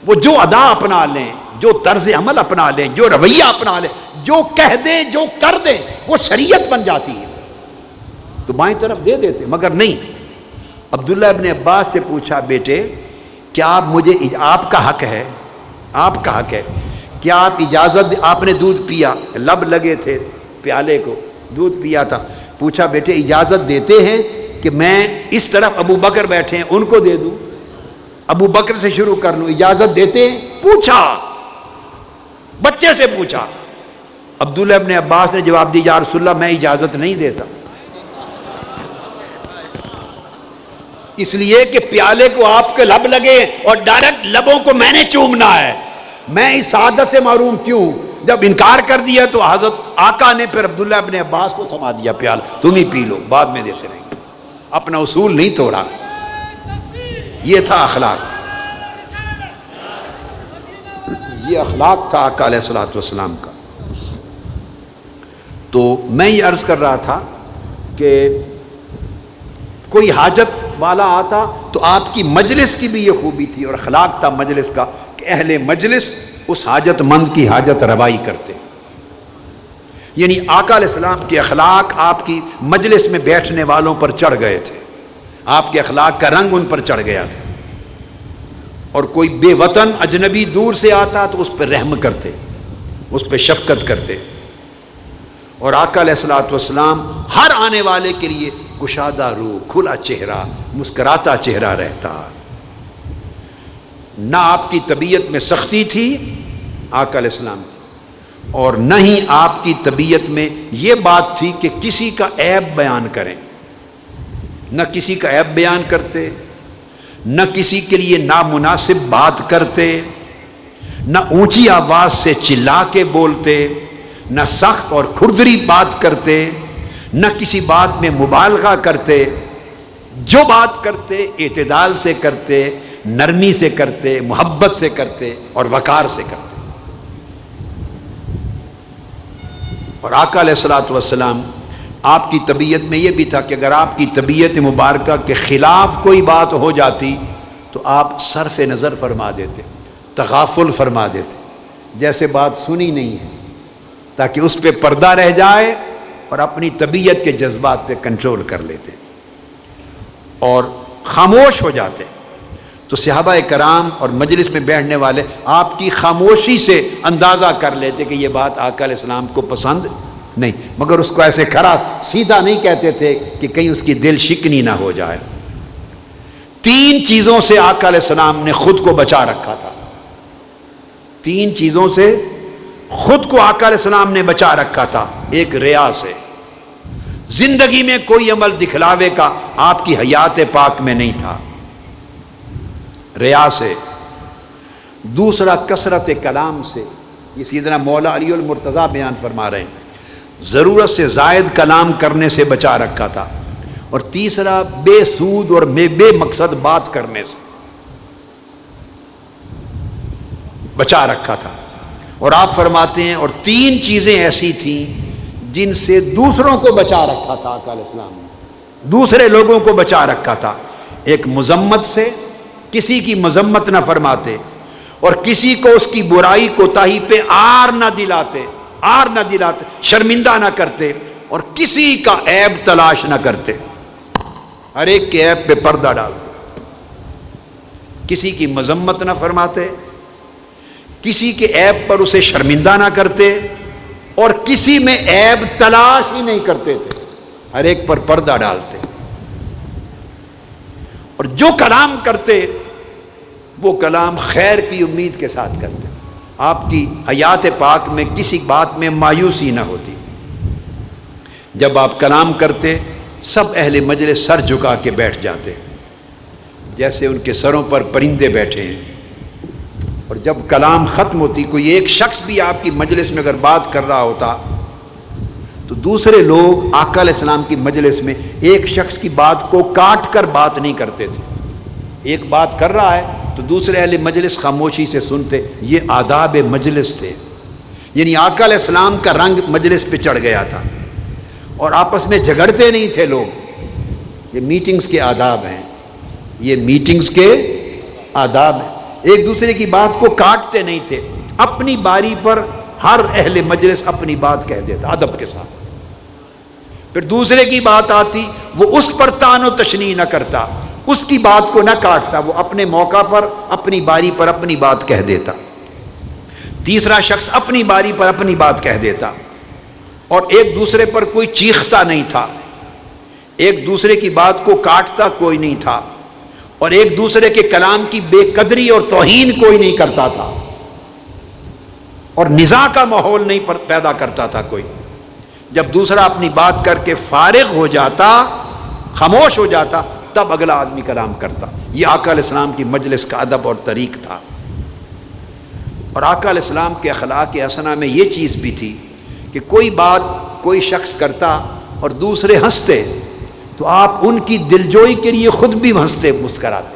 وہ جو ادا اپنا لیں، جو طرز عمل اپنا لیں، جو رویہ اپنا لیں، جو کہہ دیں، جو کر دیں، وہ شریعت بن جاتی ہے۔ تو بائیں طرف دے دیتے، مگر نہیں۔ عبداللہ ابن عباس سے پوچھا بیٹے کیا آپ مجھے، آپ کا حق ہے، آپ کا حق ہے، کیا آپ اجازت، آپ نے دودھ پیا، لب لگے تھے پیالے کو، دودھ پیا تھا، پوچھا بیٹے اجازت دیتے ہیں کہ میں اس طرف ابو بکر بیٹھے ہیں ان کو دے دوں، ابو بکر سے شروع کر لوں، اجازت دیتے ہیں؟ پوچھا، بچے سے پوچھا۔ عبداللہ ابن عباس نے جواب دی یا رسول اللہ میں اجازت نہیں دیتا، اس لیے کہ پیالے کو آپ کے لب لگے اور ڈائریکٹ لبوں کو میں نے چومنا ہے، میں اس سعادت سے محروم کیوں؟ جب انکار کر دیا تو حضرت آقا نے پھر عبداللہ ابن عباس کو تھما دیا پیالہ، تم ہی پی لو، بعد میں دیتے رہیں گے، اپنا اصول نہیں توڑا۔ یہ تھا اخلاق، یہ اخلاق تھا آقا علیہ الصلوۃ والسلام کا۔ تو میں یہ عرض کر رہا تھا کہ کوئی حاجت والا آتا تو آپ کی مجلس کی بھی یہ خوبی تھی اور اخلاق تھا مجلس کا کہ اہل مجلس اس حاجت مند کی حاجت روائی کرتے، یعنی آقا علیہ السلام کے اخلاق آپ کی مجلس میں بیٹھنے والوں پر چڑھ گئے تھے، آپ کے اخلاق کا رنگ ان پر چڑھ گیا تھا، اور کوئی بے وطن اجنبی دور سے آتا تو اس پہ رحم کرتے، اس پہ شفقت کرتے، اور آقا علیہ الصلوۃ والسلام ہر آنے والے کے لیے کشادہ روح، کھلا چہرہ، مسکراتا چہرہ رہتا۔ نہ آپ کی طبیعت میں سختی تھی آقا علیہ السلام کی، اور نہ ہی آپ کی طبیعت میں یہ بات تھی کہ کسی کا عیب بیان کریں، نہ کسی کا عیب بیان کرتے، نہ کسی کے لیے نامناسب بات کرتے، نہ اونچی آواز سے چلا کے بولتے، نہ سخت اور کھردری بات کرتے، نہ کسی بات میں مبالغہ کرتے، جو بات کرتے اعتدال سے کرتے، نرمی سے کرتے، محبت سے کرتے اور وقار سے کرتے۔ اور آقا علیہ الصلوۃ والسلام آپ کی طبیعت میں یہ بھی تھا کہ اگر آپ کی طبیعت مبارکہ کے خلاف کوئی بات ہو جاتی تو آپ صرف نظر فرما دیتے، تغافل فرما دیتے، جیسے بات سنی نہیں ہے، تاکہ اس پہ پردہ رہ جائے اور اپنی طبیعت کے جذبات پہ کنٹرول کر لیتے اور خاموش ہو جاتے۔ تو صحابہ کرام اور مجلس میں بیٹھنے والے آپ کی خاموشی سے اندازہ کر لیتے کہ یہ بات آقا علیہ السلام کو پسند نہیں، مگر اس کو ایسے کھڑا سیدھا نہیں کہتے تھے کہ کہیں اس کی دل شکنی نہ ہو جائے۔ تین چیزوں سے آقا علیہ السلام نے خود کو بچا رکھا تھا، تین چیزوں سے خود کو آقا علیہ السلام نے بچا رکھا تھا۔ ایک ریا سے، زندگی میں کوئی عمل دکھلاوے کا آپ کی حیات پاک میں نہیں تھا، ریا سے۔ دوسرا کثرت کلام سے، یہ سیدنا مولا علی المرتضیٰ بیان فرما رہے ہیں، ضرورت سے زائد کلام کرنے سے بچا رکھا تھا۔ اور تیسرا بے سود اور بے مقصد بات کرنے سے بچا رکھا تھا۔ اور آپ فرماتے ہیں اور تین چیزیں ایسی تھیں جن سے دوسروں کو بچا رکھا تھا آقا علیہ السلام نے، دوسرے لوگوں کو بچا رکھا تھا۔ ایک مذمت سے، کسی کی مذمت نہ فرماتے، اور کسی کو اس کی برائی کوتاہی پہ آر نہ دلاتے، شرمندہ نہ کرتے، اور کسی کا عیب تلاش نہ کرتے، ہر ایک کے عیب پہ پردہ ڈالتے، کسی کی مذمت نہ فرماتے، کسی کے عیب پر اسے شرمندہ نہ کرتے، اور کسی میں عیب تلاش ہی نہیں کرتے تھے، ہر ایک پر پردہ ڈالتے، اور جو کلام کرتے وہ کلام خیر کی امید کے ساتھ کرتے۔ آپ کی حیات پاک میں کسی بات میں مایوسی نہ ہوتی، جب آپ کلام کرتے سب اہل مجلس سر جھکا کے بیٹھ جاتے جیسے ان کے سروں پر پرندے بیٹھے ہیں، اور جب کلام ختم ہوتی، کوئی ایک شخص بھی آپ کی مجلس میں اگر بات کر رہا ہوتا تو دوسرے لوگ آقا علیہ السلام کی مجلس میں ایک شخص کی بات کو کاٹ کر بات نہیں کرتے تھے۔ ایک بات کر رہا ہے تو دوسرے اہل مجلس خاموشی سے سنتے، یہ آداب مجلس تھے۔ یعنی آقا علیہ السلام کا رنگ مجلس پہ چڑھ گیا تھا، اور آپس میں جھگڑتے نہیں تھے لوگ۔ یہ میٹنگز کے آداب ہیں، یہ میٹنگز کے آداب ہیں۔ ایک دوسرے کی بات کو کاٹتے نہیں تھے، اپنی باری پر ہر اہل مجلس اپنی بات کہہ دیتا ادب کے ساتھ۔ پھر دوسرے کی بات آتی، وہ اس پر طعن و تشنیع نہ کرتا، اس کی بات کو نہ کاٹتا، وہ اپنے موقع پر اپنی باری پر اپنی بات کہہ دیتا۔ تیسرا شخص اپنی باری پر اپنی بات کہہ دیتا، اور ایک دوسرے پر کوئی چیختا نہیں تھا، ایک دوسرے کی بات کو کاٹتا کوئی نہیں تھا، اور ایک دوسرے کے کلام کی بے قدری اور توہین کوئی نہیں کرتا تھا، اور نزاع کا ماحول نہیں پیدا کرتا تھا کوئی۔ جب دوسرا اپنی بات کر کے فارغ ہو جاتا، خاموش ہو جاتا، تب اگلا آدمی کلام کرتا۔ یہ آقا علیہ السلام کی مجلس کا ادب اور طریق تھا۔ اور آقا علیہ السلام کے اخلاق حسنہ میں یہ چیز بھی تھی کہ کوئی بات کوئی شخص کرتا اور دوسرے ہنستے تو آپ ان کی دلجوئی کے لیے خود بھی ہنستے، مسکراتے۔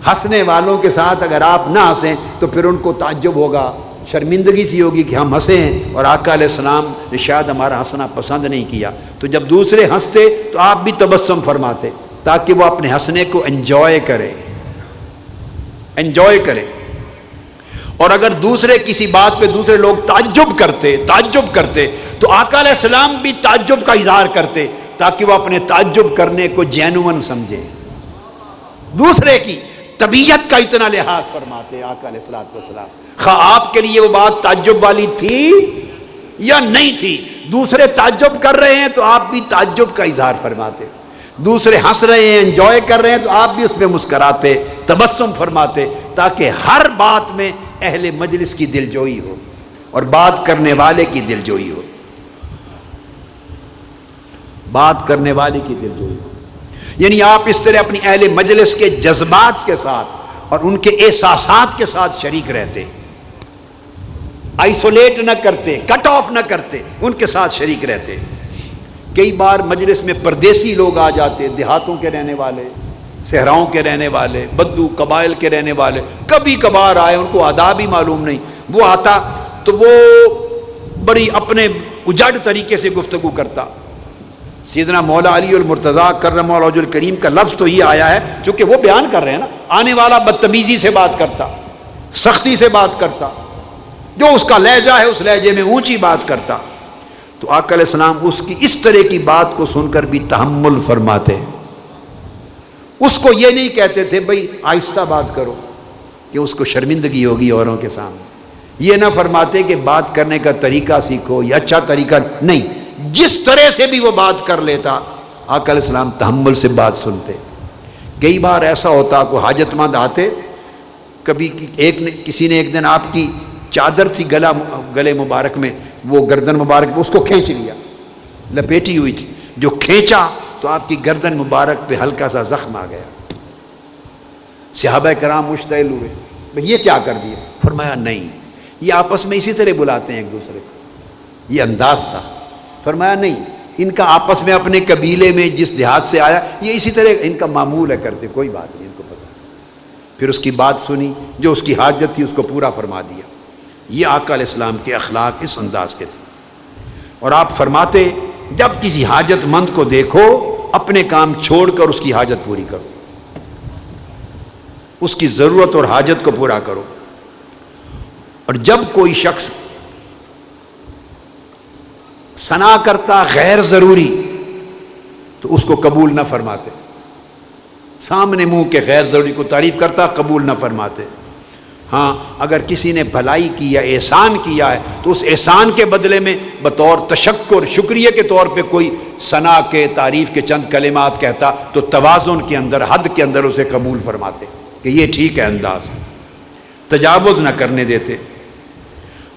ہنسنے والوں کے ساتھ اگر آپ نہ ہنسیں تو پھر ان کو تعجب ہوگا، شرمندگی سی ہوگی کہ ہم ہنسے ہیں اور آقا علیہ السلام نے شاید ہمارا ہنسنا پسند نہیں کیا۔ تو جب دوسرے ہنستے تو آپ بھی تبسم فرماتے تاکہ وہ اپنے ہنسنے کو انجوائے کرے۔ اور اگر دوسرے کسی بات پہ دوسرے لوگ تعجب کرتے تو آقا علیہ السلام بھی تعجب کا اظہار کرتے تاکہ وہ اپنے تعجب کرنے کو جینون سمجھے۔ دوسرے کی طبیعت کا اتنا لحاظ فرماتے آقا علیہ السلام، خواہ آپ کے لیے وہ بات تعجب والی تھی یا نہیں تھی، دوسرے تعجب کر رہے ہیں تو آپ بھی تعجب کا اظہار فرماتے، دوسرے ہنس رہے ہیں، انجوائے کر رہے ہیں تو آپ بھی اس میں مسکراتے، تبسم فرماتے، تاکہ ہر بات میں اہل مجلس کی دلجوئی ہو اور بات کرنے والے کی دلجوئی ہو، یعنی آپ اس طرح اپنی اہل مجلس کے جذبات کے ساتھ اور ان کے احساسات کے ساتھ شریک رہتے، آئسولیٹ نہ کرتے، کٹ آف نہ کرتے، ان کے ساتھ شریک رہتے۔ کئی بار مجلس میں پردیسی لوگ آ جاتے، دیہاتوں کے رہنے والے، صحراؤں کے رہنے والے، بدو قبائل کے رہنے والے، کبھی کبھار آئے، ان کو آداب ہی معلوم نہیں، وہ آتا تو وہ بڑی اپنے اجڑ طریقے سے گفتگو کرتا۔ سیدنا مولا علی المرتضیٰ کرم اللہ وجہ الکریم کا لفظ تو یہ آیا ہے چونکہ وہ بیان کر رہے ہیں نا، آنے والا بدتمیزی سے بات کرتا، سختی سے بات کرتا، جو اس کا لہجہ ہے اس لہجے میں اونچی بات کرتا، تو آقا علیہ السلام اس کی اس طرح کی بات کو سن کر بھی تحمل فرماتے، اس کو یہ نہیں کہتے تھے بھئی آہستہ بات کرو کہ اس کو شرمندگی ہوگی اوروں کے سامنے، یہ نہ فرماتے کہ بات کرنے کا طریقہ سیکھو یا اچھا طریقہ نہیں، جس طرح سے بھی وہ بات کر لیتا آقا علیہ السلام تحمل سے بات سنتے۔ کئی بار ایسا ہوتا کہ حاجت مند آتے، کبھی کسی نے ایک دن آپ کی چادر تھی گلے مبارک میں، وہ گردن مبارک میں اس کو کھینچ لیا، لپیٹی ہوئی تھی، جو کھینچا تو آپ کی گردن مبارک پہ ہلکا سا زخم آ گیا۔ صحابہ کرام مشتعل ہوئے، بھئی یہ کیا کر دیا؟ فرمایا نہیں، یہ آپس میں اسی طرح بلاتے ہیں ایک دوسرے کو، یہ انداز تھا۔ فرمایا نہیں، ان کا آپس میں اپنے قبیلے میں جس دیہات سے آیا یہ اسی طرح ان کا معمول ہے، کرتے، کوئی بات نہیں، ان کو پتہ۔ پھر اس کی بات سنی، جو اس کی حاجت تھی اس کو پورا فرما دیا۔ یہ آقا علیہ السلام کے اخلاق اس انداز کے تھے، اور آپ فرماتے جب کسی حاجت مند کو دیکھو اپنے کام چھوڑ کر اس کی حاجت پوری کرو، اس کی ضرورت اور حاجت کو پورا کرو، اور جب کوئی شخص ثنا کرتا غیر ضروری تو اس کو قبول نہ فرماتے، سامنے منہ کے غیر ضروری کو تعریف کرتا قبول نہ فرماتے۔ ہاں اگر کسی نے بھلائی کی یا احسان کیا ہے تو اس احسان کے بدلے میں بطور تشکر شکریہ کے طور پہ کوئی ثنا کے تعریف کے چند کلمات کہتا تو توازن کے اندر حد کے اندر اسے قبول فرماتے کہ یہ ٹھیک ہے، انداز تجاوز نہ کرنے دیتے۔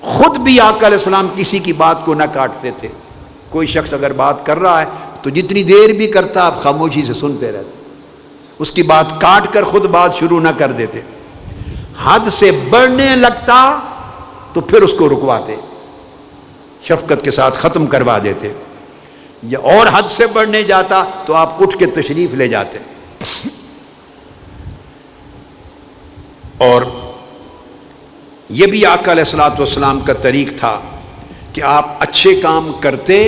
خود بھی آقا علیہ السلام کسی کی بات کو نہ کاٹتے تھے، کوئی شخص اگر بات کر رہا ہے تو جتنی دیر بھی کرتا آپ خاموشی سے سنتے رہتے، اس کی بات کاٹ کر خود بات شروع نہ کر دیتے۔ حد سے بڑھنے لگتا تو پھر اس کو رکواتے، شفقت کے ساتھ ختم کروا دیتے، یا اور حد سے بڑھنے جاتا تو آپ اٹھ کے تشریف لے جاتے۔ اور یہ بھی آقا علیہ الصلوۃ والسلام کا طریق تھا کہ آپ اچھے کام کرتے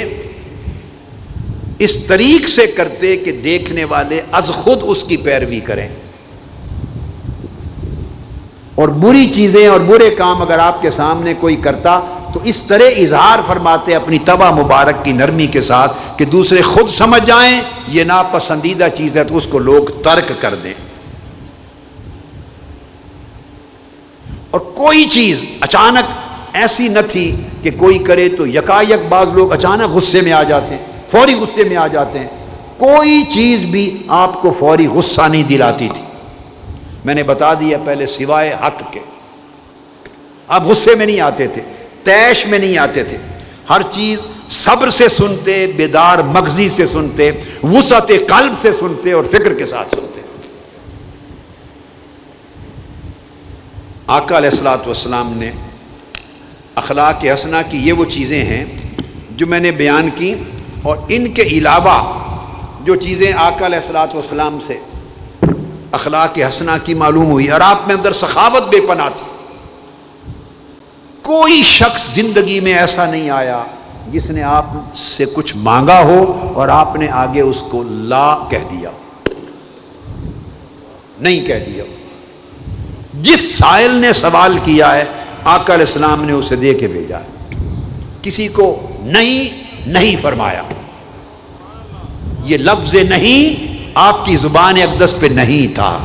اس طریق سے کرتے کہ دیکھنے والے از خود اس کی پیروی کریں، اور بری چیزیں اور برے کام اگر آپ کے سامنے کوئی کرتا تو اس طرح اظہار فرماتے اپنی توا مبارک کی نرمی کے ساتھ کہ دوسرے خود سمجھ جائیں یہ ناپسندیدہ چیز ہے تو اس کو لوگ ترک کر دیں۔ اور کوئی چیز اچانک ایسی نہ تھی کہ کوئی کرے تو یکایک بعض لوگ اچانک غصے میں آ جاتے ہیں، فوری غصے میں آ جاتے ہیں، کوئی چیز بھی آپ کو فوری غصہ نہیں دلاتی تھی۔ میں نے بتا دیا پہلے، سوائے حق کے آپ غصے میں نہیں آتے تھے، طیش میں نہیں آتے تھے، ہر چیز صبر سے سنتے، بیدار مغزی سے سنتے، وسعت قلب سے سنتے اور فکر کے ساتھ سنتے۔ آقا علیہ الصلوۃ والسلام نے اخلاق حسنہ کی یہ وہ چیزیں ہیں جو میں نے بیان کی، اور ان کے علاوہ جو چیزیں آقا علیہ الصلوۃ والسلام سے اخلاق حسنہ کی معلوم ہوئی، اور آپ میں اندر سخاوت بے پناہ تھی۔ کوئی شخص زندگی میں ایسا نہیں آیا جس نے آپ سے کچھ مانگا ہو اور آپ نے آگے اس کو لا کہہ دیا، نہیں کہہ دیا۔ جس سائل نے سوال کیا ہے آقا علیہ السلام نے اسے دے کے بھیجا ہے، کسی کو نہیں فرمایا۔ یہ لفظ نہیں آپ کی زبان اقدس پہ نہیں تھا،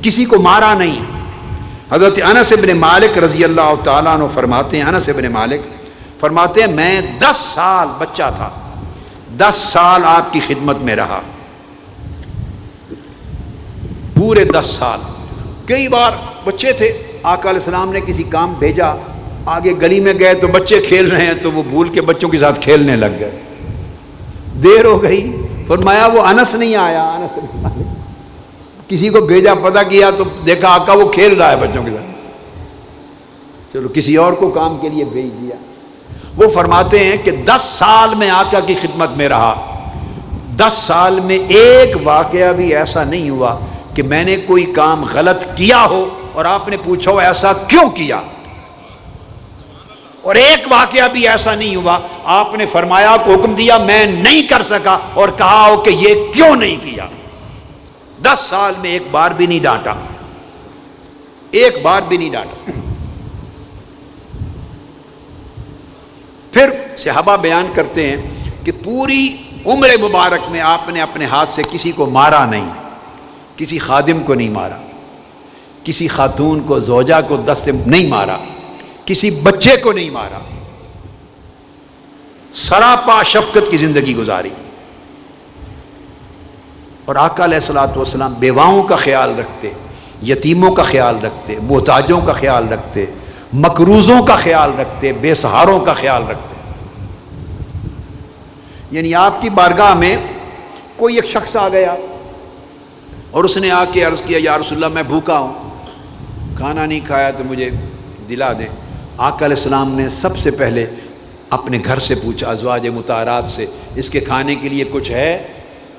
کسی کو مارا نہیں۔ حضرت انس بن مالک رضی اللہ تعالیٰ عنہ فرماتے ہیں، انس بن مالک فرماتے ہیں میں 10 سال بچہ تھا، 10 سال آپ کی خدمت میں رہا، پورے 10 سال۔ کئی بار بچے تھے، آقا علیہ السلام نے کسی کام بھیجا، آگے گلی میں گئے تو بچے کھیل رہے ہیں تو وہ بھول کے بچوں کے ساتھ کھیلنے لگ گئے، دیر ہو گئی، فرمایا وہ انس نہیں آیا، انس بن مالک کسی کو بھیجا، پتہ کیا تو دیکھا آقا وہ کھیل رہا ہے بچوں کے ساتھ، چلو کسی اور کو کام کے لیے بھیج دیا۔ وہ فرماتے ہیں کہ 10 سال میں آقا کی خدمت میں رہا، 10 سال میں ایک واقعہ بھی ایسا نہیں ہوا کہ میں نے کوئی کام غلط کیا ہو اور آپ نے پوچھا ہو ایسا کیوں کیا، اور ایک واقعہ بھی ایسا نہیں ہوا آپ نے فرمایا کو حکم دیا میں نہیں کر سکا اور کہا ہو کہ یہ کیوں نہیں کیا۔ 10 سال میں ایک بار بھی نہیں ڈانٹا، ایک بار بھی نہیں ڈانٹا۔ پھر صحابہ بیان کرتے ہیں کہ پوری عمر مبارک میں آپ نے اپنے ہاتھ سے کسی کو مارا نہیں، کسی خادم کو نہیں مارا، کسی خاتون کو زوجہ کو دست نہیں مارا، کسی بچے کو نہیں مارا، سراپا شفقت کی زندگی گزاری۔ اور آقا علیہ الصلوۃ والسلام بیواؤں کا خیال رکھتے، یتیموں کا خیال رکھتے، محتاجوں کا خیال رکھتے، مقروضوں کا خیال رکھتے، بے سہاروں کا خیال رکھتے۔ یعنی آپ کی بارگاہ میں کوئی ایک شخص آ گیا اور اس نے آ کے عرض کیا یا رسول اللہ میں بھوکا ہوں، کھانا نہیں کھایا تو مجھے دلا دیں۔ آقا علیہ السلام نے سب سے پہلے اپنے گھر سے پوچھا، ازواج مطہرات سے، اس کے کھانے کے لیے کچھ ہے؟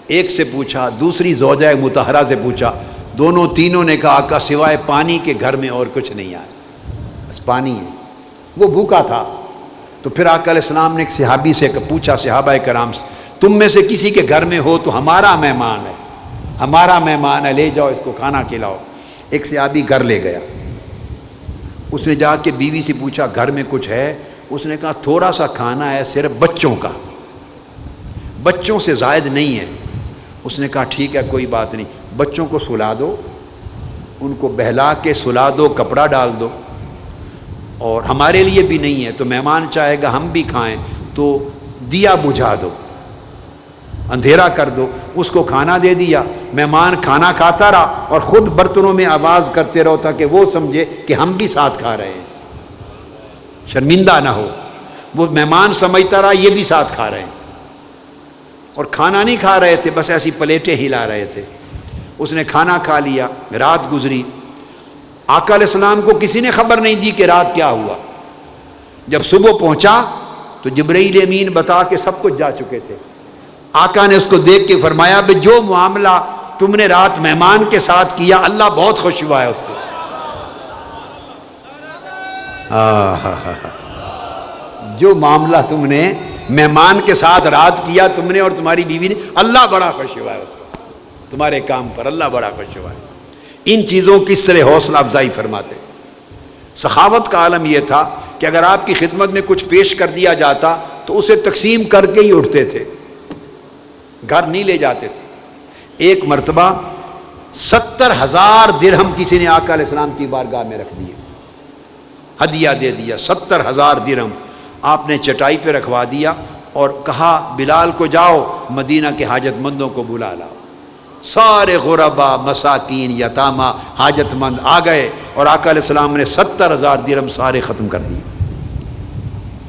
ایک سے پوچھا، دوسری زوجہ مطہرہ سے پوچھا، دونوں تینوں نے کہا آقا سوائے پانی کے گھر میں اور کچھ نہیں آیا، بس پانی ہے۔ وہ بھوکا تھا۔ تو پھر آقا علیہ السلام نے ایک صحابی سے پوچھا، صحابہ کرام سے، تم میں سے کسی کے گھر میں ہو تو ہمارا مہمان ہے، ہمارا مہمان ہے، لے جاؤ اس کو کھانا کھلاؤ۔ ایک صحابی گھر لے گیا، اس نے جا کے بیوی سے پوچھا گھر میں کچھ ہے؟ اس نے کہا تھوڑا سا کھانا ہے صرف بچوں کا، بچوں سے زائد نہیں ہے۔ اس نے کہا ٹھیک ہے کوئی بات نہیں، بچوں کو سلا دو، ان کو بہلا کے سلا دو، کپڑا ڈال دو، اور ہمارے لیے بھی نہیں ہے تو مہمان چاہے گا ہم بھی کھائیں تو دیا بجھا دو، اندھیرا کر دو۔ اس کو کھانا دے دیا، مہمان کھانا کھاتا رہا اور خود برتنوں میں آواز کرتے رہو تاکہ وہ سمجھے کہ ہم بھی ساتھ کھا رہے ہیں، شرمندہ نہ ہو۔ وہ مہمان سمجھتا رہا یہ بھی ساتھ کھا رہے ہیں، اور کھانا نہیں کھا رہے تھے، بس ایسی پلیٹیں ہلا رہے تھے۔ اس نے کھانا کھا لیا، رات گزری، آقا علیہ السلام کو کسی نے خبر نہیں دی کہ رات کیا ہوا۔ جب صبح پہنچا تو جبرائیل امین بتا کے سب کچھ جا چکے تھے۔ آقا نے اس کو دیکھ کے فرمایا کہ جو معاملہ تم نے رات مہمان کے ساتھ کیا اللہ بہت خوش ہوا ہے اس کو۔ جو معاملہ تم نے مہمان کے ساتھ رات کیا تم نے اور تمہاری بیوی نے، اللہ بڑا خوش ہوا ہے اس کو، تمہارے کام پر اللہ بڑا خوش ہوا ہے۔ ان چیزوں کی اس طرح حوصلہ افزائی فرماتے۔ سخاوت کا عالم یہ تھا کہ اگر آپ کی خدمت میں کچھ پیش کر دیا جاتا تو اسے تقسیم کر کے ہی اٹھتے تھے، گھر نہیں لے جاتے تھے۔ ایک مرتبہ 70,000 درہم کسی نے آقا علیہ السلام کی بارگاہ میں رکھ دیے، ہدیہ دے دیا۔ 70,000 درہم آپ نے چٹائی پہ رکھوا دیا اور کہا بلال کو جاؤ مدینہ کے حاجت مندوں کو بلا لاؤ۔ سارے غربا، مساکین، یتامہ، حاجت مند آ گئے اور آقا علیہ السلام نے 70,000 درہم سارے ختم کر دیے۔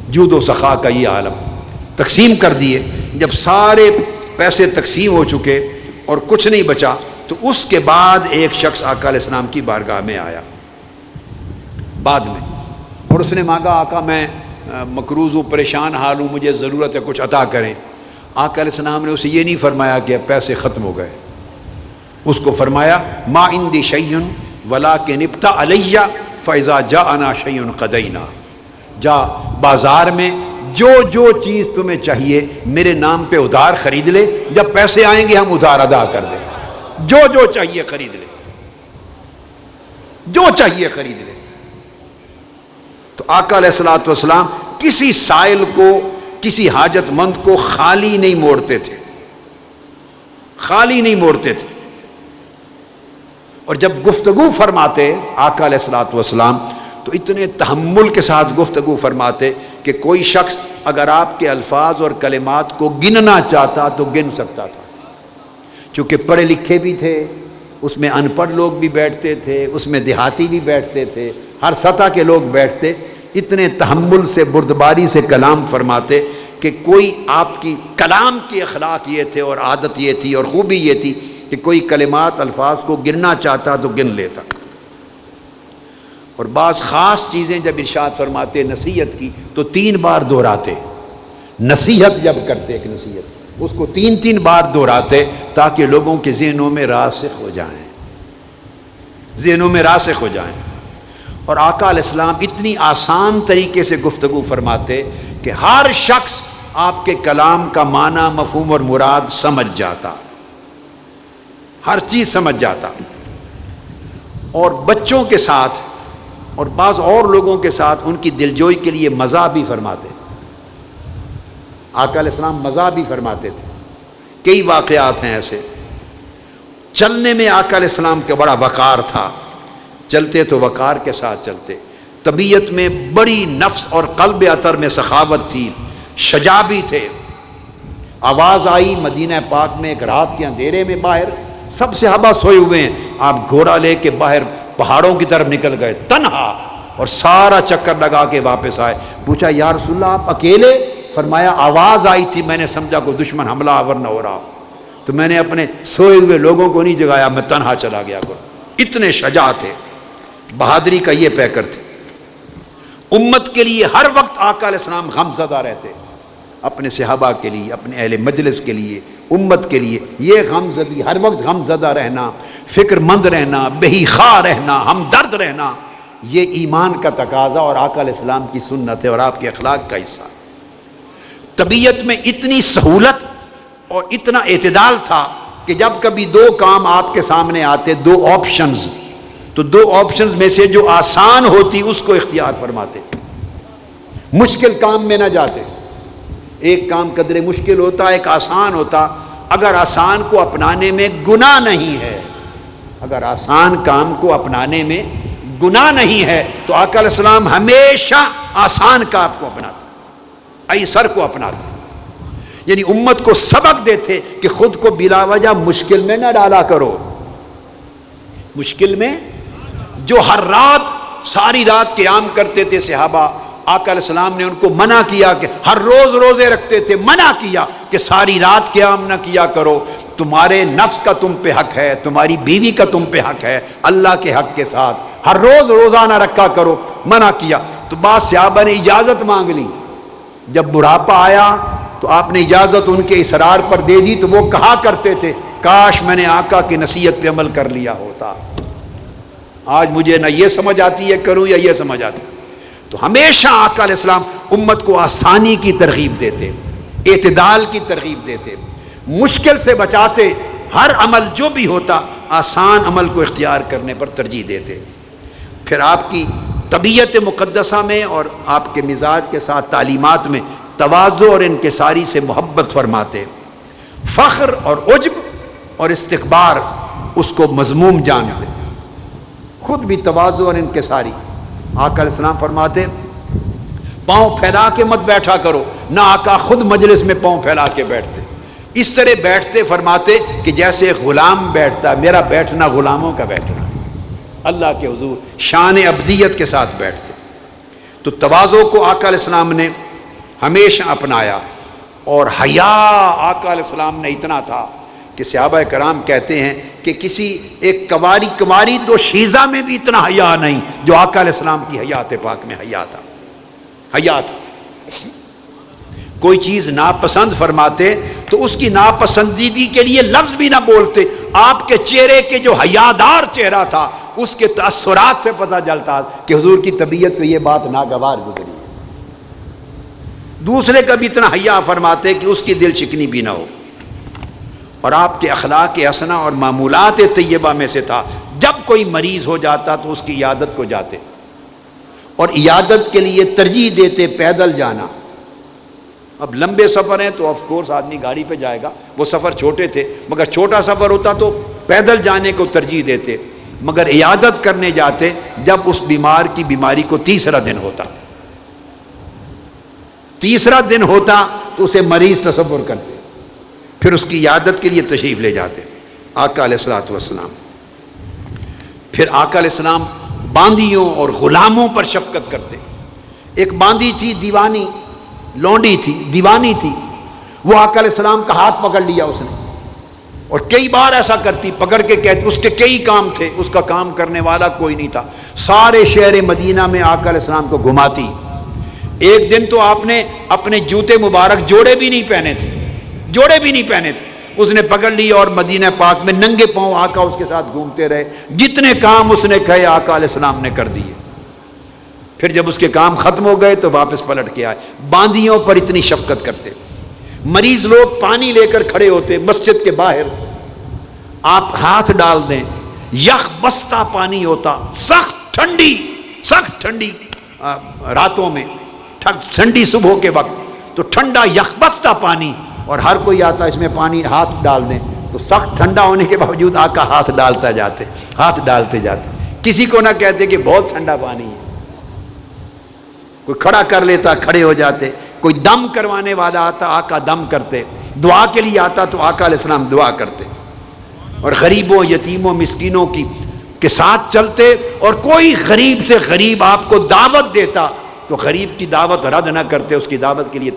جود و سخا کا یہ عالم، تقسیم کر دیے۔ جب سارے پیسے تقسیم ہو چکے اور کچھ نہیں بچا تو اس کے بعد ایک شخص آقا علیہ السلام کی بارگاہ میں آیا بعد میں، اور اس نے مانگا آقا میں مقروض ہوں، پریشان حال ہوں، مجھے ضرورت ہے، کچھ عطا کریں۔ آقا علیہ السلام نے اسے یہ نہیں فرمایا کہ پیسے ختم ہو گئے، اس کو فرمایا ما عندی شیء ولکن ابتع علی فاذا جاءنا شیء قضینا، جا بازار میں جو جو چیز تمہیں چاہیے میرے نام پہ ادھار خرید لے، جب پیسے آئیں گے ہم ادھار ادا کر دیں، جو جو چاہیے خرید لے، جو چاہیے خرید لے۔ تو آقا علیہ الصلوۃ والسلام کسی سائل کو، کسی حاجت مند کو خالی نہیں موڑتے تھے، خالی نہیں موڑتے تھے۔ اور جب گفتگو فرماتے آقا علیہ الصلوۃ والسلام تو اتنے تحمل کے ساتھ گفتگو فرماتے کہ کوئی شخص اگر آپ کے الفاظ اور کلمات کو گننا چاہتا تو گن سکتا تھا، چونکہ پڑھے لکھے بھی تھے، اس میں ان پڑھ لوگ بھی بیٹھتے تھے، اس میں دیہاتی بھی بیٹھتے تھے، ہر سطح کے لوگ بیٹھتے۔ اتنے تحمل سے، بردباری سے کلام فرماتے کہ کوئی آپ کی کلام کی اخلاق یہ تھے اور عادت یہ تھی اور خوبی یہ تھی کہ کوئی کلمات الفاظ کو گننا چاہتا تو گن لیتا۔ اور بعض خاص چیزیں جب ارشاد فرماتے نصیحت کی تو 3 بار دہراتے، نصیحت جب کرتے ایک نصیحت اس کو 3 بار دہراتے تاکہ لوگوں کے ذہنوں میں راسخ ہو جائیں، ذہنوں میں راسخ ہو جائیں۔ اور آقا علیہ السلام اتنی آسان طریقے سے گفتگو فرماتے کہ ہر شخص آپ کے کلام کا معنی، مفہوم اور مراد سمجھ جاتا، ہر چیز سمجھ جاتا۔ اور بچوں کے ساتھ اور بعض اور لوگوں کے ساتھ ان کی دلجوئی کے لیے مزاح بھی فرماتے۔ آقا علیہ السلام مزاح بھی فرماتے تھے۔ کئی واقعات ہیں ایسے۔ چلنے میں آقا علیہ السلام کا بڑا وقار تھا، چلتے تو وقار کے ساتھ چلتے۔ طبیعت میں بڑی نفس اور قلب اطہر میں سخاوت تھی، شجاع بھی تھے۔ آواز آئی مدینہ پاک میں ایک رات کے اندھیرے میں، باہر سب صحابہ سوئے ہوئے ہیں، آپ گھوڑا لے کے باہر پہاڑوں کی طرف نکل گئے تنہا، اور سارا چکر لگا کے واپس آئے۔ پوچھا یا رسول اللہ آپ اکیلے؟ فرمایا آواز آئی تھی، میں نے سمجھا کوئی دشمن حملہ آور نہ ہو رہا تو میں نے اپنے سوئے ہوئے لوگوں کو نہیں جگایا، میں تنہا چلا گیا۔ اتنے شجاع تھے، بہادری کا یہ پیکر تھے۔ امت کے لیے ہر وقت آقا علیہ السلام غمزدہ رہتے، اپنے صحابہ کے لیے، اپنے اہل مجلس کے لیے، امت کے لیے۔ یہ غمزدگی، ہر وقت غمزدہ رہنا، فکر مند رہنا، بہی خواہ رہنا، ہمدرد رہنا، یہ ایمان کا تقاضا اور آقا علیہ السلام کی سنت ہے اور آپ کے اخلاق کا حصہ۔ طبیعت میں اتنی سہولت اور اتنا اعتدال تھا کہ جب کبھی 2 کام آپ کے سامنے آتے، 2 آپشنز، تو 2 آپشنز میں سے جو آسان ہوتی اس کو اختیار فرماتے، مشکل کام میں نہ جاتے۔ ایک کام قدرے مشکل ہوتا، ایک آسان ہوتا۔ اگر آسان کو اپنانے میں گناہ نہیں ہے، اگر آسان کام کو اپنانے میں گناہ نہیں ہے تو آقا علیہ السلام ہمیشہ آسان کام کو اپناتے، ایسر کو اپناتے، یعنی امت کو سبق دیتے کہ خود کو بلا وجہ مشکل میں نہ ڈالا کرو۔ مشکل میں جو ہر رات ساری رات قیام کرتے تھے صحابہ، آقا علیہ السلام نے ان کو منع کیا کہ ہر روز روزے رکھتے تھے، منع کیا کہ ساری رات قیام نہ کیا کرو، تمہارے نفس کا تم پہ حق ہے، تمہاری بیوی کا تم پہ حق ہے، اللہ کے حق کے ساتھ ہر روز روزہ نہ رکھا کرو، منع کیا۔ تو بعض صحابہ نے اجازت مانگ لی، جب بڑھاپا آیا تو آپ نے اجازت ان کے اصرار پر دے دی، تو وہ کہا کرتے تھے کاش میں نے آقا کی نصیحت پہ عمل کر لیا ہوتا، آج مجھے نہ یہ سمجھ آتی ہے کروں یا یہ سمجھ آتی ہے۔ تو ہمیشہ آقا علیہ السلام امت کو آسانی کی ترغیب دیتے، اعتدال کی ترغیب دیتے، مشکل سے بچاتے، ہر عمل جو بھی ہوتا آسان عمل کو اختیار کرنے پر ترجیح دیتے۔ پھر آپ کی طبیعت مقدسہ میں اور آپ کے مزاج کے ساتھ تعلیمات میں تواضع اور انکساری سے محبت فرماتے، فخر اور عجب اور استکبار اس کو مذموم جانتے، خود بھی تواضع اور انکساری۔ آقا علیہ السلام فرماتے پاؤں پھیلا کے مت بیٹھا کرو، نہ آقا خود مجلس میں پاؤں پھیلا کے بیٹھتے، اس طرح بیٹھتے فرماتے کہ جیسے غلام بیٹھتا، میرا بیٹھنا غلاموں کا بیٹھنا، اللہ کے حضور شان عبدیت کے ساتھ بیٹھتے۔ تو تواضع کو آقا علیہ السلام نے ہمیشہ اپنایا، اور حیا آقا علیہ السلام نے اتنا تھا کہ صحابہ کرام کہتے ہیں کہ کسی ایک کماری تو شیزہ میں بھی اتنا حیا نہیں جو آقا علیہ السلام کی حیات پاک میں حیا تھا۔ حیا تھا، کوئی چیز ناپسند فرماتے تو اس کی ناپسندیدگی کے لیے لفظ بھی نہ بولتے، آپ کے چہرے کے جو حیادار چہرہ تھا اس کے تاثرات سے پتہ چلتا کہ حضور کی طبیعت کو یہ بات ناگوار گزری ہے۔ دوسرے کا بھی اتنا حیا فرماتے کہ اس کی دل شکنی بھی نہ ہو۔ اور آپ کے اخلاق حسنہ اور معمولات طیبہ میں سے تھا جب کوئی مریض ہو جاتا تو اس کی عیادت کو جاتے، اور عیادت کے لیے ترجیح دیتے پیدل جانا۔ اب لمبے سفر ہیں تو آف کورس آدمی گاڑی پہ جائے گا، وہ سفر چھوٹے تھے، مگر چھوٹا سفر ہوتا تو پیدل جانے کو ترجیح دیتے، مگر عیادت کرنے جاتے جب اس بیمار کی بیماری کو تیسرا دن ہوتا تو اسے مریض تصور کرتے، پھر اس کی عیادت کے لیے تشریف لے جاتے آقا علیہ الصلوۃ والسلام۔ پھر آقا علیہ السلام باندیوں اور غلاموں پر شفقت کرتے۔ ایک باندی تھی دیوانی، لونڈی تھی، دیوانی تھی، وہ آقا علیہ السلام کا ہاتھ پکڑ لیا اس نے، اور کئی بار ایسا کرتی، پکڑ کے کہتی، اس کے کئی کام تھے، اس کا کام کرنے والا کوئی نہیں تھا، سارے شہر مدینہ میں آقا علیہ السلام کو گھماتی۔ ایک دن تو آپ نے اپنے جوتے مبارک جوڑے بھی نہیں پہنے تھے، اس نے پکڑ لی اور مدینہ پاک میں ننگے پاؤں آقا اس کے ساتھ گھومتے رہے، جتنے کام اس نے کہے آقا علیہ السلام نے کر دیے۔ پھر جب اس کے کام ختم ہو گئے تو واپس پلٹ کے آئے۔ باندیوں پر اتنی شفقت کرتے۔ مریض لوگ پانی لے کر کھڑے ہوتے مسجد کے باہر، آپ ہاتھ ڈال دیں، یخ بستہ پانی ہوتا، سخت ٹھنڈی راتوں میں، ٹھنڈی صبح کے وقت تو ٹھنڈا یخ بستہ پانی، اور ہر کوئی آتا اس میں پانی ہاتھ ڈال دیں تو سخت ٹھنڈا ہونے کے باوجود آقا ہاتھ ڈالتے جاتے، کسی کو نہ کہتے کہ بہت ٹھنڈا پانی ہے۔ کوئی کھڑا کر لیتا، کھڑے ہو جاتے، کوئی دم کروانے والا آتا آقا دم کرتے، دعا کے لیے آتا تو آقا علیہ السلام دعا کرتے، اور غریبوں یتیموں مسکینوں کے ساتھ چلتے، اور کوئی غریب سے غریب آپ کو دعوت دیتا تو غریب کی دعوت رد نہ کرتے، اس کی دعوت کے لیے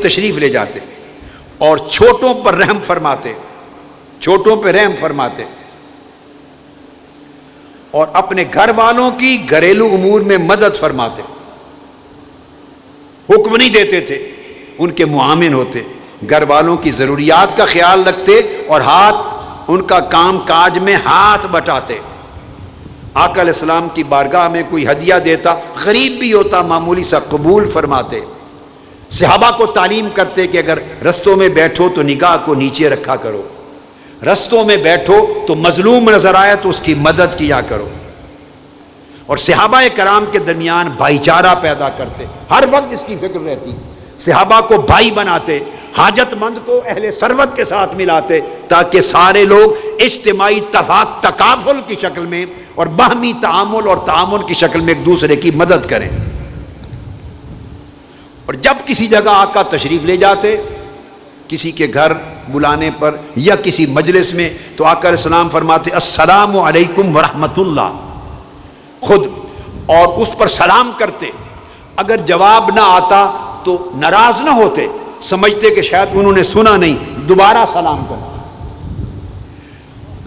تشریف لے جاتے، اور چھوٹوں پر رحم فرماتے، اور اپنے گھر والوں کی گھریلو امور میں مدد فرماتے، حکم نہیں دیتے تھے، ان کے معاون ہوتے، گھر والوں کی ضروریات کا خیال رکھتے، اور ان کا کام کاج میں ہاتھ بٹاتے۔ آقا علیہ السلام کی بارگاہ میں کوئی ہدیہ دیتا، غریب بھی ہوتا، معمولی سا قبول فرماتے۔ صحابہ کو تعلیم کرتے کہ اگر رستوں میں بیٹھو تو نگاہ کو نیچے رکھا کرو، رستوں میں بیٹھو تو مظلوم نظر آئے تو اس کی مدد کیا کرو، اور صحابہ کرام کے درمیان بھائی چارہ پیدا کرتے، ہر وقت اس کی فکر رہتی، صحابہ کو بھائی بناتے، حاجت مند کو اہل ثروت کے ساتھ ملاتے، تاکہ سارے لوگ اجتماعی تکافل کی شکل میں اور باہمی تعامل اور تعاون کی شکل میں ایک دوسرے کی مدد کریں۔ اور جب کسی جگہ آقا تشریف لے جاتے، کسی کے گھر بلانے پر یا کسی مجلس میں، تو آقا علیہ السلام فرماتے السلام علیکم ورحمۃ اللہ، خود اور اس پر سلام کرتے. اگر جواب نہ آتا تو ناراض نہ ہوتے، سمجھتے کہ شاید انہوں نے سنا نہیں، دوبارہ سلام کرنا.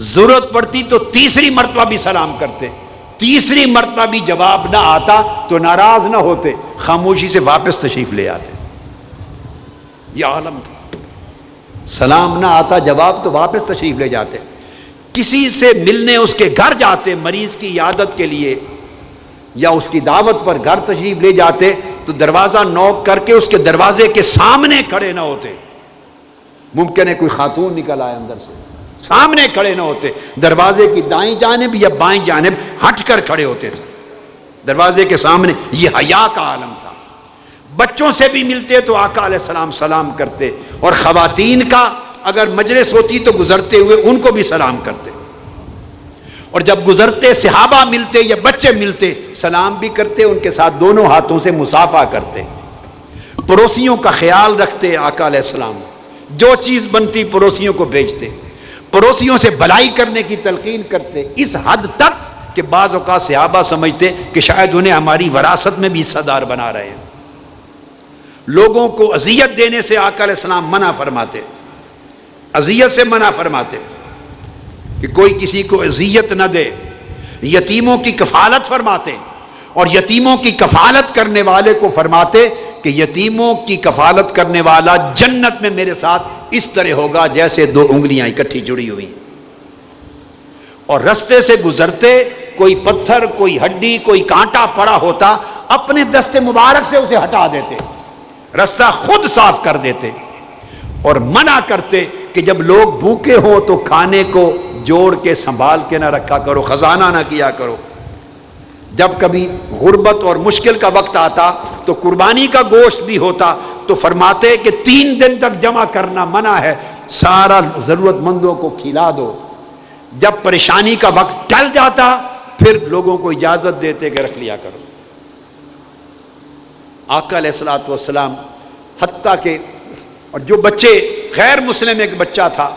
ضرورت پڑتی تو تیسری مرتبہ بھی سلام کرتے، تیسری مرتبہ بھی جواب نہ آتا تو ناراض نہ ہوتے، خاموشی سے واپس تشریف لے آتے. یہ عالم تھا. سلام نہ آتا، جواب تو واپس تشریف لے جاتے. کسی سے ملنے اس کے گھر جاتے مریض کی عیادت کے لیے یا اس کی دعوت پر گھر تشریف لے جاتے تو دروازہ نوک کر کے اس کے دروازے کے سامنے کھڑے نہ ہوتے. ممکن ہے کوئی خاتون نکل آئے اندر سے، سامنے کھڑے نہ ہوتے، دروازے کی دائیں جانب یا بائیں جانب ہٹ کر کھڑے ہوتے تھے دروازے کے سامنے. یہ حیا کا عالم تھا. بچوں سے بھی ملتے تو آقا علیہ السلام سلام کرتے، اور خواتین کا اگر مجلس ہوتی تو گزرتے ہوئے ان کو بھی سلام کرتے، اور جب گزرتے صحابہ ملتے یا بچے ملتے سلام بھی کرتے، ان کے ساتھ دونوں ہاتھوں سے مصافحہ کرتے. پڑوسیوں کا خیال رکھتے آقا علیہ السلام، جو چیز بنتی پڑوسیوں کو بھیجتے، پڑوسیوں سے بھلائی کرنے کی تلقین کرتے، اس حد تک کہ بعض اوقات صحابہ سمجھتے کہ شاید انہیں ہماری وراثت میں بھی حصہ دار بنا رہے ہیں. لوگوں کو اذیت دینے سے آقا علیہ السلام منع فرماتے، اذیت سے منع فرماتے کہ کوئی کسی کو اذیت نہ دے. یتیموں کی کفالت فرماتے، اور یتیموں کی کفالت کرنے والے کو فرماتے کہ یتیموں کی کفالت کرنے والا جنت میں میرے ساتھ اس طرح ہوگا جیسے دو انگلیاں اکٹھی جڑی ہوئی. اور رستے سے گزرتے کوئی پتھر، کوئی ہڈی، کوئی کانٹا پڑا ہوتا اپنے دست مبارک سے اسے ہٹا دیتے، رستہ خود صاف کر دیتے، اور منع کرتے کہ جب لوگ بھوکے ہوں تو کھانے کو جوڑ کے سنبھال کے نہ رکھا کرو، خزانہ نہ کیا کرو. جب کبھی غربت اور مشکل کا وقت آتا تو قربانی کا گوشت بھی ہوتا تو فرماتے کہ 3 دن تک جمع کرنا منع ہے، سارا ضرورت مندوں کو کھلا دو. جب پریشانی کا وقت ٹل جاتا پھر لوگوں کو اجازت دیتے کہ رکھ لیا کرو. آقا علیہ الصلوۃ والسلام حتیٰ کہ اور جو بچے غیر مسلم، ایک بچہ تھا،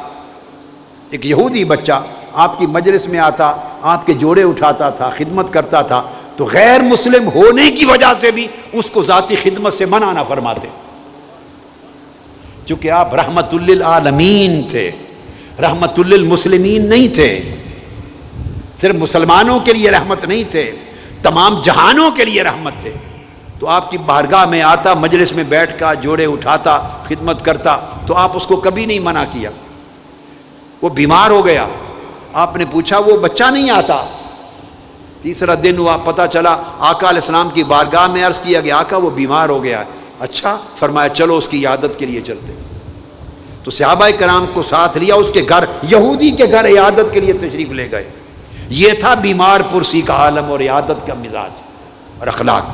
ایک یہودی بچہ آپ کی مجلس میں آتا، آپ کے جوڑے اٹھاتا تھا، خدمت کرتا تھا، تو غیر مسلم ہونے کی وجہ سے بھی اس کو ذاتی خدمت سے منع نہ فرماتے، چونکہ آپ رحمت للعالمین تھے، رحمت للمسلمین نہیں تھے. صرف مسلمانوں کے لیے رحمت نہیں تھے، تمام جہانوں کے لیے رحمت تھے. تو آپ کی بارگاہ میں آتا، مجلس میں بیٹھ کر جوڑے اٹھاتا، خدمت کرتا، تو آپ اس کو کبھی نہیں منع کیا. وہ بیمار ہو گیا، آپ نے پوچھا وہ بچہ نہیں آتا. 3 دن ہوا، پتہ چلا آقا علیہ السلام کی بارگاہ میں عرض کیا کہ آقا وہ بیمار ہو گیا ہے. اچھا، فرمایا چلو اس کی عیادت کے لیے چلتے. تو صحابہ کرام کو ساتھ لیا، اس کے گھر، یہودی کے گھر عیادت کے لیے تشریف لے گئے. یہ تھا بیمار پرسی کا عالم اور عیادت کا مزاج اور اخلاق.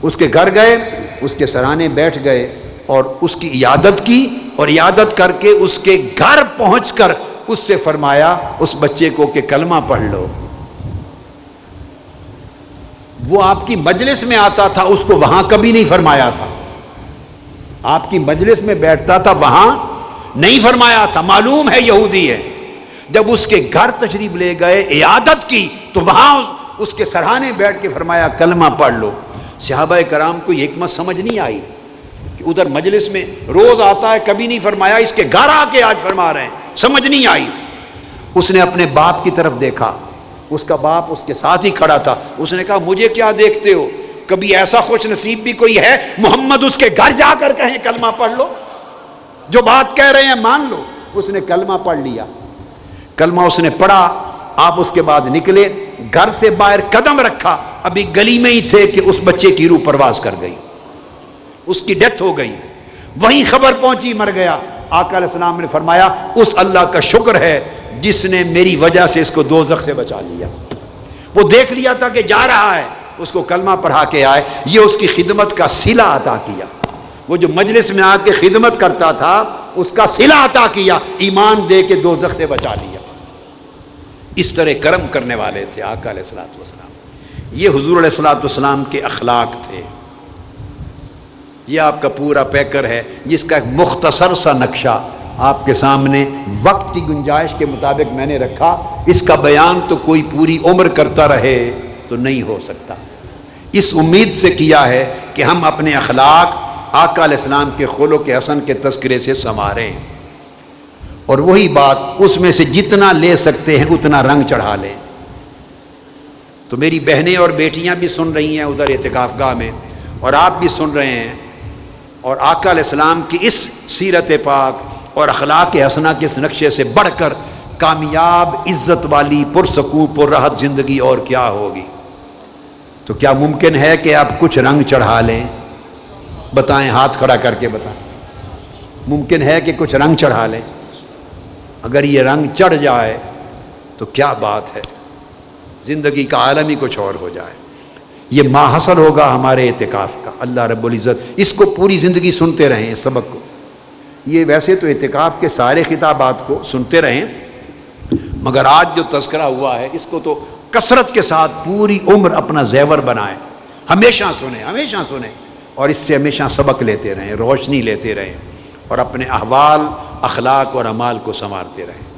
اس کے گھر گئے، اس کے سرانے بیٹھ گئے اور اس کی عیادت کی، اور عیادت کر کے اس کے گھر پہنچ کر اس سے فرمایا اس بچے کو کہ کلمہ پڑھ لو. وہ آپ کی مجلس میں آتا تھا، اس کو وہاں کبھی نہیں فرمایا تھا. آپ کی مجلس میں بیٹھتا تھا، وہاں نہیں فرمایا تھا، معلوم ہے یہودی ہے. جب اس کے گھر تشریف لے گئے، عیادت کی، تو وہاں اس کے سرہانے بیٹھ کے فرمایا کلمہ پڑھ لو. صحابہ کرام کو یہ حکمت سمجھ نہیں آئی کہ ادھر مجلس میں روز آتا ہے، کبھی نہیں فرمایا، اس کے گھر آ کے آج فرما رہے ہیں، سمجھ نہیں آئی. اس نے اپنے باپ کی طرف دیکھا، اس کا باپ اس کے ساتھ ہی کھڑا تھا. اس نے کہا مجھے کیا دیکھتے ہو، کبھی ایسا خوش نصیب بھی کوئی ہے محمد اس کے گھر جا کر کہیں کلمہ پڑھ لو، جو بات کہہ رہے ہیں مان لو. اس نے کلمہ پڑھ لیا، کلمہ اس نے پڑھا. آپ اس کے بعد نکلے، گھر سے باہر قدم رکھا، ابھی گلی میں ہی تھے کہ اس بچے کی روح پرواز کر گئی، اس کی ڈیتھ ہو گئی. وہیں خبر پہنچی مر گیا. آقا علیہ السلام نے فرمایا اس اللہ کا شکر ہے جس نے میری وجہ سے اس کو دوزخ سے بچا لیا. وہ دیکھ لیا تھا کہ جا رہا ہے، اس کو کلمہ پڑھا کے آئے، یہ اس کی خدمت کا صلہ عطا کیا. وہ جو مجلس میں آ کے خدمت کرتا تھا اس کا صلہ عطا کیا، ایمان دے کے دوزخ سے بچا لیا. اس طرح کرم کرنے والے تھے آقا علیہ الصلوۃ والسلام. یہ حضور علیہ الصلوۃ والسلام کے اخلاق تھے. یہ آپ کا پورا پیکر ہے جس کا ایک مختصر سا نقشہ آپ کے سامنے وقت کی گنجائش کے مطابق میں نے رکھا. اس کا بیان تو کوئی پوری عمر کرتا رہے تو نہیں ہو سکتا. اس امید سے کیا ہے کہ ہم اپنے اخلاق آقا علیہ السلام کے خلق حسن کے تذکرے سے سنواریں، اور وہی بات اس میں سے جتنا لے سکتے ہیں اتنا رنگ چڑھا لیں۔ تو میری بہنیں اور بیٹیاں بھی سن رہی ہیں ادھر اعتکاف گاہ میں، اور آپ بھی سن رہے ہیں، اور آقا علیہ السلام کی اس سیرت پاک اور اخلاق حسنہ کے اس نقشے سے بڑھ کر کامیاب، عزت والی، پرسکون پرراحت زندگی اور کیا ہوگی؟ تو کیا ممکن ہے کہ آپ کچھ رنگ چڑھا لیں؟ بتائیں، ہاتھ کھڑا کر کے بتائیں، ممکن ہے کہ کچھ رنگ چڑھا لیں؟ اگر یہ رنگ چڑھ جائے تو کیا بات ہے، زندگی کا عالم ہی کچھ اور ہو جائے۔ یہ ماحصل ہوگا ہمارے اعتکاف کا۔ اللہ رب العزت اس کو پوری زندگی سنتے رہیں، اس سبق کو۔ یہ ویسے تو اعتکاف کے سارے خطابات کو سنتے رہیں، مگر آج جو تذکرہ ہوا ہے اس کو تو کثرت کے ساتھ پوری عمر اپنا زیور بنائیں، ہمیشہ سنیں، ہمیشہ سنیں، اور اس سے ہمیشہ سبق لیتے رہیں، روشنی لیتے رہیں، اور اپنے احوال، اخلاق اور اعمال کو سنوارتے رہیں۔